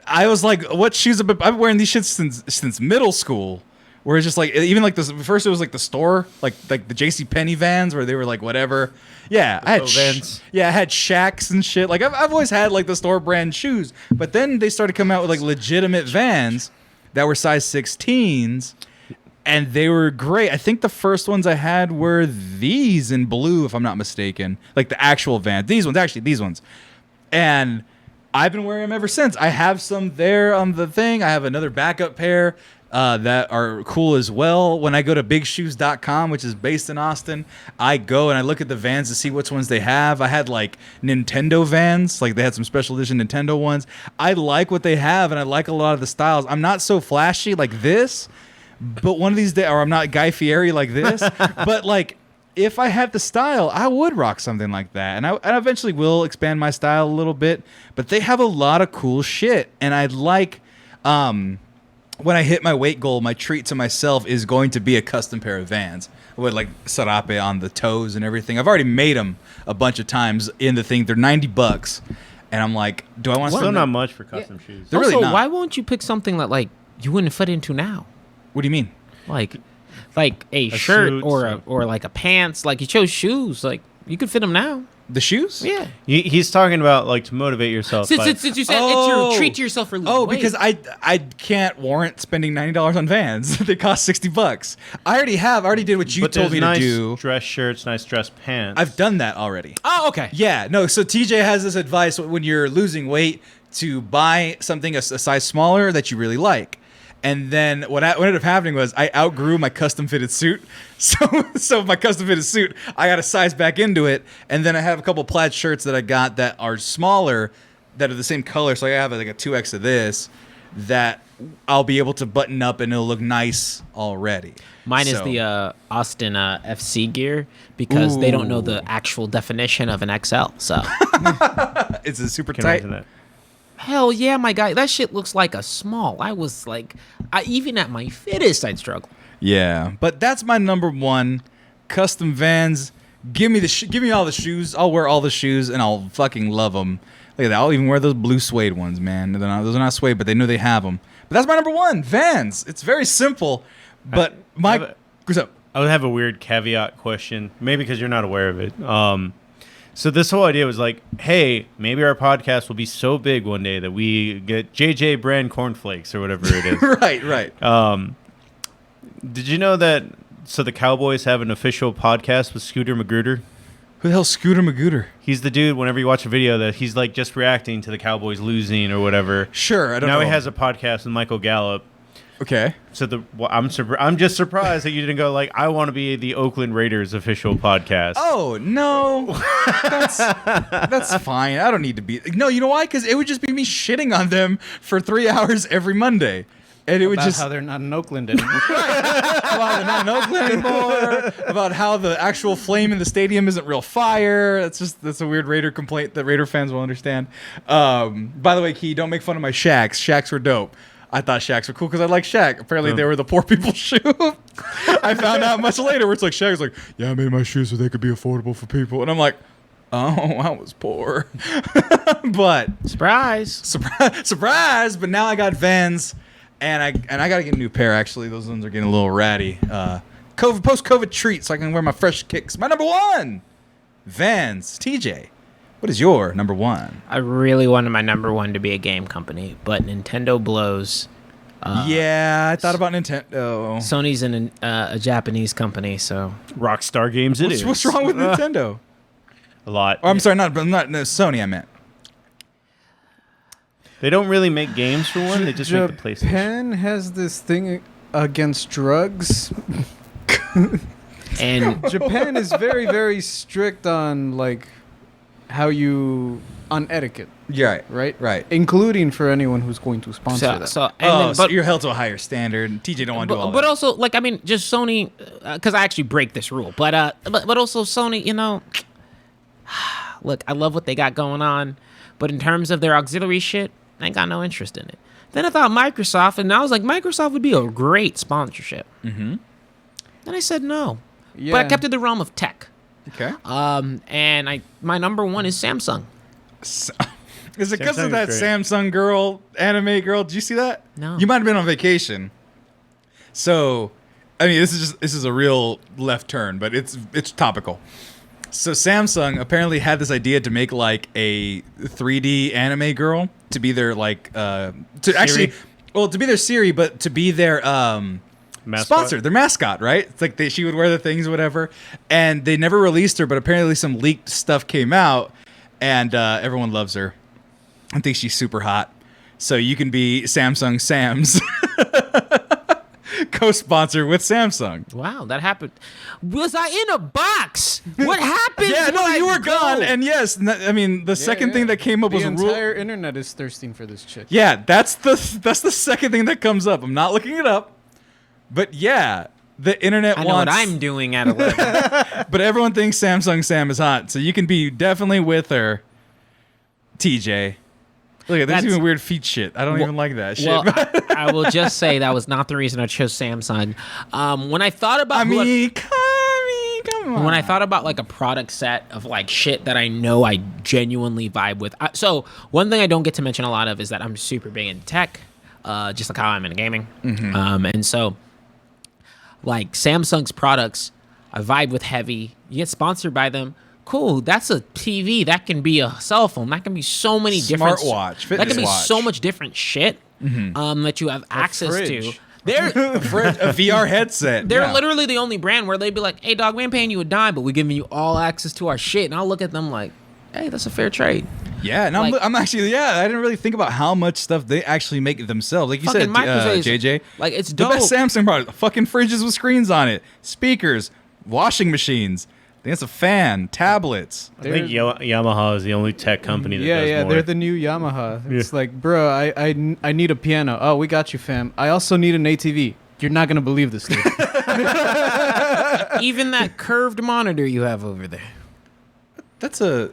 I was like, what shoes? I've been wearing these shits since middle school. Where it's just like, even like this, first it was like the store, like the JCPenney Vans, where they were like whatever. Yeah, I had Vans. I had Shacks and shit. Like I've always had like the store brand shoes, but then they started coming out with like legitimate Vans that were size 16s, and they were great. I think the first ones I had were these in blue, if I'm not mistaken, like the actual Vans. These ones, and I've been wearing them ever since. I have some there on the thing. I have another backup pair that are cool as well. When I go to bigshoes.com, which is based in Austin, I go and I look at the Vans to see which ones they have. I had like Nintendo Vans, like they had some special edition Nintendo ones. I like what they have, and I like a lot of the styles. I'm not so flashy like this, but one of these days, or I'm not Guy Fieri like this, but like if I had the style, I would rock something like that. And I eventually will expand my style a little bit, but they have a lot of cool shit. And I like, when I hit my weight goal, my treat to myself is going to be a custom pair of Vans with like sarape on the toes and everything. I've already made them a bunch of times in the thing. They're $90. And I'm like, do I want to Still spend not much for custom shoes. They're also, really not. why won't you pick something that like you wouldn't fit into now? What do you mean? Like a shirt suit, or like a pants. Like you chose shoes. Like you could fit them now. The shoes? Yeah. He's talking about like to motivate yourself. Since by- you said it's your treat to yourself for losing weight. Because I can't warrant spending $90 on Vans. They cost $60. I already did what you but told there's me nice to do. dress shirts, nice dress pants. I've done that already. Oh, okay. Yeah, no. So TJ has this advice when you're losing weight to buy something a size smaller that you really like. And then what ended up happening was I outgrew my custom fitted suit. So my custom fitted suit, I got to size back into it. And then I have a couple plaid shirts that I got that are smaller, that are the same color. So I have like a 2X of this that I'll be able to button up and it'll look nice already. Mine is So- the Austin FC gear because they don't know the actual definition of an XL. So It's a super Can tight. imagine that. hell yeah, my guy, that shit looks like a small. I was like, even at my fittest, I'd struggle. Yeah, but that's my number one. Custom Vans. Give me all the shoes. I'll wear all the shoes and I'll fucking love them. Look at that. I'll even wear those blue suede ones, man. Those are not suede, but they know they have them. But that's my number one. Vans. It's very simple. But what's up? I would have a weird caveat question, maybe because you're not aware of it. So this whole idea was like, hey, maybe our podcast will be so big one day that we get JJ brand cornflakes or whatever it is. Right. Did you know that? So the Cowboys have an official podcast with Scooter Magruder. Who the hell's Scooter Magooter? He's the dude. Whenever you watch a video, that he's like just reacting to the Cowboys losing or whatever. Sure, I don't know. Now he has a podcast with Michael Gallup. Okay. So I'm just surprised that you didn't go like, I want to be the Oakland Raiders official podcast. Oh no, that's fine. I don't need to be. No, you know why? Because it would just be me shitting on them for 3 hours every Monday, and it would About just how they're not in Oakland anymore. about they're not in Oakland anymore. About how the actual flame in the stadium isn't real fire. That's a weird Raider complaint that Raider fans will understand. By the way, Key, don't make fun of my Shaqs. Shaqs were dope. I thought Shaqs were cool because I like Shaq. Apparently, they were the poor people's shoe. I found out much later where it's like Shaq's like, yeah, I made my shoes so they could be affordable for people, and I'm like, oh, I was poor, but Surprise. surprise! But now I got Vans, and I gotta get a new pair. Actually, those ones are getting a little ratty. Post-COVID treat, so I can wear my fresh kicks. My number one, Vans. TJ, what is your number one? I really wanted my number one to be a game company, but Nintendo blows. Yeah, I thought about Nintendo. Sony's a Japanese company, so Rockstar Games it is. What's wrong with Nintendo? A lot. Oh, I'm sorry, not Sony. I meant. They don't really make games for one. They just make the PlayStation. Japan has this thing against drugs. and Japan is very, very strict on like how you on etiquette, Yeah, right? Including for anyone who's going to sponsor that. so So you're held to a higher standard. And TJ don't want to do all but that. also like I mean just Sony because I actually break this rule, but also Sony, you know, look, I love what they got going on, but in terms of their auxiliary shit, I ain't got no interest in it. Then I thought Microsoft, and I was like, Microsoft would be a great sponsorship. Mm-hmm. Then I said no, but I kept it in the realm of tech. Okay. And my number one is Samsung. Is it because Samsung of that is great. Samsung girl, anime girl? Did you see that? No. You might have been on vacation. So, I mean, this is a real left turn, but it's topical. So Samsung apparently had this idea to make like a 3D anime girl to be their like to actually to be their Siri, but to be their Mascot? sponsor, their mascot, right? It's like she would wear the things, whatever. And they never released her, but apparently some leaked stuff came out, and everyone loves her. I think she's super hot. So you can be Samsung Sam's co-sponsor with Samsung. Wow, that happened. Was I in a box? What happened? Yeah, no, when you I were gone. go? And yes, I mean the second thing that came up the was a rule. entire internet is thirsting for this chick. Yeah, that's the second thing that comes up. I'm not looking it up, but yeah, the internet I know wants. what I'm doing at 11. But everyone thinks Samsung Sam is hot, so you can be definitely with her. TJ, look at there's That's- even weird feet shit. I don't even like that shit. Well, I will just say that was not the reason I chose Samsung. When I thought about who I- Come on. When I thought about like a product set of like shit that I know I genuinely vibe with. So one thing I don't get to mention a lot of is that I'm super big in tech, just like how I'm in gaming. And so like Samsung's products, I vibe with heavy. You get sponsored by them. Cool. That's a TV. That can be a cell phone. That can be so many different Smartwatch, That can be fitness watch. so much different shit that you have access to. fridge. They're a VR headset. They're Yeah. literally the only brand where they'd be like, "Hey, dog, we ain't paying you a dime, but we're giving you all access to our shit." And I'll look at them like, "Hey, that's a fair trade." Yeah, and Like- I'm actually, I didn't really think about how much stuff they actually make themselves. Like you said, Fucking Microsoft is- JJ. like, it's the dope. best Samsung product. Fucking fridges with screens on it, speakers, washing machines. I think it's a fan, tablets. I think Yamaha is the only tech company that Yeah, does yeah, more. they're the new Yamaha. It's like, bro, I need a piano. Oh, we got you, fam. I also need an ATV. You're not gonna believe this, dude. Even that curved monitor you have over there. That's a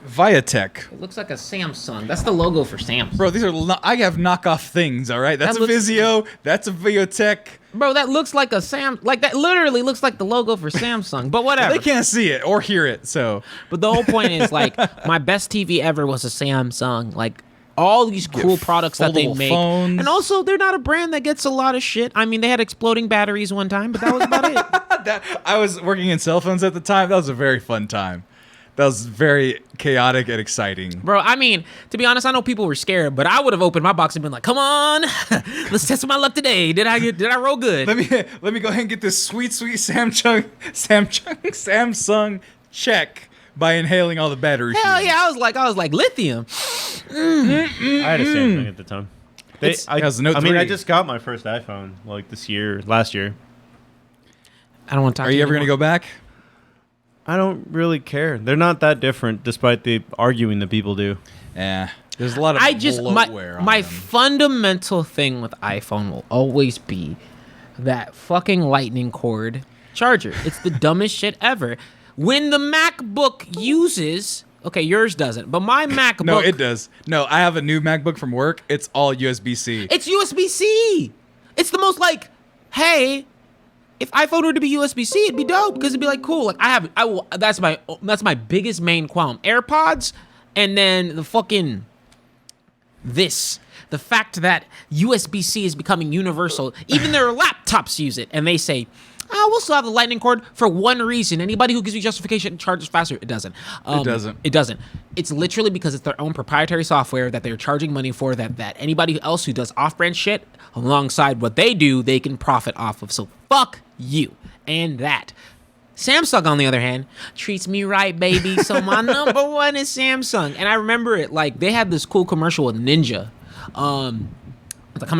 Viatech. It looks like a Samsung. That's the logo for Samsung. Bro, these are I have knockoff things, all right? That's That a looks- Vizio, that's a Viatech. Bro, that looks like a like that literally looks like the logo for Samsung. But whatever. They can't see it or hear it, so But the whole point is like my best TV ever was a Samsung. Like all these cool products that they foldable make. phones. And also they're not a brand that gets a lot of shit. I mean, they had exploding batteries one time, but that was about it. I was working in cell phones at the time. That was a very fun time. That was very chaotic and exciting. Bro, I mean, to be honest, I know people were scared, but I would have opened my box and been like, "Come on, let's test my luck today. Did I roll good?" Let me go ahead and get this sweet Samsung check by inhaling all the battery. Hell fumes. yeah, I was like lithium. I had a Samsung at the time. It was the Note I mean, I 3. just got my first iPhone like last year. I don't want to talk Are to you ever gonna anymore. go back? I don't really care. They're not that different, despite the arguing that people do. Yeah. There's a lot of bloatware on my them. fundamental thing with iPhone will always be that fucking lightning cord charger. It's the dumbest shit ever. When the MacBook uses, okay, yours doesn't, but my MacBook, No, it does. No, I have a new MacBook from work. It's all USB-C. it's USB-C. It's the most like, hey, if iPhone were to be USB-C, it'd be dope because it'd be like cool. Like I will. That's my biggest main qualm. AirPods, and then the fucking the fact that USB-C is becoming universal. Even their laptops use it, and they say, "Oh, we'll still have the lightning cord for one reason." Anybody who gives you justification charges faster. It doesn't. It doesn't. It's literally because it's their own proprietary software that they're charging money for. That anybody else who does off-brand shit alongside what they do, they can profit off of. So fuck you and that. Samsung, on the other hand, treats me right, baby. So my number one is Samsung. And I remember it, like, they had this cool commercial with Ninja. Coming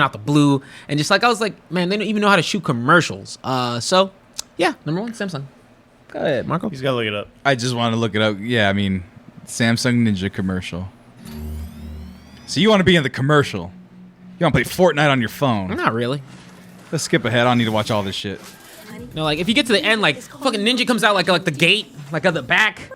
out the blue. And just like, I was like, man, they don't even know how to shoot commercials. So, yeah, number one, Samsung. Go ahead, Marco. He's got to look it up. I just want to look it up. Yeah, I mean, Samsung Ninja commercial. So you want to be in the commercial. You want to play Fortnite on your phone. Not really. Let's skip ahead. I don't need to watch all this shit. No, like, if you get to the end, like, fucking Ninja comes out, like the gate, like, at the back.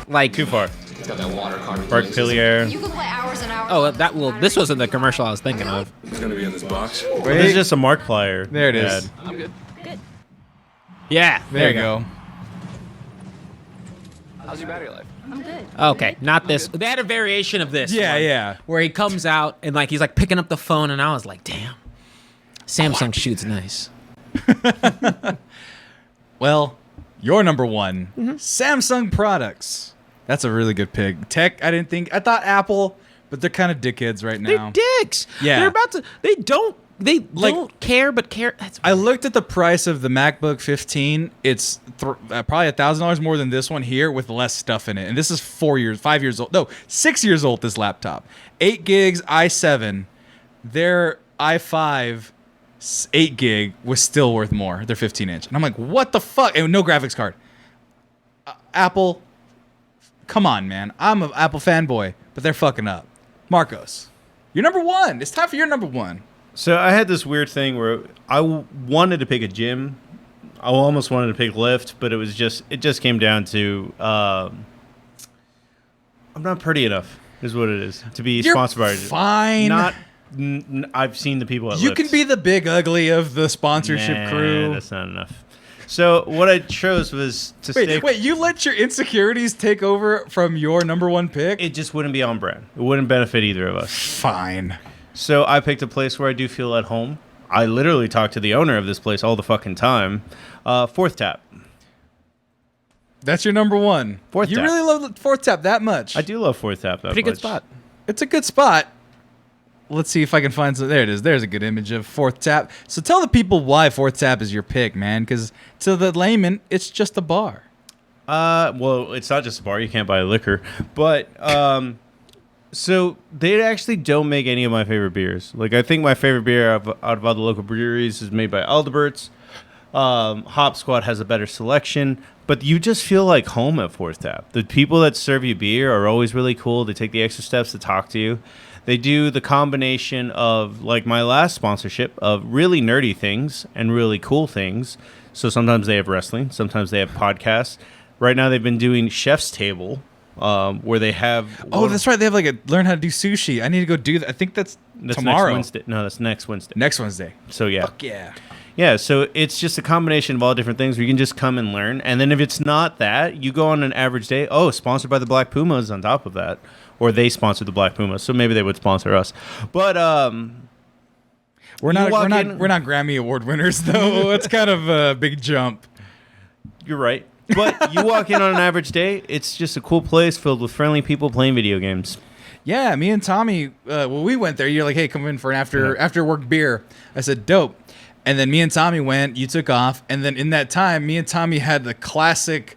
Like, Too far. It's got that water card. Park Pillier. You could play hours and hours. this wasn't the commercial I was thinking of. It's gonna be in this box. This is just a Markiplier. There it is. ad. I'm good. Yeah, There you go. How's your battery life? I'm good. Okay, not this. They had a variation of this. Yeah, one, yeah. Where he comes out and like he's like picking up the phone, and I was like, damn, Samsung shoots nice. Well, your number one, Samsung products. That's a really good pick. Tech, I thought Apple, but they're kind of dickheads right now. They're dicks. Yeah. They're about to. They don't Like- don't care, but care. That's I looked at the price of the MacBook 15. It's probably $1,000 more than this one here with less stuff in it. And this is 5 years old. No, 6 years old, this laptop. 8 gigs, i7. Their i5, 8 gig, was still worth more. They're 15-inch. And I'm like, what the fuck? And no graphics card. Apple, come on, man. I'm an Apple fanboy, but they're fucking up. Marcos, you're number one. It's time for your number one. So I had this weird thing where I wanted to pick a gym. I almost wanted to pick Lyft, but it just came down to I'm not pretty enough. Is what it is to be You're sponsored by a gym. fine. Not. I've seen the people at You Lyft. can be the big ugly of the sponsorship Nah, crew. That's not enough. So what I chose was to stay. Wait, you let your insecurities take over from your number one pick? It just wouldn't be on brand. It wouldn't benefit either of us. Fine. So I picked a place where I do feel at home. I literally talk to the owner of this place all the fucking time. Fourth Tap. That's your number one. Fourth you Tap. really love Fourth Tap that much? I do love Fourth Tap that Pretty much. good spot. It's a good spot. Let's see if I can find some. There it is. There's a good image of Fourth Tap. So tell the people why Fourth Tap is your pick, man. Because to the layman, it's just a bar. Well, it's not just a bar. You can't buy liquor. But, so they actually don't make any of my favorite beers. Like, I think my favorite beer out of all the local breweries is made by Alderbert's. Hop Squad has a better selection. But you just feel like home at Fourth Tap. The people that serve you beer are always really cool. They take the extra steps to talk to you. They do the combination of, like my last sponsorship, of really nerdy things and really cool things. So sometimes they have wrestling. Sometimes they have podcasts. Right now they've been doing Chef's Table, where they have... Oh, that's right. They have like a learn how to do sushi. I need to go do that. I think that's tomorrow. Next Wednesday. No, that's next Wednesday. Next Wednesday. So yeah. Fuck yeah. Yeah, so it's just a combination of all different things where you can just come and learn. And then if it's not that, you go on an average day. Oh, sponsored by the Black Pumas on top of that. Or they sponsored the Black Pumas, so maybe they would sponsor us. But we're not Grammy Award winners though. It's kind of a big jump. You're right. But you walk in on an average day, it's just a cool place filled with friendly people playing video games. Yeah, me and Tommy, when we went there, you're like, hey, come in for an after work beer. I said, dope. And then me and Tommy went, you took off. And then in that time, me and Tommy had the classic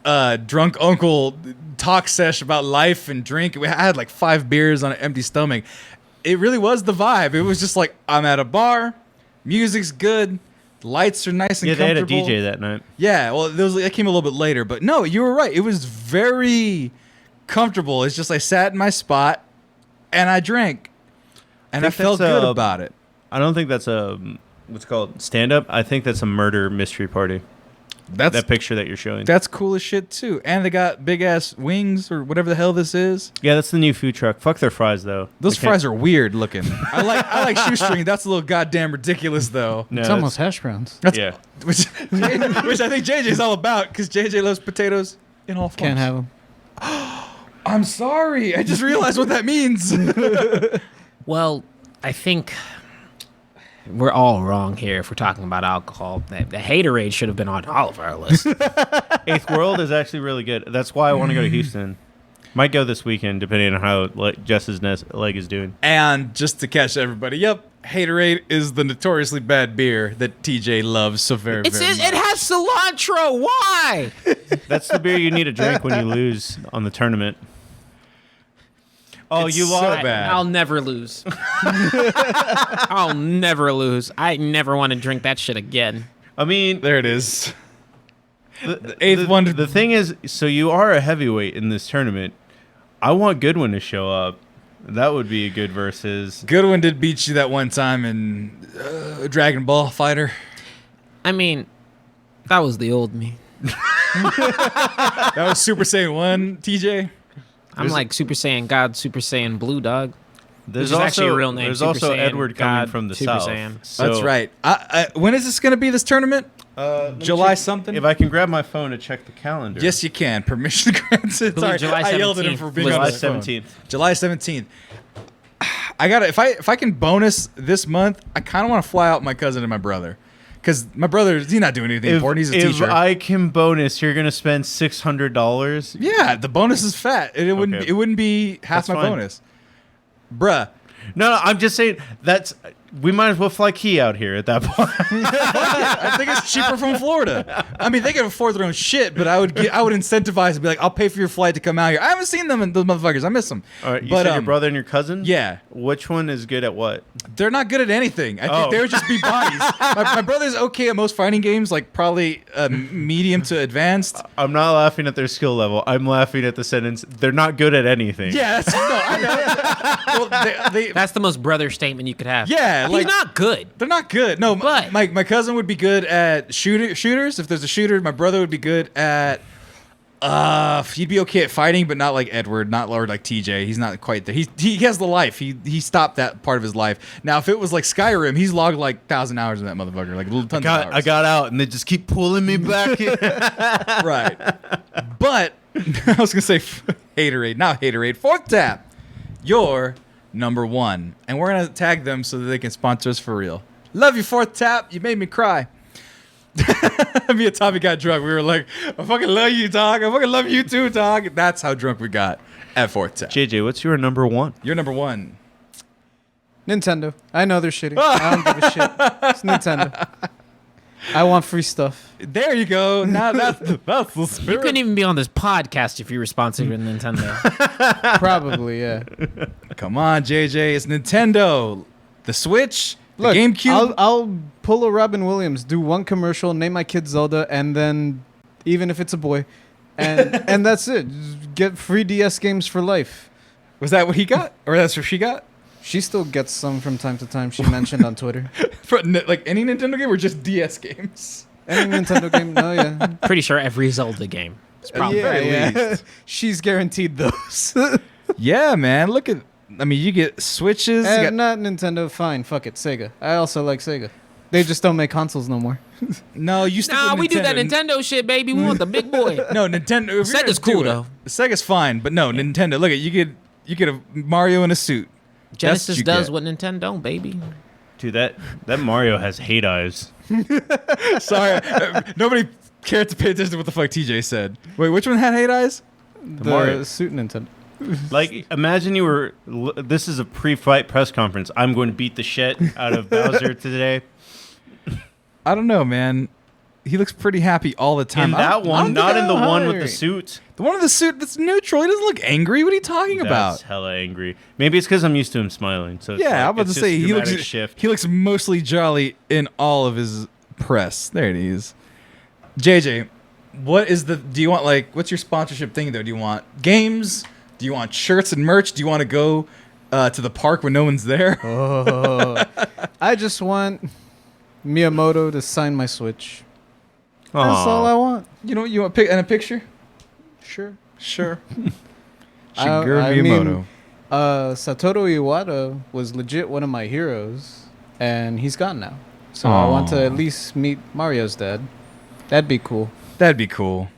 drunk uncle talk sesh about life and drink. I had like 5 beers on an empty stomach. It really was the vibe. It was just like, I'm at a bar, music's good, the lights are nice and comfortable. They had a DJ that night. Yeah, well, that came a little bit later. But no, you were right. It was very comfortable. It's just I sat in my spot and I drank. And I felt good about it. I don't think that's a, what's it called, stand-up. I think that's a murder mystery party. That picture that you're showing. That's cool as shit, too. And they got big-ass wings or whatever the hell this is. Yeah, that's the new food truck. Fuck their fries, though. Those fries are weird looking. I like shoestring. That's a little goddamn ridiculous, though. It's almost hash browns. Yeah. Which I think JJ's all about, because JJ loves potatoes in all forms. Can't have them. I'm sorry. I just realized what that means. Well, I think we're all wrong here if we're talking about alcohol. The haterade should have been on all of our lists. Eighth World is actually really good. That's why I want to go to Houston. Might go this weekend, depending on how Jess's leg is doing. And just to catch everybody, yep, Haterade is the notoriously bad beer that TJ loves so very much. It has cilantro. Why? That's the beer you need to drink when you lose on the tournament. Oh, It's you so lost. bad. I'll never lose. I'll never lose. I never want to drink that shit again. I mean, There it is. the eighth one. The thing is, so you are a heavyweight in this tournament. I want Goodwin to show up. That would be a good versus. Goodwin did beat you that one time in Dragon Ball Fighter. I mean, that was the old me. That was Super Saiyan 1, TJ. I'm like Super Saiyan God, Super Saiyan Blue, dog. There's Which is actually a real name. There's Super also Saiyan Edward coming God, from the Super south. Saiyan. So, That's right. When is this going to be, this tournament? let me July check- something? If I can grab my phone to check the calendar. Yes, you can. Permission granted. Sorry, July I yelled at him 17th for being was on July his phone. 17th. July 17th. I gotta if I can bonus this month, I kind of want to fly out my cousin and my brother, because my brother, he's not doing anything important. He's a if teacher. I can bonus, you're gonna spend $600. Yeah, the bonus is fat. It wouldn't Okay. it wouldn't be half That's my fine. bonus, bruh. No, I'm just saying we might as well fly Key out here at that point. I think it's cheaper from Florida. I mean, they can afford their own shit, but I would incentivize and be like, I'll pay for your flight to come out here. I haven't seen them, those motherfuckers. I miss them. All right, you but said your brother and your cousin? yeah. Which one is good at what? They're not good at anything. I think they would just be bodies. My brother's okay at most fighting games, like probably medium to advanced. I'm not laughing at their skill level. I'm laughing at the sentence. They're not good at anything. Yeah, I know. Well, they That's the most brother statement you could have. Yeah, He's like- not good. they're not good. No, But- my cousin would be good at shooters. If there's a shooter, my brother would be good at He'd be okay at fighting, but not like Edward, not Lord like TJ. He's not quite there. He has the life. He stopped that part of his life. Now, if it was like Skyrim, he's logged like 1,000 hours in that motherfucker, like tons of hours. I got out, and they just keep pulling me back in. Right. But I was gonna say haterade, not haterade. Fourth tap, you're number one, and we're gonna tag them so that they can sponsor us for real. Love you, Fourth Tap. You made me cry. Me and Tommy got drunk. We were like, I fucking love you, dog. I fucking love you too, dog. That's how drunk we got at Fourth Tap. JJ, what's your number one? You're number one. Nintendo. I know they're shitty. I don't give a shit. It's Nintendo. I want free stuff. There you go. Now that's the You spirit. couldn't even be on this podcast if you were sponsored with Nintendo. Probably, yeah. Come on, JJ. It's Nintendo. The Switch. Look, the GameCube. I'll pull a Robin Williams, do one commercial, name my kid Zelda, and then even if it's a boy, and that's it. Just get free DS games for life. Was that what he got, or that's what she got? She still gets some from time to time. She mentioned on Twitter. For like any Nintendo game or just DS games? Any Nintendo game? No, yeah. Pretty sure every Zelda game. It's probably very least. She's guaranteed those. Yeah, man. Look at. I mean, you get Switches. You got, And not Nintendo. Fine, fuck it. Sega. I also like Sega. They just don't make consoles no more. no, you stick Nah, with we do that Nintendo. Nintendo shit, baby. We want the big boy. No, Nintendo. if you're Sega's gonna do cool, it, though. Sega's fine, but no, Nintendo. Look at you get a Mario in a suit. Genesis you does get. what Nintendo don't, baby. Dude, that Mario has hate eyes. Sorry, nobody cared to pay attention to what the fuck TJ said. Wait, which one had hate eyes? The Mario. suit Nintendo. Like, imagine you were. This is a pre-fight press conference. I'm going to beat the shit out of Bowser today. I don't know, man. He looks pretty happy all the time. In I that don't- I one, don't not think in the I- one with the Alright. suit. The one in the suit that's neutral. He doesn't look angry. What are you talking That's about? hella angry. Maybe it's because I'm used to him smiling. So it's Yeah, like, I'm about to it's say just he looks dramatic shift. he looks mostly jolly in all of his press. There it is. JJ, what is the? Do you want like what's your sponsorship thing though? Do you want games? Do you want shirts and merch? Do you want to go to the park when no one's there? Oh, I just want Miyamoto to sign my Switch. That's Aw. all I want. You know you want pick and a picture? Sure. Sure. I Shigeru mean, Miyamoto. Satoru Iwata was legit one of my heroes, and he's gone now. So I want to Aw. at least meet Mario's dad. That'd be cool. That'd be cool.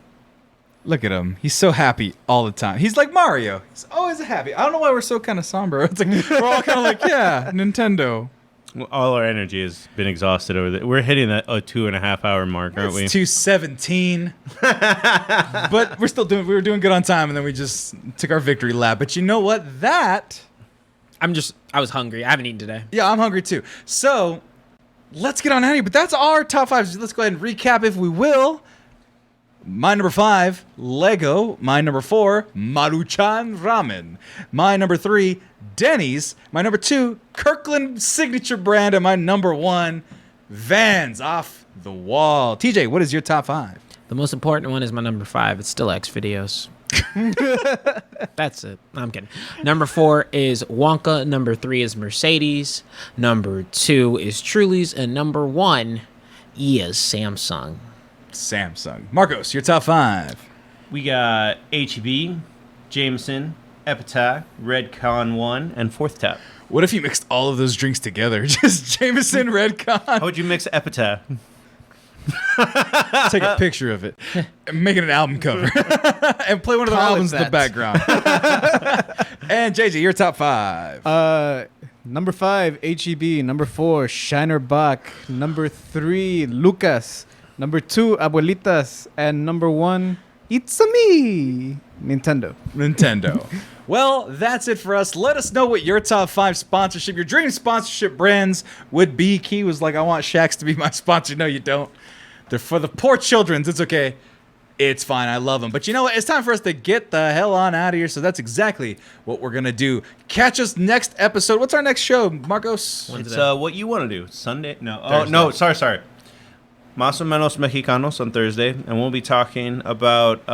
Look at him. He's so happy all the time. He's like Mario. He's always happy. I don't know why we're so kind of somber. It's like we're all kind of like, yeah, Nintendo. Well, all our energy has been exhausted over there. We're hitting that 2.5 hour mark, aren't we? It's 2:17. But we were doing good on time, and then we just took our victory lap. But you know what? I was hungry. I haven't eaten today. Yeah, I'm hungry too. So let's get on out of here. But that's our top five. So let's go ahead and recap, if we will. My number 5, Lego. My number 4, Maruchan Ramen. My number 3, Denny's. My number 2, Kirkland signature brand. And my number 1, Vans off the wall. TJ, what is your top 5? The most important one is my number 5. It's still X videos. That's it. I'm kidding. Number 4 is Wonka. Number 3 is Mercedes. Number 2 is Truly's. And number 1 is Samsung. Samsung. Marcos, your top 5. We got HEB, Jameson, Epitaph, Red Con 1, and Fourth Tap. What if you mixed all of those drinks together? Just Jameson, Redcon. How would you mix Epitaph? Take a picture of it and make it an album cover and play one of the Call it albums in the that. background. And JJ, your top 5. Number 5, HEB. Number 4, Shiner Bach. Number 3, Lucas. Number 2, Abuelitas. And number 1, It's-a me, Nintendo. Nintendo. Well, that's it for us. Let us know what your top 5 sponsorship, your dream sponsorship brands would be. Key was like, I want Shax to be my sponsor. No, you don't. They're for the poor children's. It's okay. It's fine. I love them. But you know what? It's time for us to get the hell on out of here. So that's exactly what we're going to do. Catch us next episode. What's our next show, Marcos? It's what you want to do. Sunday? No. Oh, Thursday. no. Sorry. Más o menos Mexicanos on Thursday. And we'll be talking about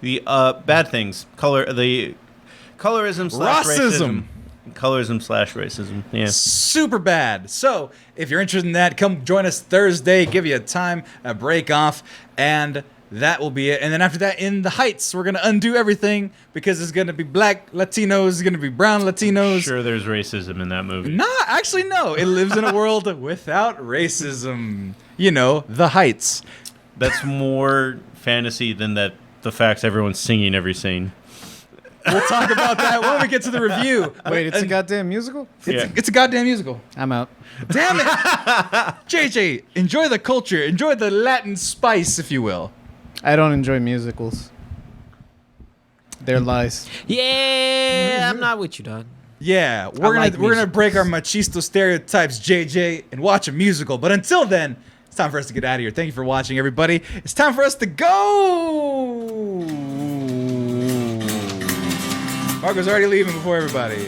the bad things. Colorism slash racism. Colorism slash racism. Yeah. Super bad. So if you're interested in that, come join us Thursday. Give you a time, a break off. And that will be it. And then after that, in the Heights, we're gonna undo everything because it's gonna be black Latinos, it's gonna be brown Latinos. Sure, there's racism in that movie. Nah, actually, no. It lives in a world without racism. You know, the Heights. That's more fantasy than the facts everyone's singing every scene. We'll talk about that when we get to the review. Wait, it's a goddamn musical? It's a goddamn musical. I'm out. Damn it. JJ, enjoy the culture. Enjoy the Latin spice, if you will. I don't enjoy musicals. They're lies. Yeah, I'm not with you, dog. Yeah, we're gonna break our machisto stereotypes, JJ, and watch a musical. But until then, it's time for us to get out of here. Thank you for watching, everybody. It's time for us to go. Marco's already leaving before everybody.